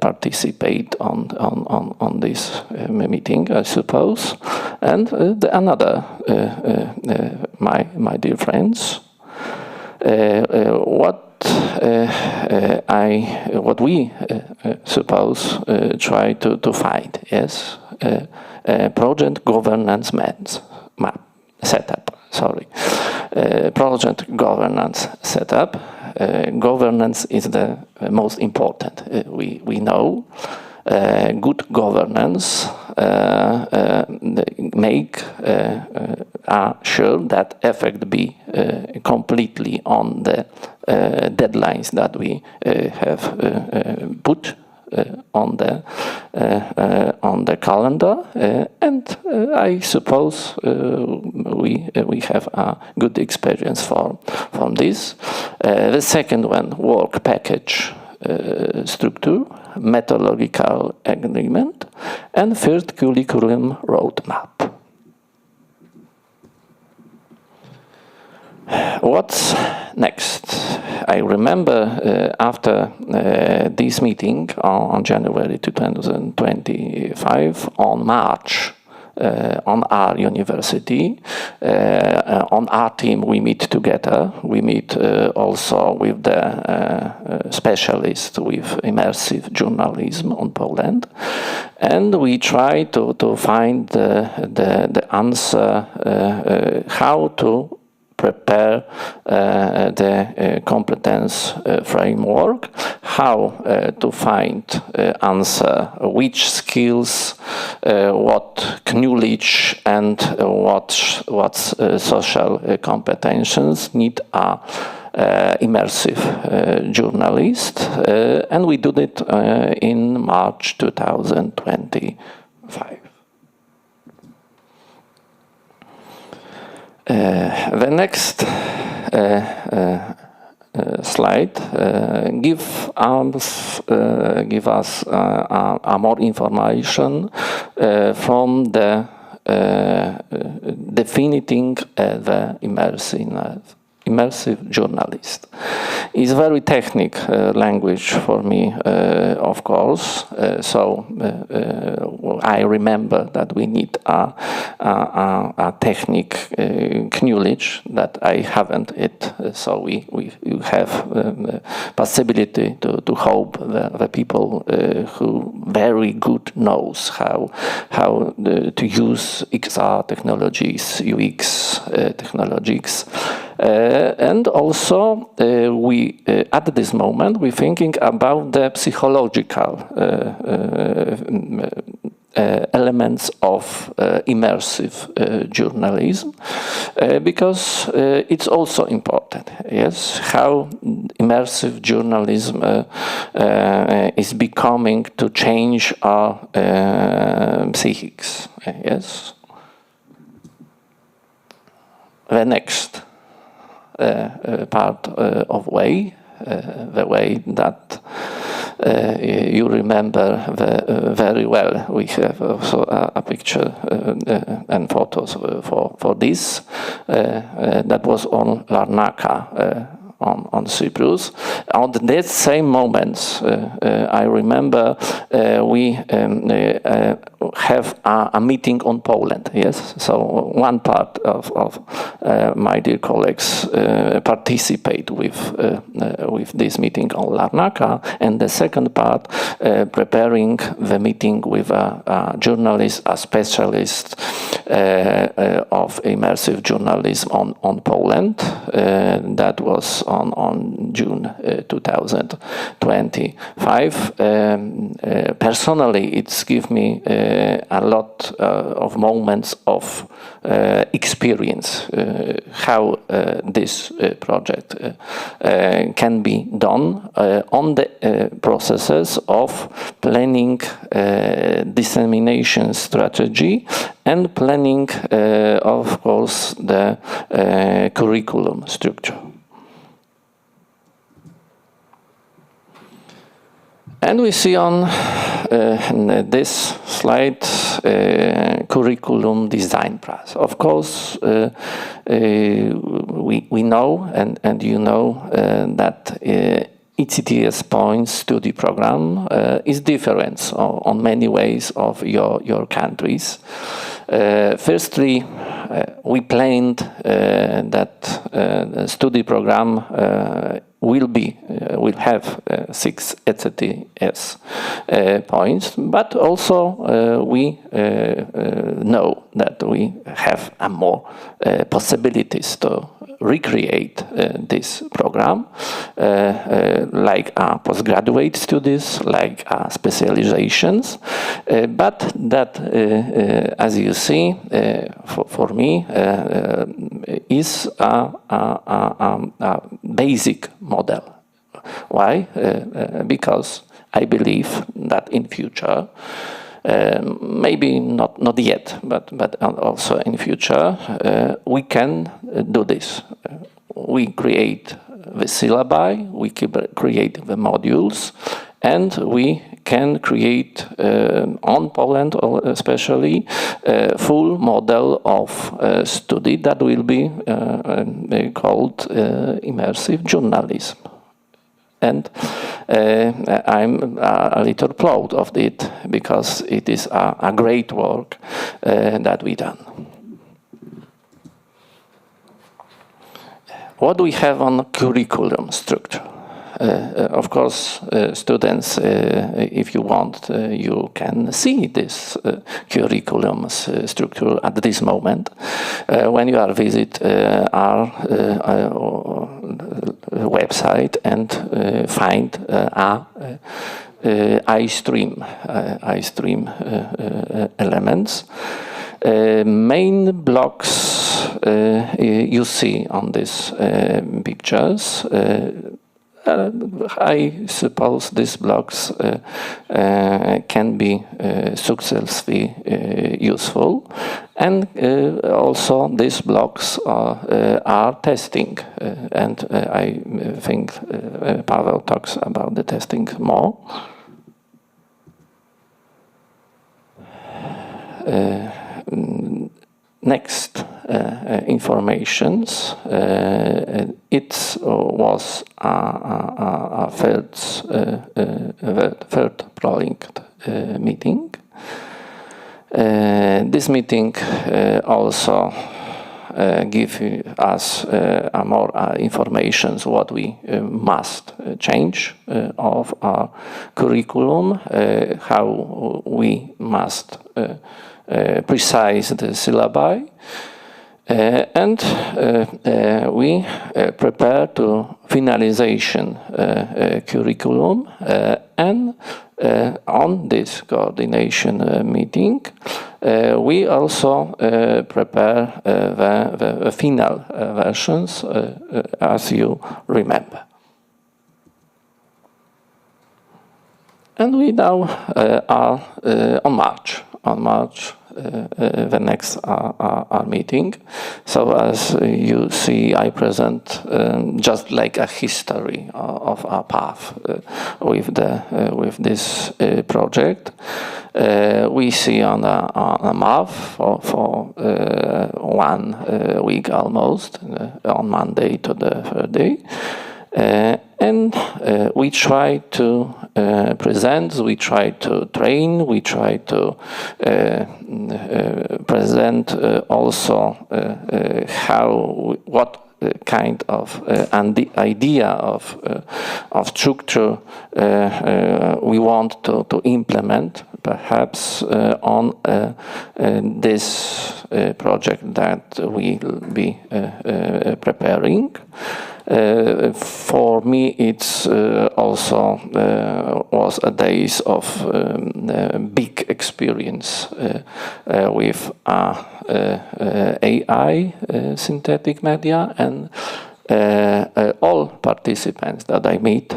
[SPEAKER 11] participate on this meeting, I suppose, and another my dear friends. What we suppose try to find is project governance map setup. Sorry, project governance setup. Governance is the most important. We know. Good governance make sure that effect be completely on the deadlines that we have put on the calendar, and I suppose we have a good experience from this. The second one, work package structure, methodological agreement, and third, curriculum roadmap. What's next? I remember after this meeting on January 2025, on March, on our university, on our team, we meet together. We meet also with the specialists with immersive journalism on Poland, and we try to find the answer how to prepare the competence framework, how to find answer which skills, what knowledge and what social competences need a immersive journalist, and we did it in March 2025. The next slide give us more information from the defining the immersive journalist. It's very technical language for me, of course. So I remember that we need a technique knowledge that I haven't it. So we have possibility to hope the people who very good knows how to use XR technologies, UX technologies. And also, we at this moment we're thinking about the psychological elements of immersive journalism, because it's also important. Yes, how immersive journalism is becoming to change our psychics. Yes. The next part of way, the way that you remember very well. We have also a picture and photos for this. That was on Larnaca. On Cyprus. On that same moments, I remember we have a meeting on Poland. Yes, so one part of my dear colleagues participate with this meeting on Larnaca, and the second part preparing the meeting with a journalist, a specialist of immersive journalism on Poland. That was on June 2025. Personally, it's given me a lot of moments of experience how this project can be done on the processes of planning dissemination strategy and planning, of course, the curriculum structure. And we see on this slide curriculum design process. Of course, we know and you know that ECTS points study program is different on many ways of your countries. Firstly, we planned that the study program will have 6 ECTS points, but also we know that we have more possibilities to recreate this program, like postgraduate studies, like specializations, but that, as you see, for me, is a basic model. Why? Because I believe that in future, maybe not yet, but also in future, we can do this. We create the syllabi, we create the modules, and we can create on Poland especially a full model of study that will be called immersive journalism. And I'm a little proud of it because it is a great work that we done. What do we have on curriculum structure? Of course, students, if you want, you can see this curriculum structure at this moment. When you are visit our website and find iStream elements. Main blocks you see on these pictures. I suppose these blocks can be successfully useful, and also these blocks are testing, and I think Paweł talks about the testing more. next informations. It was a third prolonged meeting. This meeting also give us more information what we must change of our curriculum, how we must precise the syllabi, and we prepare to finalization curriculum, and on this coordination meeting we also prepare the final versions, as you remember. And we now are on March. The next our meeting. So as you see, I present just like a history of our path with this project. We see on a map for 1 week almost, on Monday to the Thursday. And we try to present, we try to train, we try to present also what kind of idea of structure we want to implement, perhaps on this project that we'll be preparing. For me, it's also was a days of big experience with AI, synthetic media, and all participants that I meet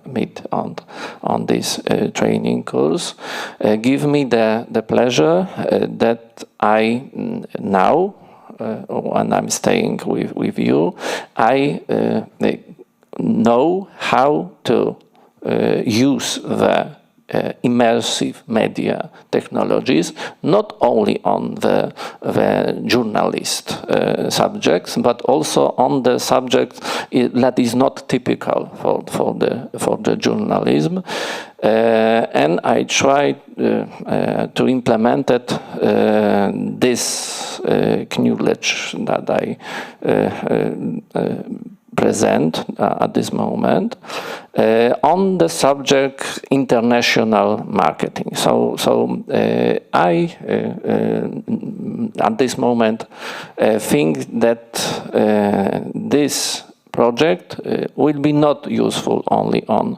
[SPEAKER 11] meet on this training course give me the pleasure that I now, when I'm staying with you, I know how to use the immersive media technologies, not only on the journalist subjects, but also on the subjects that is not typical for the journalism. And I try to implement it, this knowledge that I present at this moment on the subject international marketing. So I at this moment think that this project will be not useful only on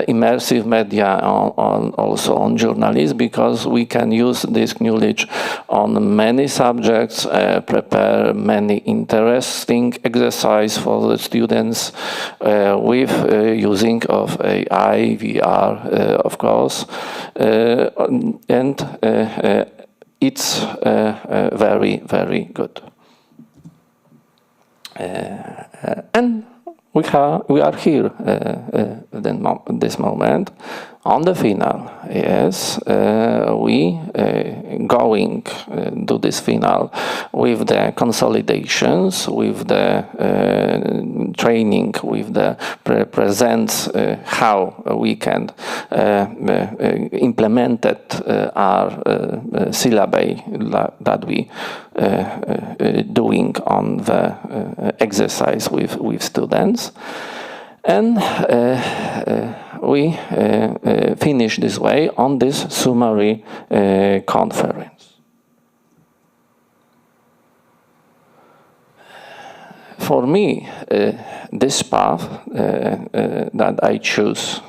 [SPEAKER 11] immersive media, also on journalism, because we can use this knowledge on many subjects, prepare many interesting exercise for the students with using of AI, VR, of course, and it's very, very good. And we are here this moment on the final. Yes, we going do this final with the consolidations, with the training, with the presents how we can implement our syllabi that we doing on the exercise with students. And we finish this way on this summary conference. For me, this path that I choose,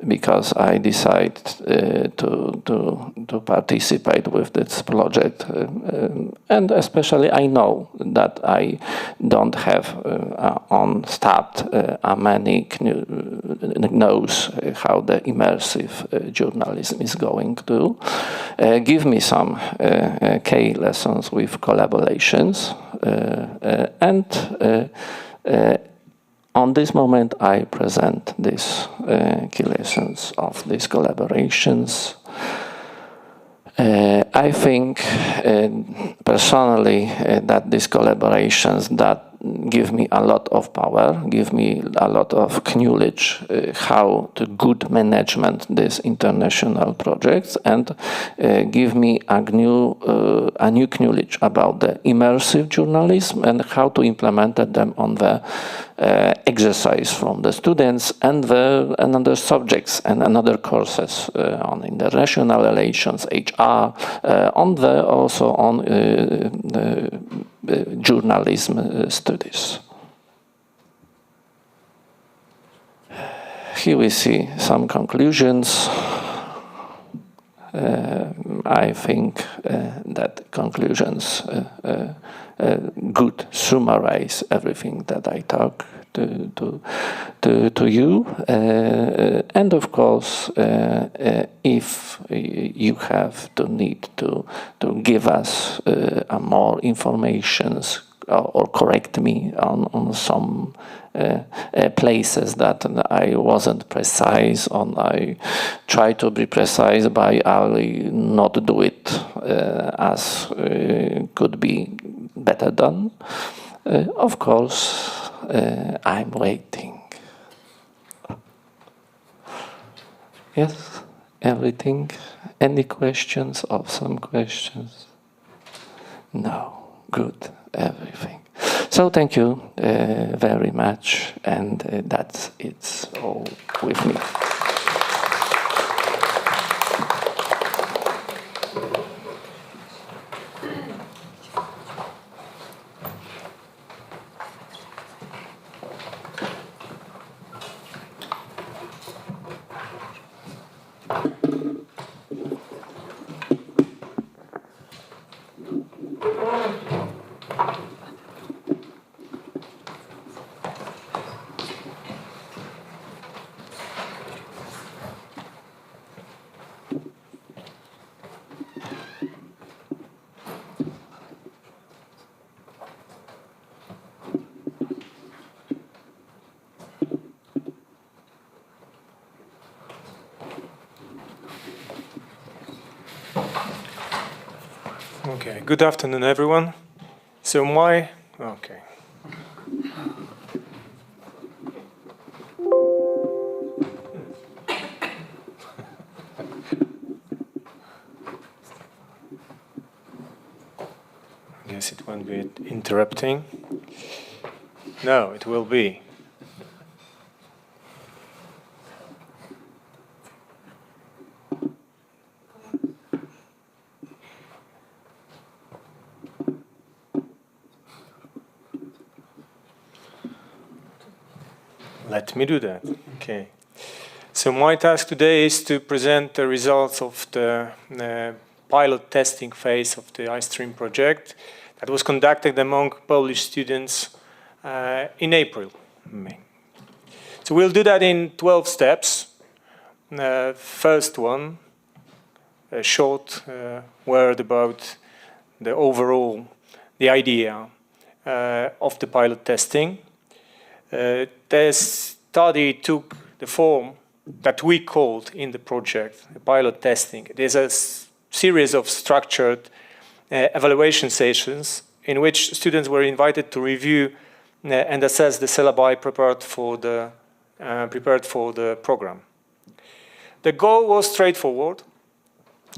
[SPEAKER 11] because I decided to participate with this project, and especially I know that I don't have on start many knows how the immersive journalism is going to give me some key lessons with collaborations, and on this moment, I present these key lessons of these collaborations. I think personally that these collaborations that give me a lot of power, give me a lot of knowledge how to good management these international projects, and give me a new knowledge about the immersive journalism and how to implement them on the exercise from the students and another subjects and another courses on international relations, HR, also on journalism studies. Here we see some conclusions. I think that conclusions good summarize everything that I talk to you. And of course, if you have the need to give us more informations or correct me on some places that I wasn't precise on, I try to be precise, but I'll not do it as could be better done. Of course, I'm waiting. Yes, everything? Any questions or some questions? No, good, everything. So thank you very much, and that's it's all with me.
[SPEAKER 12] Okay, good afternoon, everyone. So okay. I guess it won't be interrupting. No, it will be. Let me do that. Okay. So my task today is to present the results of the pilot testing phase of the iStream project that was conducted among Polish students in April, May. So we'll do that in 12 steps. First one, a short word about the idea of the pilot testing. The study took the form that we called in the project pilot testing. It is a series of structured evaluation sessions in which students were invited to review and assess the syllabi prepared for the program. The goal was straightforward: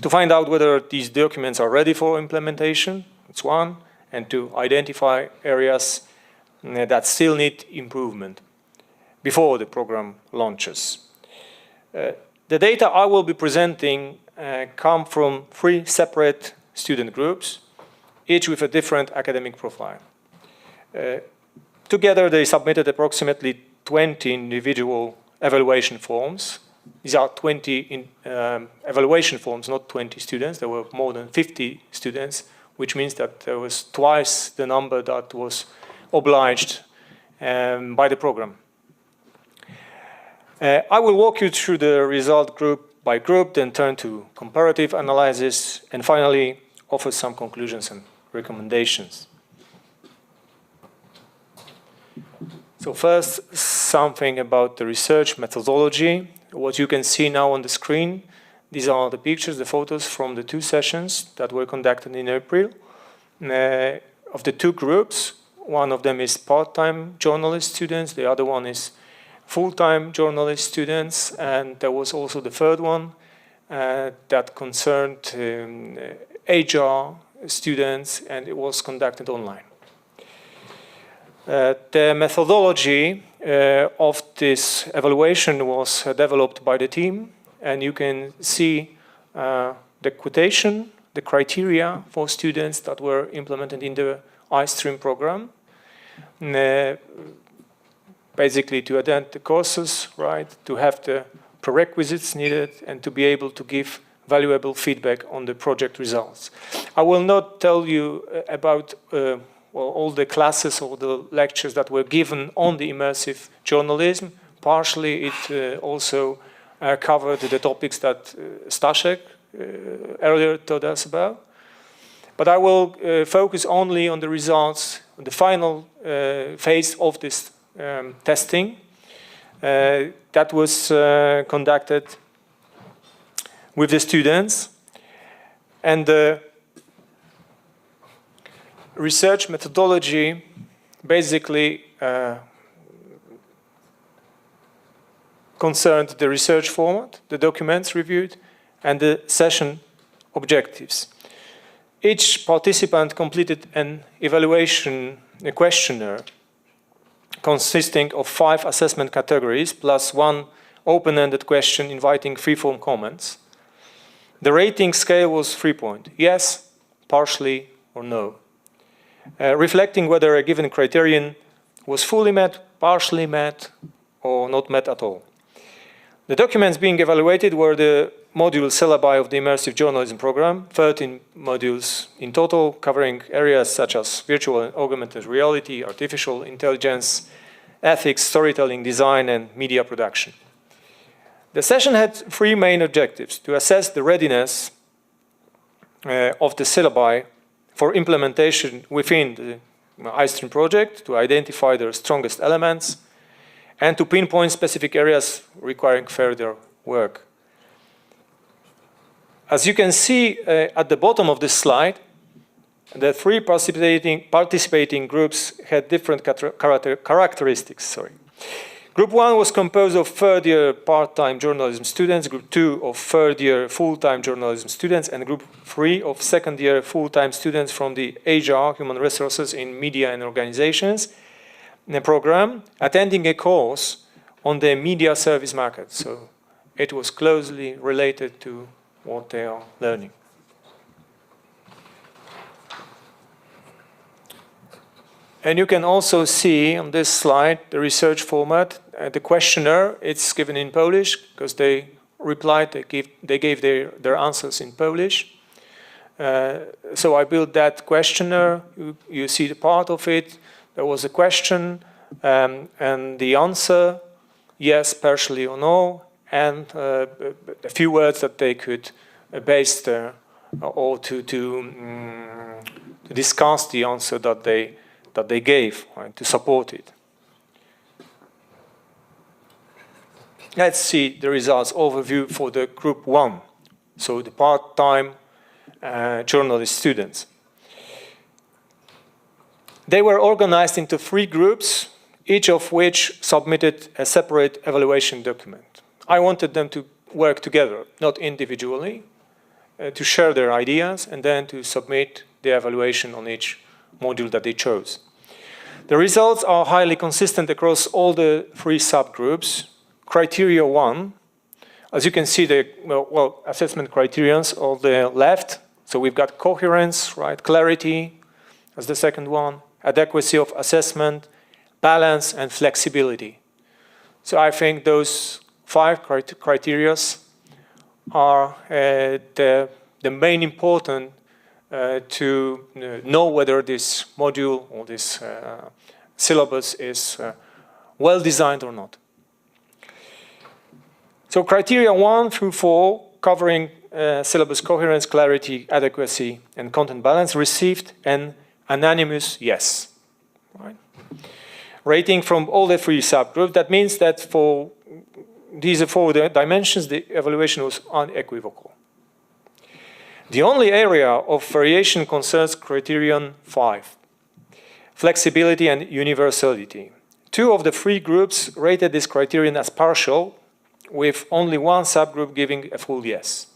[SPEAKER 12] to find out whether these documents are ready for implementation, that's one, and to identify areas that still need improvement before the program launches. The data I will be presenting come from 3 separate student groups, each with a different academic profile. Together, they submitted approximately 20 individual evaluation forms. These are 20 evaluation forms, not 20 students. There were more than 50 students, which means that there was twice the number that was obliged by the program. I will walk you through the result group by group, then turn to comparative analysis, and finally offer some conclusions and recommendations. So first, something about the research methodology. What you can see now on the screen, These are the pictures, the photos from the 2 sessions that were conducted in April. Of the 2 groups, one of them is part-time journalist students, the other one is full-time journalist students, and there was also the third one that concerned HR students, and it was conducted online. The methodology of this evaluation was developed by the team, and you can see the quotation, the criteria for students that were implemented in the iStream program. Basically to attend the courses, right, to have the prerequisites needed, and to be able to give valuable feedback on the project results. I will not tell you about all the classes or the lectures that were given on the immersive journalism. Partially it also covered the topics that Staszek earlier told us about. But I will focus only on the results, the final phase of this testing that was conducted with the students. And the research methodology basically concerned the research format, the documents reviewed, and the session objectives. Each participant completed an evaluation questionnaire consisting of 5 assessment categories plus 1 open-ended question inviting free-form comments. The rating scale was 3-point, yes, partially, or no, reflecting whether a given criterion was fully met, partially met, or not met at all. The documents being evaluated were the module syllabi of the Immersive Journalism program, 13 modules in total, covering areas such as virtual and augmented reality, artificial intelligence, ethics, storytelling, design, and media production. The session had 3 main objectives: to assess the readiness of the syllabi for implementation within the iStream project, to identify their strongest elements, and to pinpoint specific areas requiring further work. As you can see at the bottom of this slide, the 3 participating groups had different characteristics. Group 1 was composed of third-year part-time journalism students, Group 2 of third-year full-time journalism students, and Group 3 of second-year full-time students from the HR, Human Resources in Media and Organizations, program, attending a course on the media service market. So it was closely related to what they are learning. And you can also see on this slide the research format. The questionnaire, it's given in Polish because they replied, they gave their answers in Polish. So I built that questionnaire. You see the part of it. There was a question and the answer, yes, partially or no, and a few words that they could base their, or to discuss the answer that they gave, right, to support it. Let's see the results overview for the Group 1, so the part-time journalist students. They were organized into 3 groups, each of which submitted a separate evaluation document. I wanted them to work together, not individually, to share their ideas and then to submit the evaluation on each module that they chose. The results are highly consistent across all the 3 subgroups. Criteria 1, as you can see, the assessment criterions on the left. So we've got coherence, right, clarity as the second one, adequacy of assessment, balance, and flexibility. So I think those 5 criteria are the main important to know whether this module or this syllabus is well designed or not. So criteria 1 through 4, covering syllabus coherence, clarity, adequacy, and content balance, received an unanimous yes. Right? Rating from all the 3 subgroups. That means that for these 4 dimensions, the evaluation was unequivocal. The only area of variation concerns criterion 5, flexibility and universality. 2 of the 3 groups rated this criterion as partial, with only 1 subgroup giving a full yes.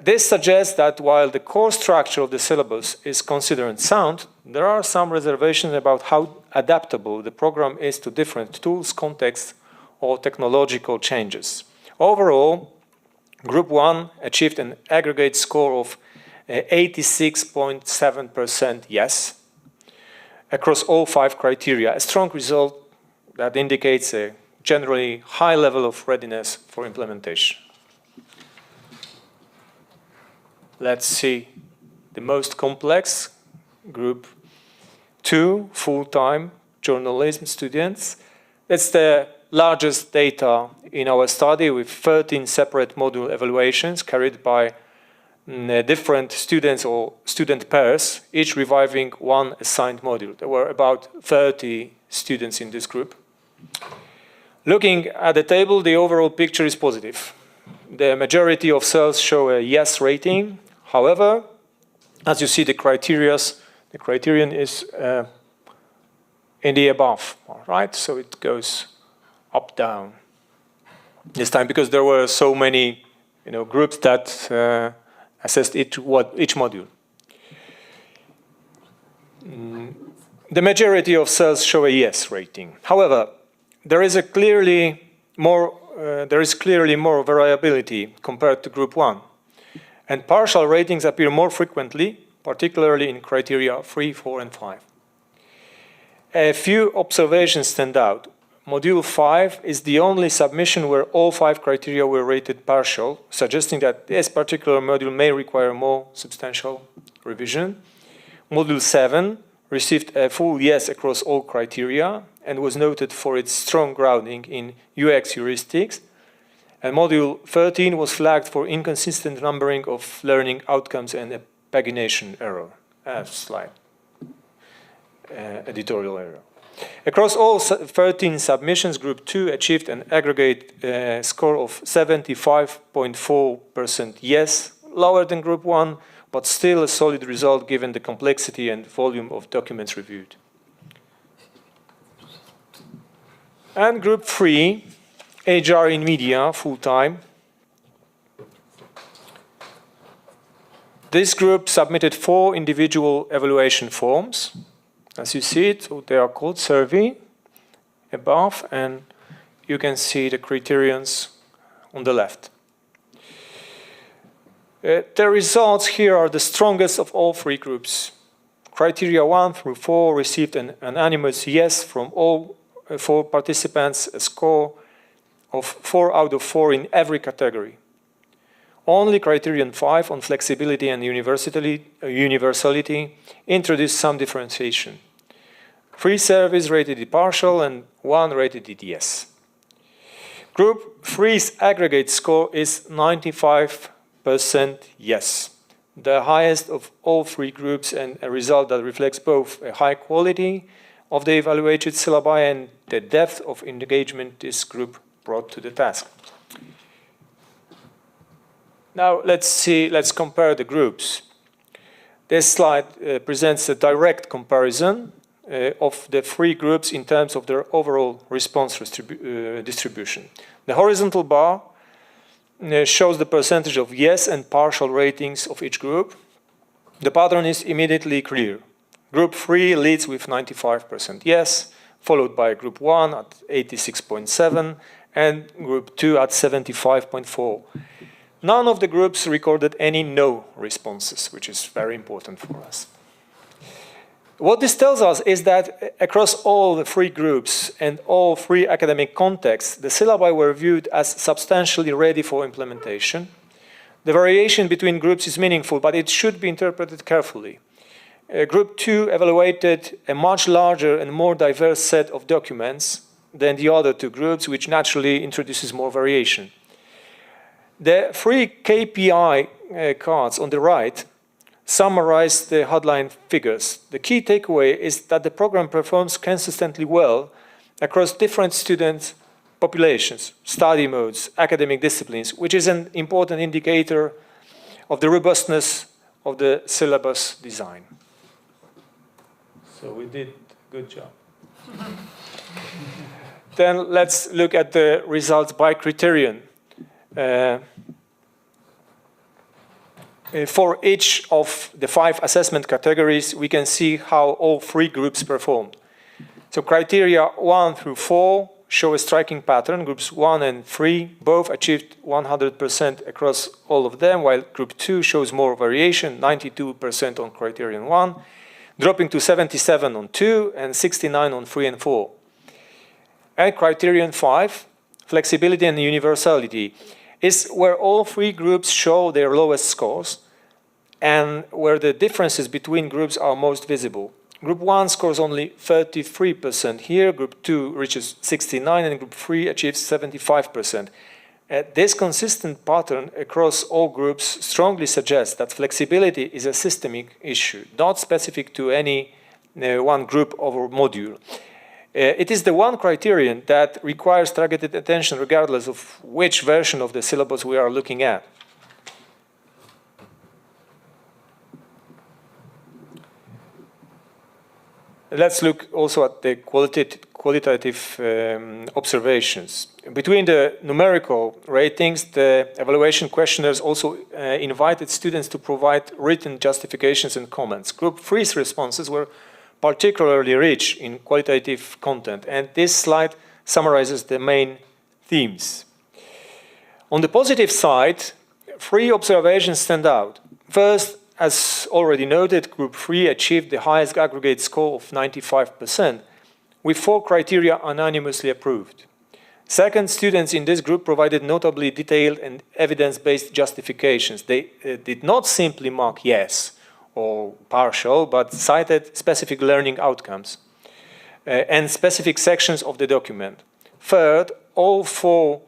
[SPEAKER 12] This suggests that while the core structure of the syllabus is considered sound, there are some reservations about how adaptable the program is to different tools, contexts, or technological changes. Overall, Group 1 achieved an aggregate score of 86.7% yes across all 5 criteria, a strong result that indicates a generally high level of readiness for implementation. Let's see the most complex, Group 2, full-time journalism students. It's the largest data in our study, with 13 separate module evaluations carried by different students or student pairs, each reviving 1 assigned module. There were about 30 students in this group. Looking at the table, the overall picture is positive. The majority of cells show a yes rating. However, as you see, the criterion is in the above, right? So it goes up, down. This time, because there were so many, groups that assessed each module. The majority of cells show a yes rating. However, there is clearly more variability compared to Group 1, and partial ratings appear more frequently, particularly in criteria 3, 4, and 5. A few observations stand out. Module 5 is the only submission where all 5 criteria were rated partial, suggesting that this particular module may require more substantial revision. Module 7 received a full yes across all criteria and was noted for its strong grounding in UX heuristics. And Module 13 was flagged for inconsistent numbering of learning outcomes and a pagination error. Slide. Editorial error. Across all 13 submissions, Group 2 achieved an aggregate score of 75.4% yes, lower than Group 1, but still a solid result given the complexity and volume of documents reviewed. And Group 3, HR in Media, full-time. This group submitted 4 individual evaluation forms. As you see it, they are called survey above, and you can see the criterions on the left. The results here are the strongest of all 3 groups. Criteria 1 through 4 received an unanimous yes from all 4 participants, a score of 4 out of 4 in every category. Only criterion 5 on flexibility and universality introduced some differentiation. 3 surveys rated it partial and 1 rated it yes. Group 3's aggregate score is 95% yes, the highest of all 3 groups, and a result that reflects both a high quality of the evaluated syllabi and the depth of engagement this group brought to the task. Now let's compare the groups. This slide presents a direct comparison of the 3 groups in terms of their overall response distribution. The horizontal bar shows the percentage of yes and partial ratings of each group. The pattern is immediately clear. Group 3 leads with 95% yes, followed by Group 1 at 86.7 and Group 2 at 75.4. None of the groups recorded any no responses, which is very important for us. What this tells us is that across all the 3 groups and all 3 academic contexts, the syllabi were viewed as substantially ready for implementation. The variation between groups is meaningful, but it should be interpreted carefully. Group 2 evaluated a much larger and more diverse set of documents than the other 2 groups, which naturally introduces more variation. The 3 KPI cards on the right summarize the headline figures. The key takeaway is that the program performs consistently well across different student populations, study modes, academic disciplines, which is an important indicator of the robustness of the syllabus design. So we did a good job. Then let's look at the results by criterion. For each of the 5 assessment categories, we can see how all 3 groups performed. So criteria 1 through 4 show a striking pattern. Groups 1 and 3 both achieved 100% across all of them, while group 2 shows more variation, 92% on criterion 1, dropping to 77 on 2 and 69 on 3 and 4. And criterion 5, flexibility and universality, is where all 3 groups show their lowest scores and where the differences between groups are most visible. Group 1 scores only 33% here, Group 2 reaches 69%, and Group 3 achieves 75%. This consistent pattern across all groups strongly suggests that flexibility is a systemic issue, not specific to any one group or module. It is the one criterion that requires targeted attention regardless of which version of the syllabus we are looking at. Let's look also at the qualitative observations. Between the numerical ratings, the evaluation questionnaires also invited students to provide written justifications and comments. Group 3's responses were particularly rich in qualitative content, and this slide summarizes the main themes. On the positive side, 3 observations stand out. First, as already noted, Group 3 achieved the highest aggregate score of 95%, with 4 criteria unanimously approved. Second, students in this group provided notably detailed and evidence-based justifications. They did not simply mark yes or partial, but cited specific learning outcomes and specific sections of the document. Third, all 4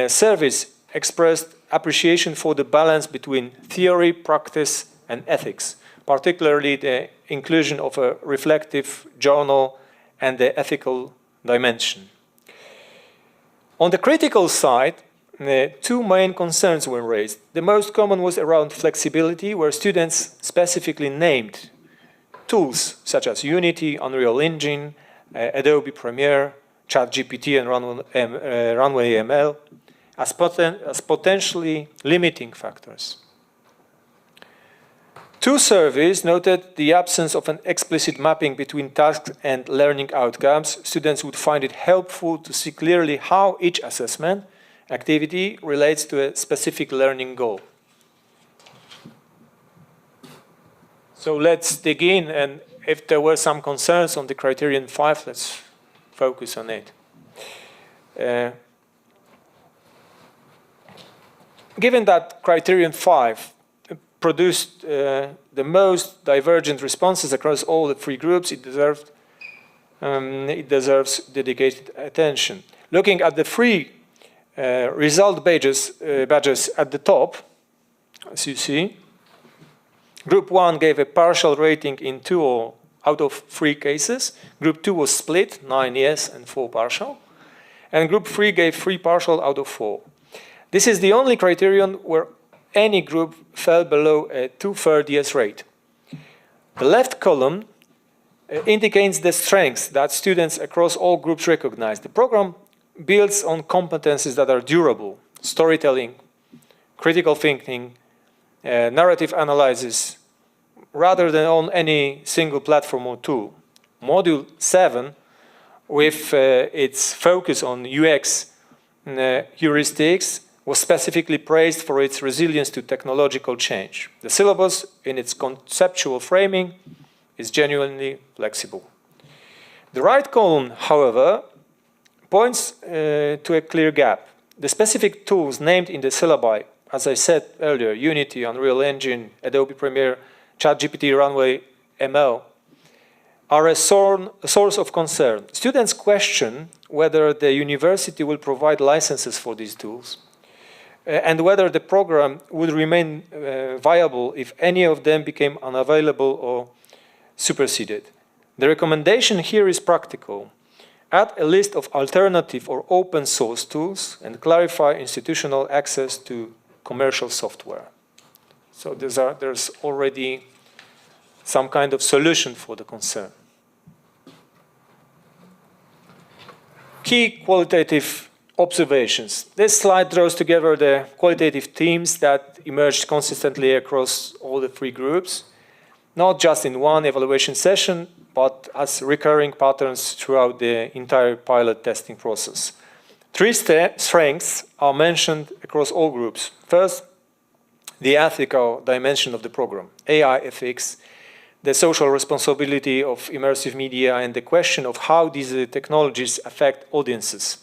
[SPEAKER 12] surveys expressed appreciation for the balance between theory, practice, and ethics, particularly the inclusion of a reflective journal and the ethical dimension. On the critical side, 2 main concerns were raised. The most common was around flexibility, where students specifically named tools such as Unity, Unreal Engine, Adobe Premiere, ChatGPT, and Runway ML as potentially limiting factors. 2 surveys noted the absence of an explicit mapping between tasks and learning outcomes. Students would find it helpful to see clearly how each assessment activity relates to a specific learning goal. So let's dig in, and if there were some concerns on the criterion 5, let's focus on it. Given that criterion 5 produced the most divergent responses across all the 3 groups, it deserves dedicated attention. Looking at the 3 result badges at the top, as you see, Group 1 gave a partial rating in 2 out of 3 cases. Group 2 was split, 9 yes and 4 partial. And Group 3 gave 3 partial out of 4. This is the only criterion where any group fell below a 2/3 yes rate. The left column indicates the strengths that students across all groups recognize. The program builds on competencies that are durable: storytelling, critical thinking, narrative analysis, rather than on any single platform or tool. Module 7, with its focus on UX heuristics, was specifically praised for its resilience to technological change. The syllabus, in its conceptual framing, is genuinely flexible. The right column, however, points to a clear gap. The specific tools named in the syllabi, as I said earlier, Unity, Unreal Engine, Adobe Premiere, ChatGPT, Runway ML, are a source of concern. Students question whether the university will provide licenses for these tools, and whether the program would remain viable if any of them became unavailable or superseded. The recommendation here is practical. Add a list of alternative or open source tools and clarify institutional access to commercial software. So there's already some kind of solution for the concern. Key qualitative observations. This slide draws together the qualitative themes that emerged consistently across all the three groups, not just in one evaluation session, but as recurring patterns throughout the entire pilot testing process. Three strengths are mentioned across all groups. First, the ethical dimension of the program, AI ethics, the social responsibility of immersive media, and the question of how these technologies affect audiences.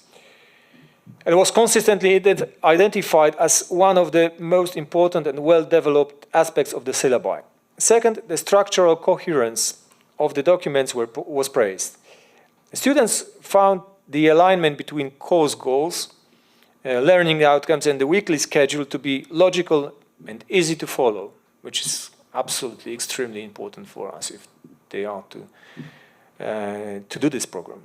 [SPEAKER 12] It was consistently identified as one of the most important and well-developed aspects of the syllabi. Second, the structural coherence of the documents was praised. The students found the alignment between course goals, learning outcomes, and the weekly schedule to be logical and easy to follow, which is absolutely extremely important for us if they are to do this program.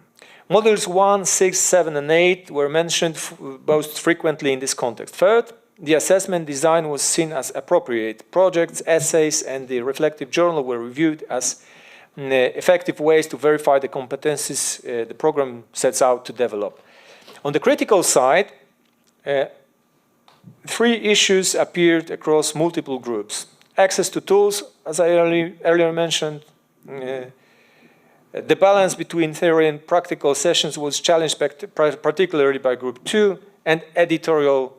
[SPEAKER 12] Modules 1, 6, 7, and 8 were mentioned most frequently in this context. Third, the assessment design was seen as appropriate. Projects, essays, and the reflective journal were reviewed as effective ways to verify the competencies the program sets out to develop. On the critical side, three issues appeared across multiple groups. Access to tools, as I earlier mentioned, the balance between theory and practical sessions was challenged particularly by Group 2, and editorial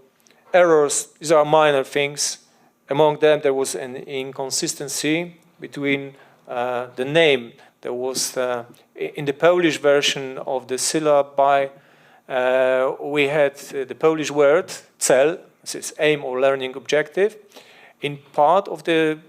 [SPEAKER 12] errors. These are minor things. Among them, there was an inconsistency between the name. There was, in the Polish version of the syllabi, we had the Polish word cel, this is aim or learning objective, in part of the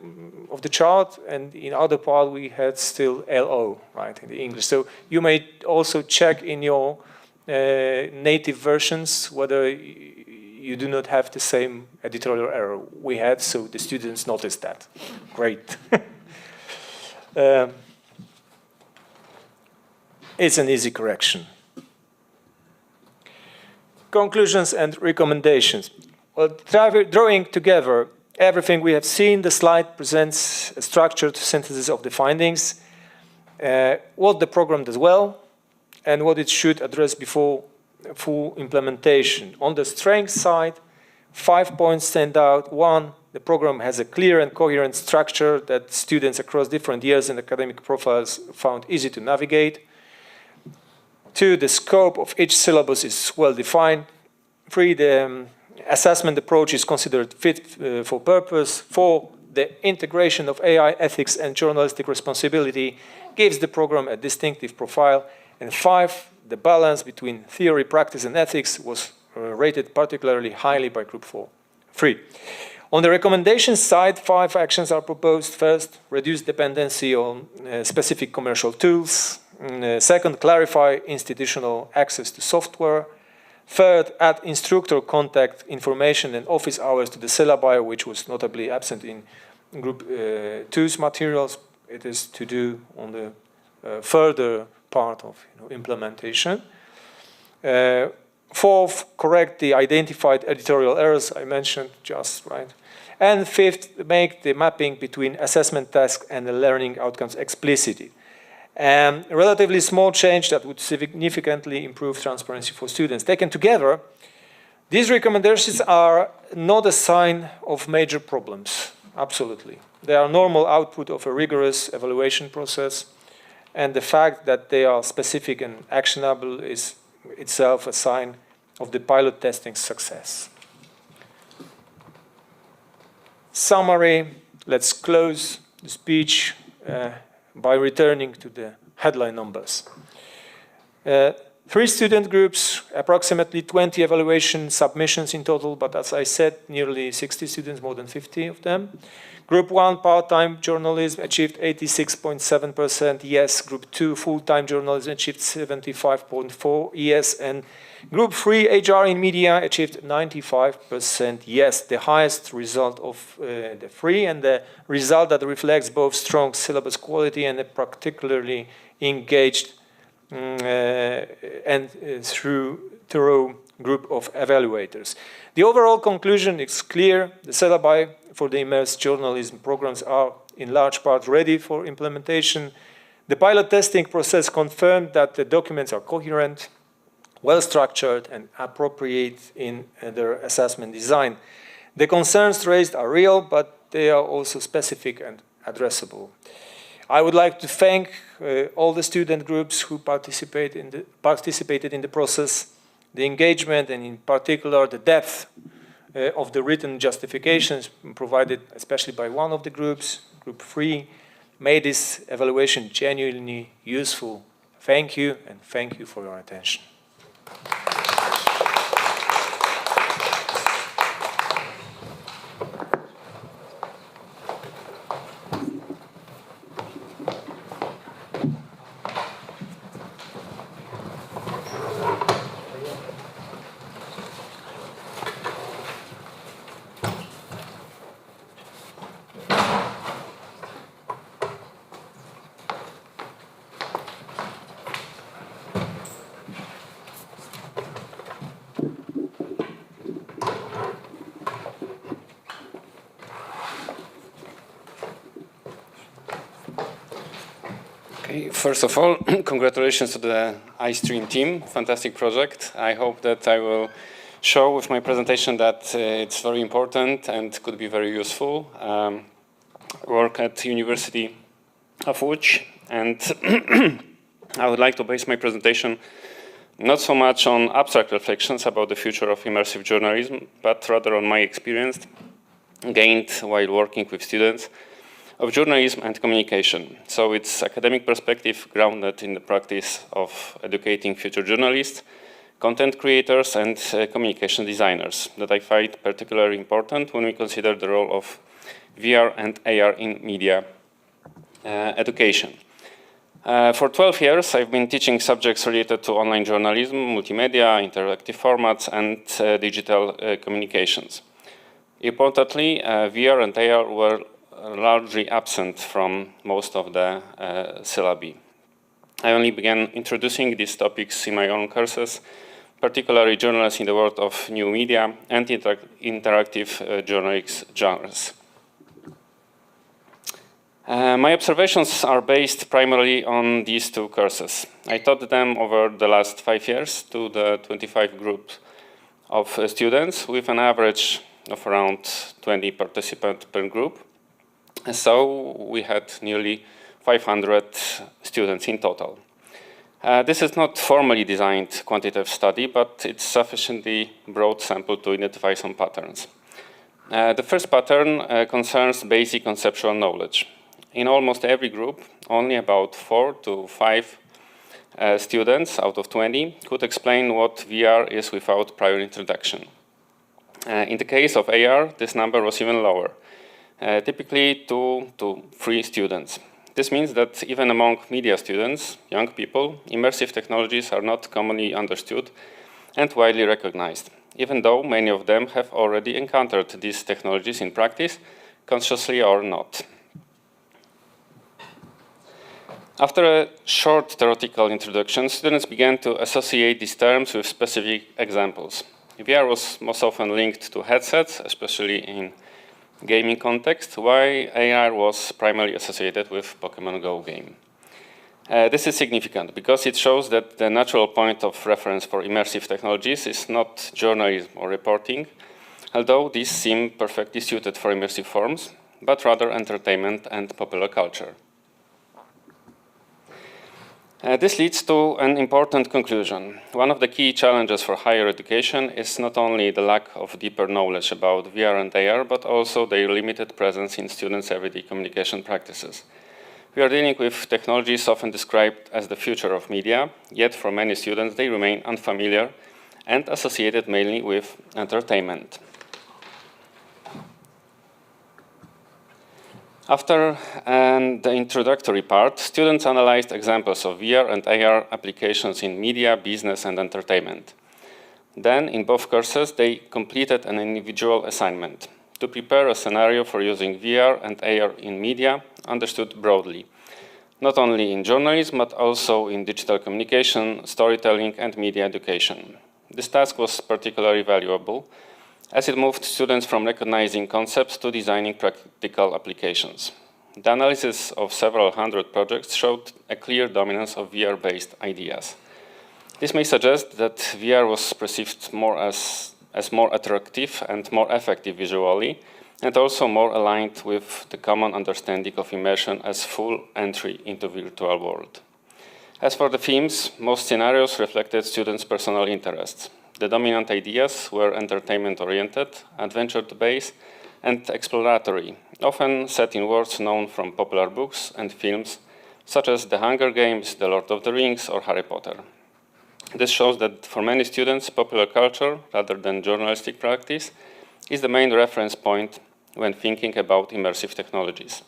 [SPEAKER 12] chart, and in other part we had still LO, right, in the English. So you may also check in your native versions whether you do not have the same editorial error we had, so the students noticed that. Great. It's an easy correction. Conclusions and recommendations. Well, drawing together everything we have seen, the slide presents a structured synthesis of the findings, what the program does well, and what it should address before full implementation. On the strength side, 5 points stand out. 1, the program has a clear and coherent structure that students across different years and academic profiles found easy to navigate. 2, the scope of each syllabus is well defined. 3, the assessment approach is considered fit for purpose. 4, the integration of AI ethics and journalistic responsibility gives the program a distinctive profile. And 5, the balance between theory, practice, and ethics was rated particularly highly by Group 3. On the recommendation side, 5 actions are proposed. First, reduce dependency on specific commercial tools. Second, clarify institutional access to software. Third, add instructor contact information and office hours to the syllabi, which was notably absent in Group 2's materials. It is to do on the further part of implementation. Fourth, correct the identified editorial errors I mentioned just, right? And fifth, make the mapping between assessment tasks and the learning outcomes explicit. A relatively small change that would significantly improve transparency for students. Taken together, these recommendations are not a sign of major problems, absolutely. They are normal output of a rigorous evaluation process, and the fact that they are specific and actionable is itself a sign of the pilot testing's success. Summary, let's close the speech by returning to the headline numbers. 3 student groups, approximately 20 evaluation submissions in total, but as I said, nearly 60 students, more than 50 of them. Group 1, part-time journalism, achieved 86.7% yes. Group 2, full-time journalism, achieved 75.4% yes. And Group 3, HR in media, achieved 95% yes, the highest result of the 3, and the result that reflects both strong syllabus quality and a particularly engaged and through thorough group of evaluators. The overall conclusion is clear. The syllabi for the immersive journalism programs are in large part ready for implementation. The pilot testing process confirmed that the documents are coherent, well-structured, and appropriate in their assessment design. The concerns raised are real, but they are also specific and addressable. I would like to thank all the student groups who participated in the process, the engagement, and in particular the depth of the written justifications provided especially by one of the groups, Group 3, made this evaluation genuinely useful. Thank you, and thank you for your attention.
[SPEAKER 13] First of all, congratulations to the iStream team. Fantastic project. I hope that I will show with my presentation that it's very important and could be very useful. Work at University of Łódź, and I would like to base my presentation not so much on abstract reflections about the future of immersive journalism, but rather on my experience gained while working with students of journalism and communication. So it's academic perspective grounded in the practice of educating future journalists, content creators, and communication designers that I find particularly important when we consider the role of VR and AR in media education. For 12 years, I've been teaching subjects related to online journalism, multimedia, interactive formats, and digital communications. Importantly, VR and AR were largely absent from most of the syllabi. I only began introducing these topics in my own courses, particularly journalism in the world of new media and interactive journalism genres. My observations are based primarily on these two courses. I taught them over the last 5 years to the 25 groups of students with an average of around 20 participants per group. So we had nearly 500 students in total. This is not formally designed quantitative study, but it's sufficiently broad sample to identify some patterns. The first pattern concerns basic conceptual knowledge. In almost every group, only about 4 to 5 students out of 20 could explain what VR is without prior introduction. In the case of AR, this number was even lower. Typically 2 to 3 students. This means that even among media students, young people, immersive technologies are not commonly understood and widely recognized, even though many of them have already encountered these technologies in practice, consciously or not. After a short theoretical introduction, students began to associate these terms with specific examples. VR was most often linked to headsets, especially in gaming context, while AR was primarily associated with Pokemon Go game. This is significant because it shows that the natural point of reference for immersive technologies is not journalism or reporting, although these seem perfectly suited for immersive forms, but rather entertainment and popular culture. This leads to an important conclusion. One of the key challenges for higher education is not only the lack of deeper knowledge about VR and AR, but also their limited presence in students' everyday communication practices. We are dealing with technologies often described as the future of media, yet for many students they remain unfamiliar and associated mainly with entertainment. After the introductory part, students analyzed examples of VR and AR applications in media, business, and entertainment. Then, in both courses, they completed an individual assignment to prepare a scenario for using VR and AR in media, understood broadly. not only in journalism, but also in digital communication, storytelling, and media education. This task was particularly valuable, as it moved students from recognizing concepts to designing practical applications. The analysis of several hundred projects showed a clear dominance of VR-based ideas. This may suggest that VR was perceived more as more attractive and more effective visually, and also more aligned with the common understanding of immersion as full entry into the virtual world. As for the themes, most scenarios reflected students' personal interests. The dominant ideas were entertainment-oriented, adventure-based, and exploratory, often set in worlds known from popular books and films, such as The Hunger Games, The Lord of the Rings, or Harry Potter. This shows that for many students, popular culture, rather than journalistic practice, is the main reference point when thinking about immersive technologies.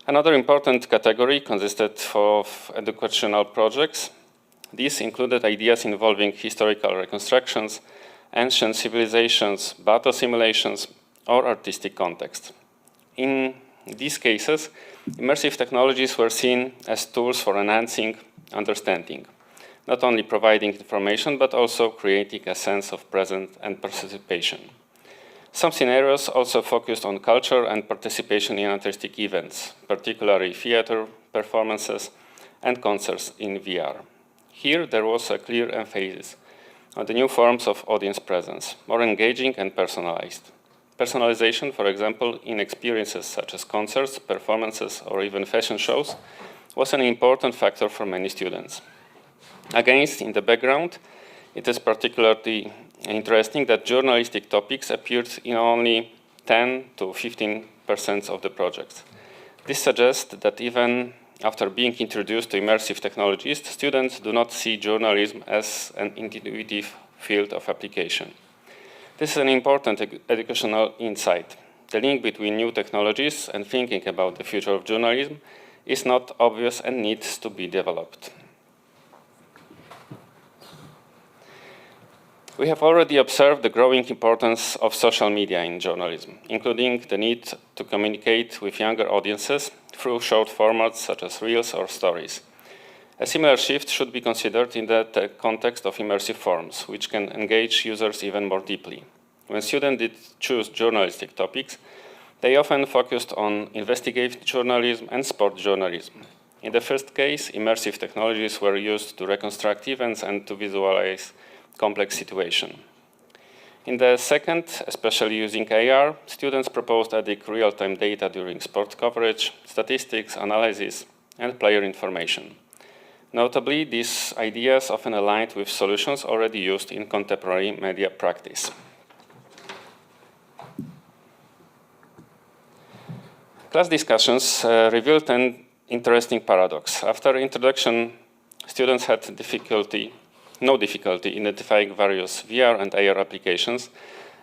[SPEAKER 13] Another important category consisted of educational projects. These included ideas involving historical reconstructions, ancient civilizations, battle simulations, or artistic context. In these cases, immersive technologies were seen as tools for enhancing understanding, not only providing information, but also creating a sense of presence and participation. Some scenarios also focused on culture and participation in artistic events, particularly theater, performances, and concerts in VR. Here, there was a clear emphasis on the new forms of audience presence, more engaging and personalized. Personalization, for example, in experiences such as concerts, performances, or even fashion shows, was an important factor for many students. Against, in the background, it is particularly interesting that journalistic topics appeared in only 10 to 15% of the projects. This suggests that even after being introduced to immersive technologies, students do not see journalism as an intuitive field of application. This is an important educational insight. The link between new technologies and thinking about the future of journalism is not obvious and needs to be developed. We have already observed the growing importance of social media in journalism, including the need to communicate with younger audiences through short formats such as reels or stories. A similar shift should be considered in the context of immersive forms, which can engage users even more deeply. When students did choose journalistic topics, they often focused on investigative journalism and sport journalism. In the first case, immersive technologies were used to reconstruct events and to visualize complex situations. In the second, especially using AR, students proposed adding real-time data during sport coverage, statistics, analysis, and player information. Notably, these ideas often aligned with solutions already used in contemporary media practice. Class discussions revealed an interesting paradox. After introduction, students had no difficulty identifying various VR and AR applications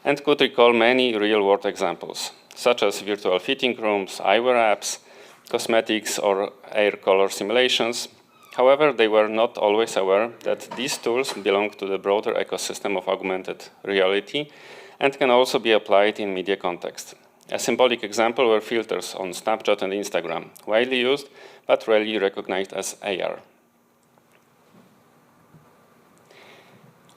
[SPEAKER 13] and could recall many real-world examples, such as virtual fitting rooms, eyewear apps, cosmetics, or air color simulations. However, they were not always aware that these tools belong to the broader ecosystem of augmented reality and can also be applied in media context. A symbolic example were filters on Snapchat and Instagram, widely used but rarely recognized as AR.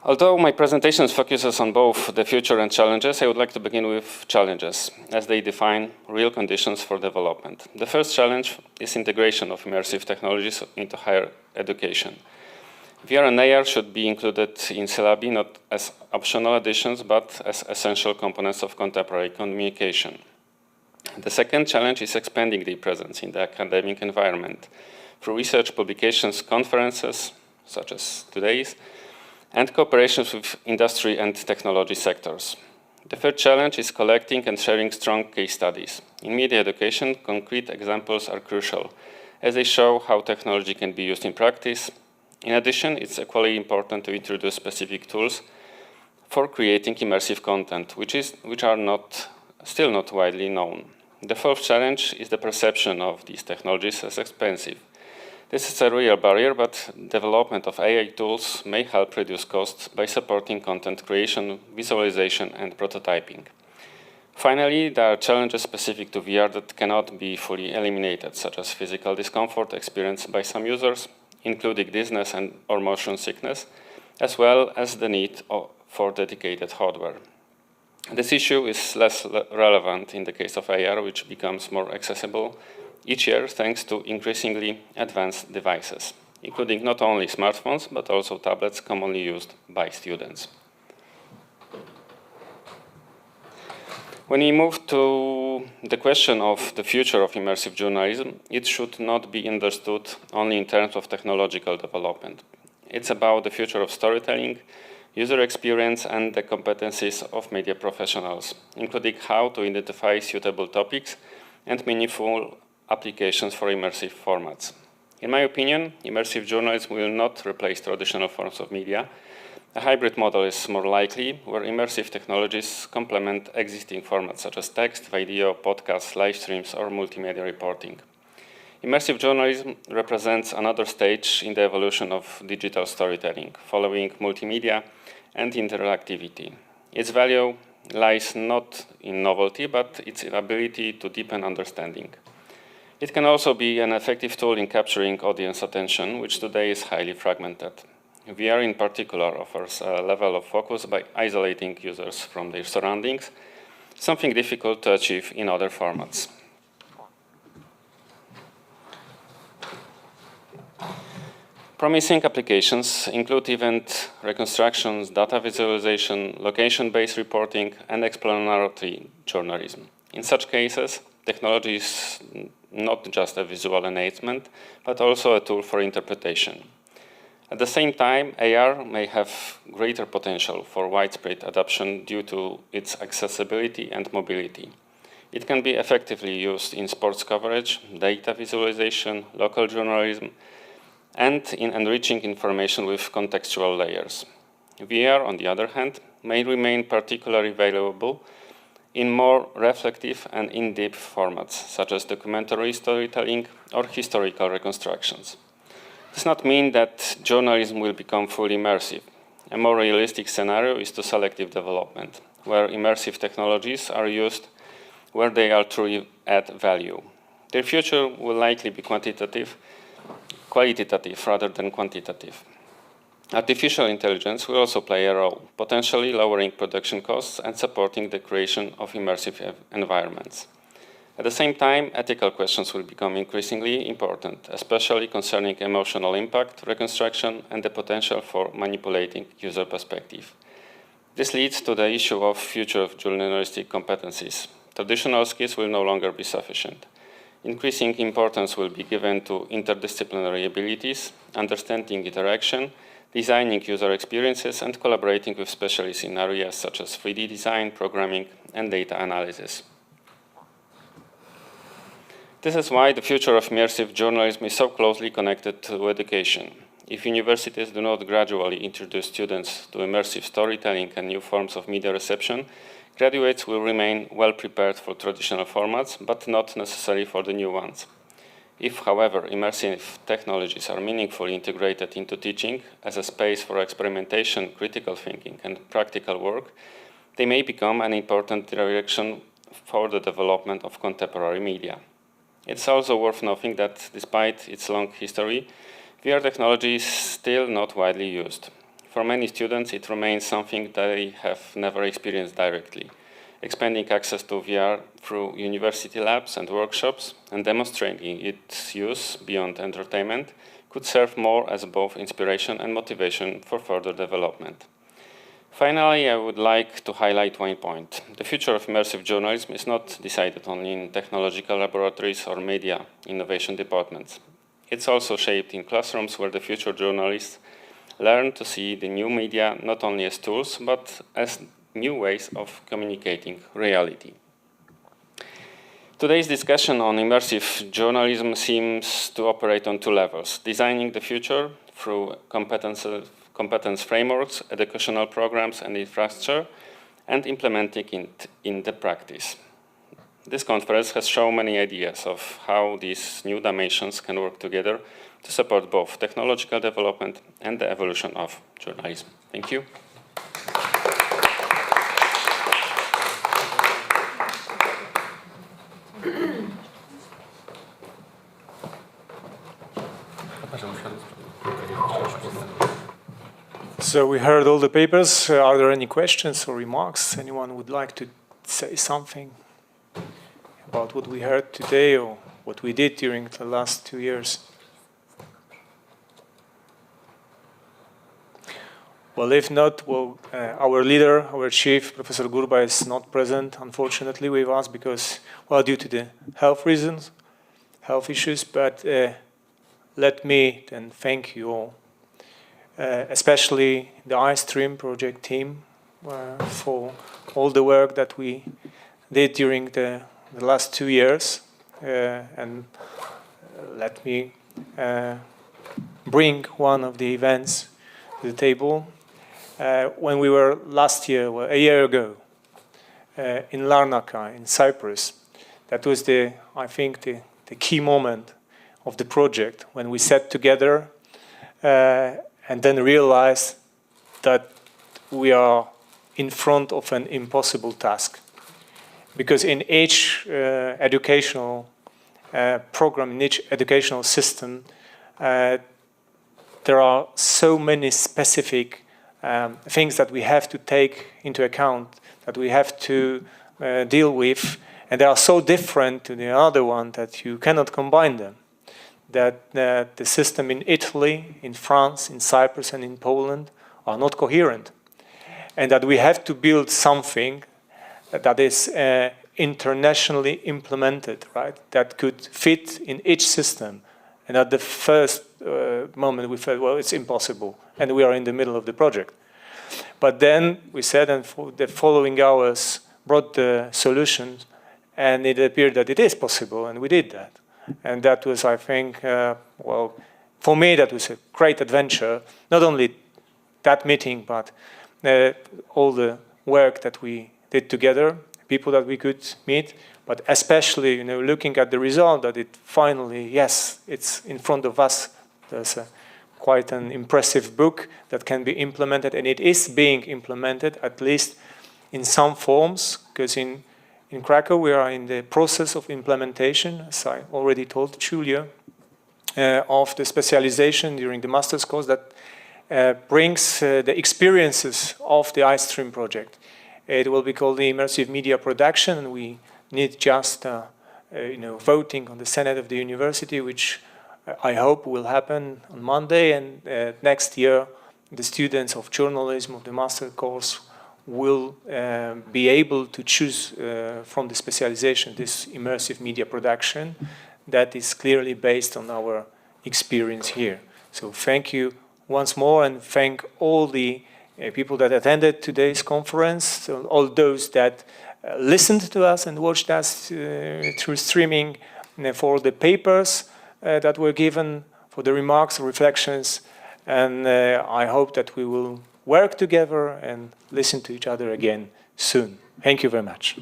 [SPEAKER 13] Although my presentation focuses on both the future and challenges, I would like to begin with challenges, as they define real conditions for development. The first challenge is integration of immersive technologies into higher education. VR and AR should be included in syllabi not as optional additions, but as essential components of contemporary communication. The second challenge is expanding their presence in the academic environment through research publications, conferences, such as today's, and cooperations with industry and technology sectors. The third challenge is collecting and sharing strong case studies. In media education, concrete examples are crucial, as they show how technology can be used in practice. In addition, it's equally important to introduce specific tools for creating immersive content, which are still not widely known. The fourth challenge is the perception of these technologies as expensive. This is a real barrier, but development of AI tools may help reduce costs by supporting content creation, visualization, and prototyping. Finally, there are challenges specific to VR that cannot be fully eliminated, such as physical discomfort experienced by some users, including dizziness or motion sickness, as well as the need for dedicated hardware. This issue is less relevant in the case of AR, which becomes more accessible each year thanks to increasingly advanced devices, including not only smartphones, but also tablets commonly used by students. When we move to the question of the future of immersive journalism, it should not be understood only in terms of technological development. It's about the future of storytelling, user experience, and the competencies of media professionals, including how to identify suitable topics and meaningful applications for immersive formats. In my opinion, immersive journalism will not replace traditional forms of media. A hybrid model is more likely, where immersive technologies complement existing formats such as text, video, podcasts, live streams, or multimedia reporting. Immersive journalism represents another stage in the evolution of digital storytelling, following multimedia and interactivity. Its value lies not in novelty, but its ability to deepen understanding. It can also be an effective tool in capturing audience attention, which today is highly fragmented. VR in particular offers a level of focus by isolating users from their surroundings, something difficult to achieve in other formats. Promising applications include event reconstructions, data visualization, location-based reporting, and explanatory journalism. In such cases, technology is not just a visual enhancement, but also a tool for interpretation. At the same time, AR may have greater potential for widespread adoption due to its accessibility and mobility. It can be effectively used in sports coverage, data visualization, local journalism, and in enriching information with contextual layers. VR, on the other hand, may remain particularly valuable in more reflective and in-depth formats, such as documentary storytelling or historical reconstructions. This does not mean that journalism will become fully immersive. A more realistic scenario is to selective development, where immersive technologies are used where they are truly add value. Their future will likely be qualitative rather than quantitative. Artificial intelligence will also play a role, potentially lowering production costs and supporting the creation of immersive environments. At the same time, ethical questions will become increasingly important, especially concerning emotional impact, reconstruction, and the potential for manipulating user perspective. This leads to the issue of future journalistic competencies. Traditional skills will no longer be sufficient. Increasing importance will be given to interdisciplinary abilities, understanding interaction, designing user experiences, and collaborating with specialists in areas such as 3D design, programming, and data analysis. This is why the future of immersive journalism is so closely connected to education. If universities do not gradually introduce students to immersive storytelling and new forms of media reception, graduates will remain well prepared for traditional formats, but not necessarily for the new ones. If, however, immersive technologies are meaningfully integrated into teaching as a space for experimentation, critical thinking, and practical work, they may become an important direction for the development of contemporary media. It's also worth noting that despite its long history, VR technology is still not widely used. For many students, it remains something they have never experienced directly. Expanding access to VR through university labs and workshops and demonstrating its use beyond entertainment could serve more as both inspiration and motivation for further development. Finally, I would like to highlight one point. The future of immersive journalism is not decided only in technological laboratories or media innovation departments. It's also shaped in classrooms where the future journalists learn to see the new media not only as tools, but as new ways of communicating reality. Today's discussion on immersive journalism seems to operate on two levels: designing the future through competence frameworks, educational programs, and infrastructure, and implementing it in the practice. This conference has shown many ideas of how these new dimensions can work together to support both technological development and the evolution of journalism. Thank you.
[SPEAKER 12] So we heard all the papers. Are there any questions or remarks? Anyone would like to say something about what we heard today or what we did during the last 2 years? Well, if not, well, our leader, our chief, Professor Gurba, is not present, unfortunately, with us because, well, due to the health reasons, health issues. But let me then thank you all, especially the iStream project team, for all the work that we did during the last 2 years. And let me bring one of the events to the table. When we were last year, well, a year ago, in Larnaca, in Cyprus, that was I think, the key moment of the project when we sat together and then realized that we are in front of an impossible task. Because in each educational program, in each educational system, there are so many specific things that we have to take into account, that we have to deal with, and they are so different to the other one that you cannot combine them. That the system in Italy, in France, in Cyprus, and in Poland are not coherent. And that we have to build something that is internationally implemented, right? That could fit in each system. And at the first moment we felt, well, it's impossible. And we are in the middle of the project. But then we said, and the following hours brought the solutions, and it appeared that it is possible, and we did that. And that was, I think, well, for me, that was a great adventure. Not only that meeting, but all the work that we did together, people that we could meet, but especially, looking at the result that it finally, yes, it's in front of us. There's quite an impressive book that can be implemented, and it is being implemented, at least in some forms, because in Krakow we are in the process of implementation, as I already told Julia, of the specialization during the master's course that brings the experiences of the iStream project. It will be called the Immersive Media Production, and we need just voting on the Senate of the university, which I hope will happen on Monday, and next year the students of journalism of the master course will be able to choose from the specialization this immersive media production that is clearly based on our experience here. So thank you once more, and thank all the people that attended today's conference, all those that listened to us and watched us through streaming, for the papers that were given, for the remarks, reflections, and I hope that we will work together and listen to each other again soon. Thank you very much.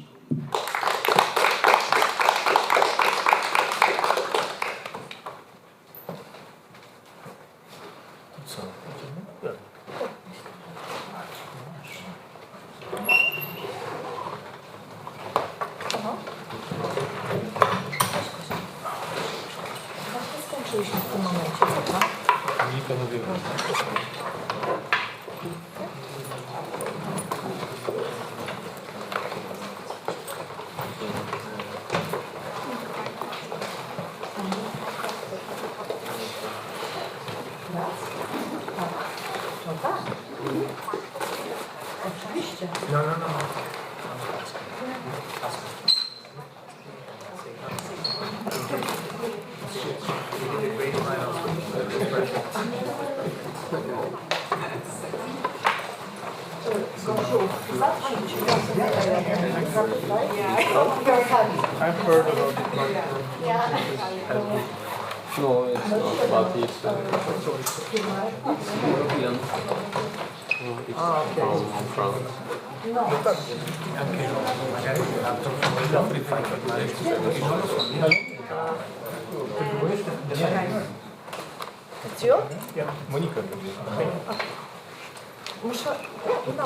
[SPEAKER 7] Skończyliśmy w tym momencie, prawda? No tak. Oczywiście. No.
[SPEAKER 1] I've heard about it, but
[SPEAKER 2] no, it's not, but it's European. It's from France.
[SPEAKER 7] It's you?
[SPEAKER 1] Yeah, Monica.
[SPEAKER 7] Muszę, no.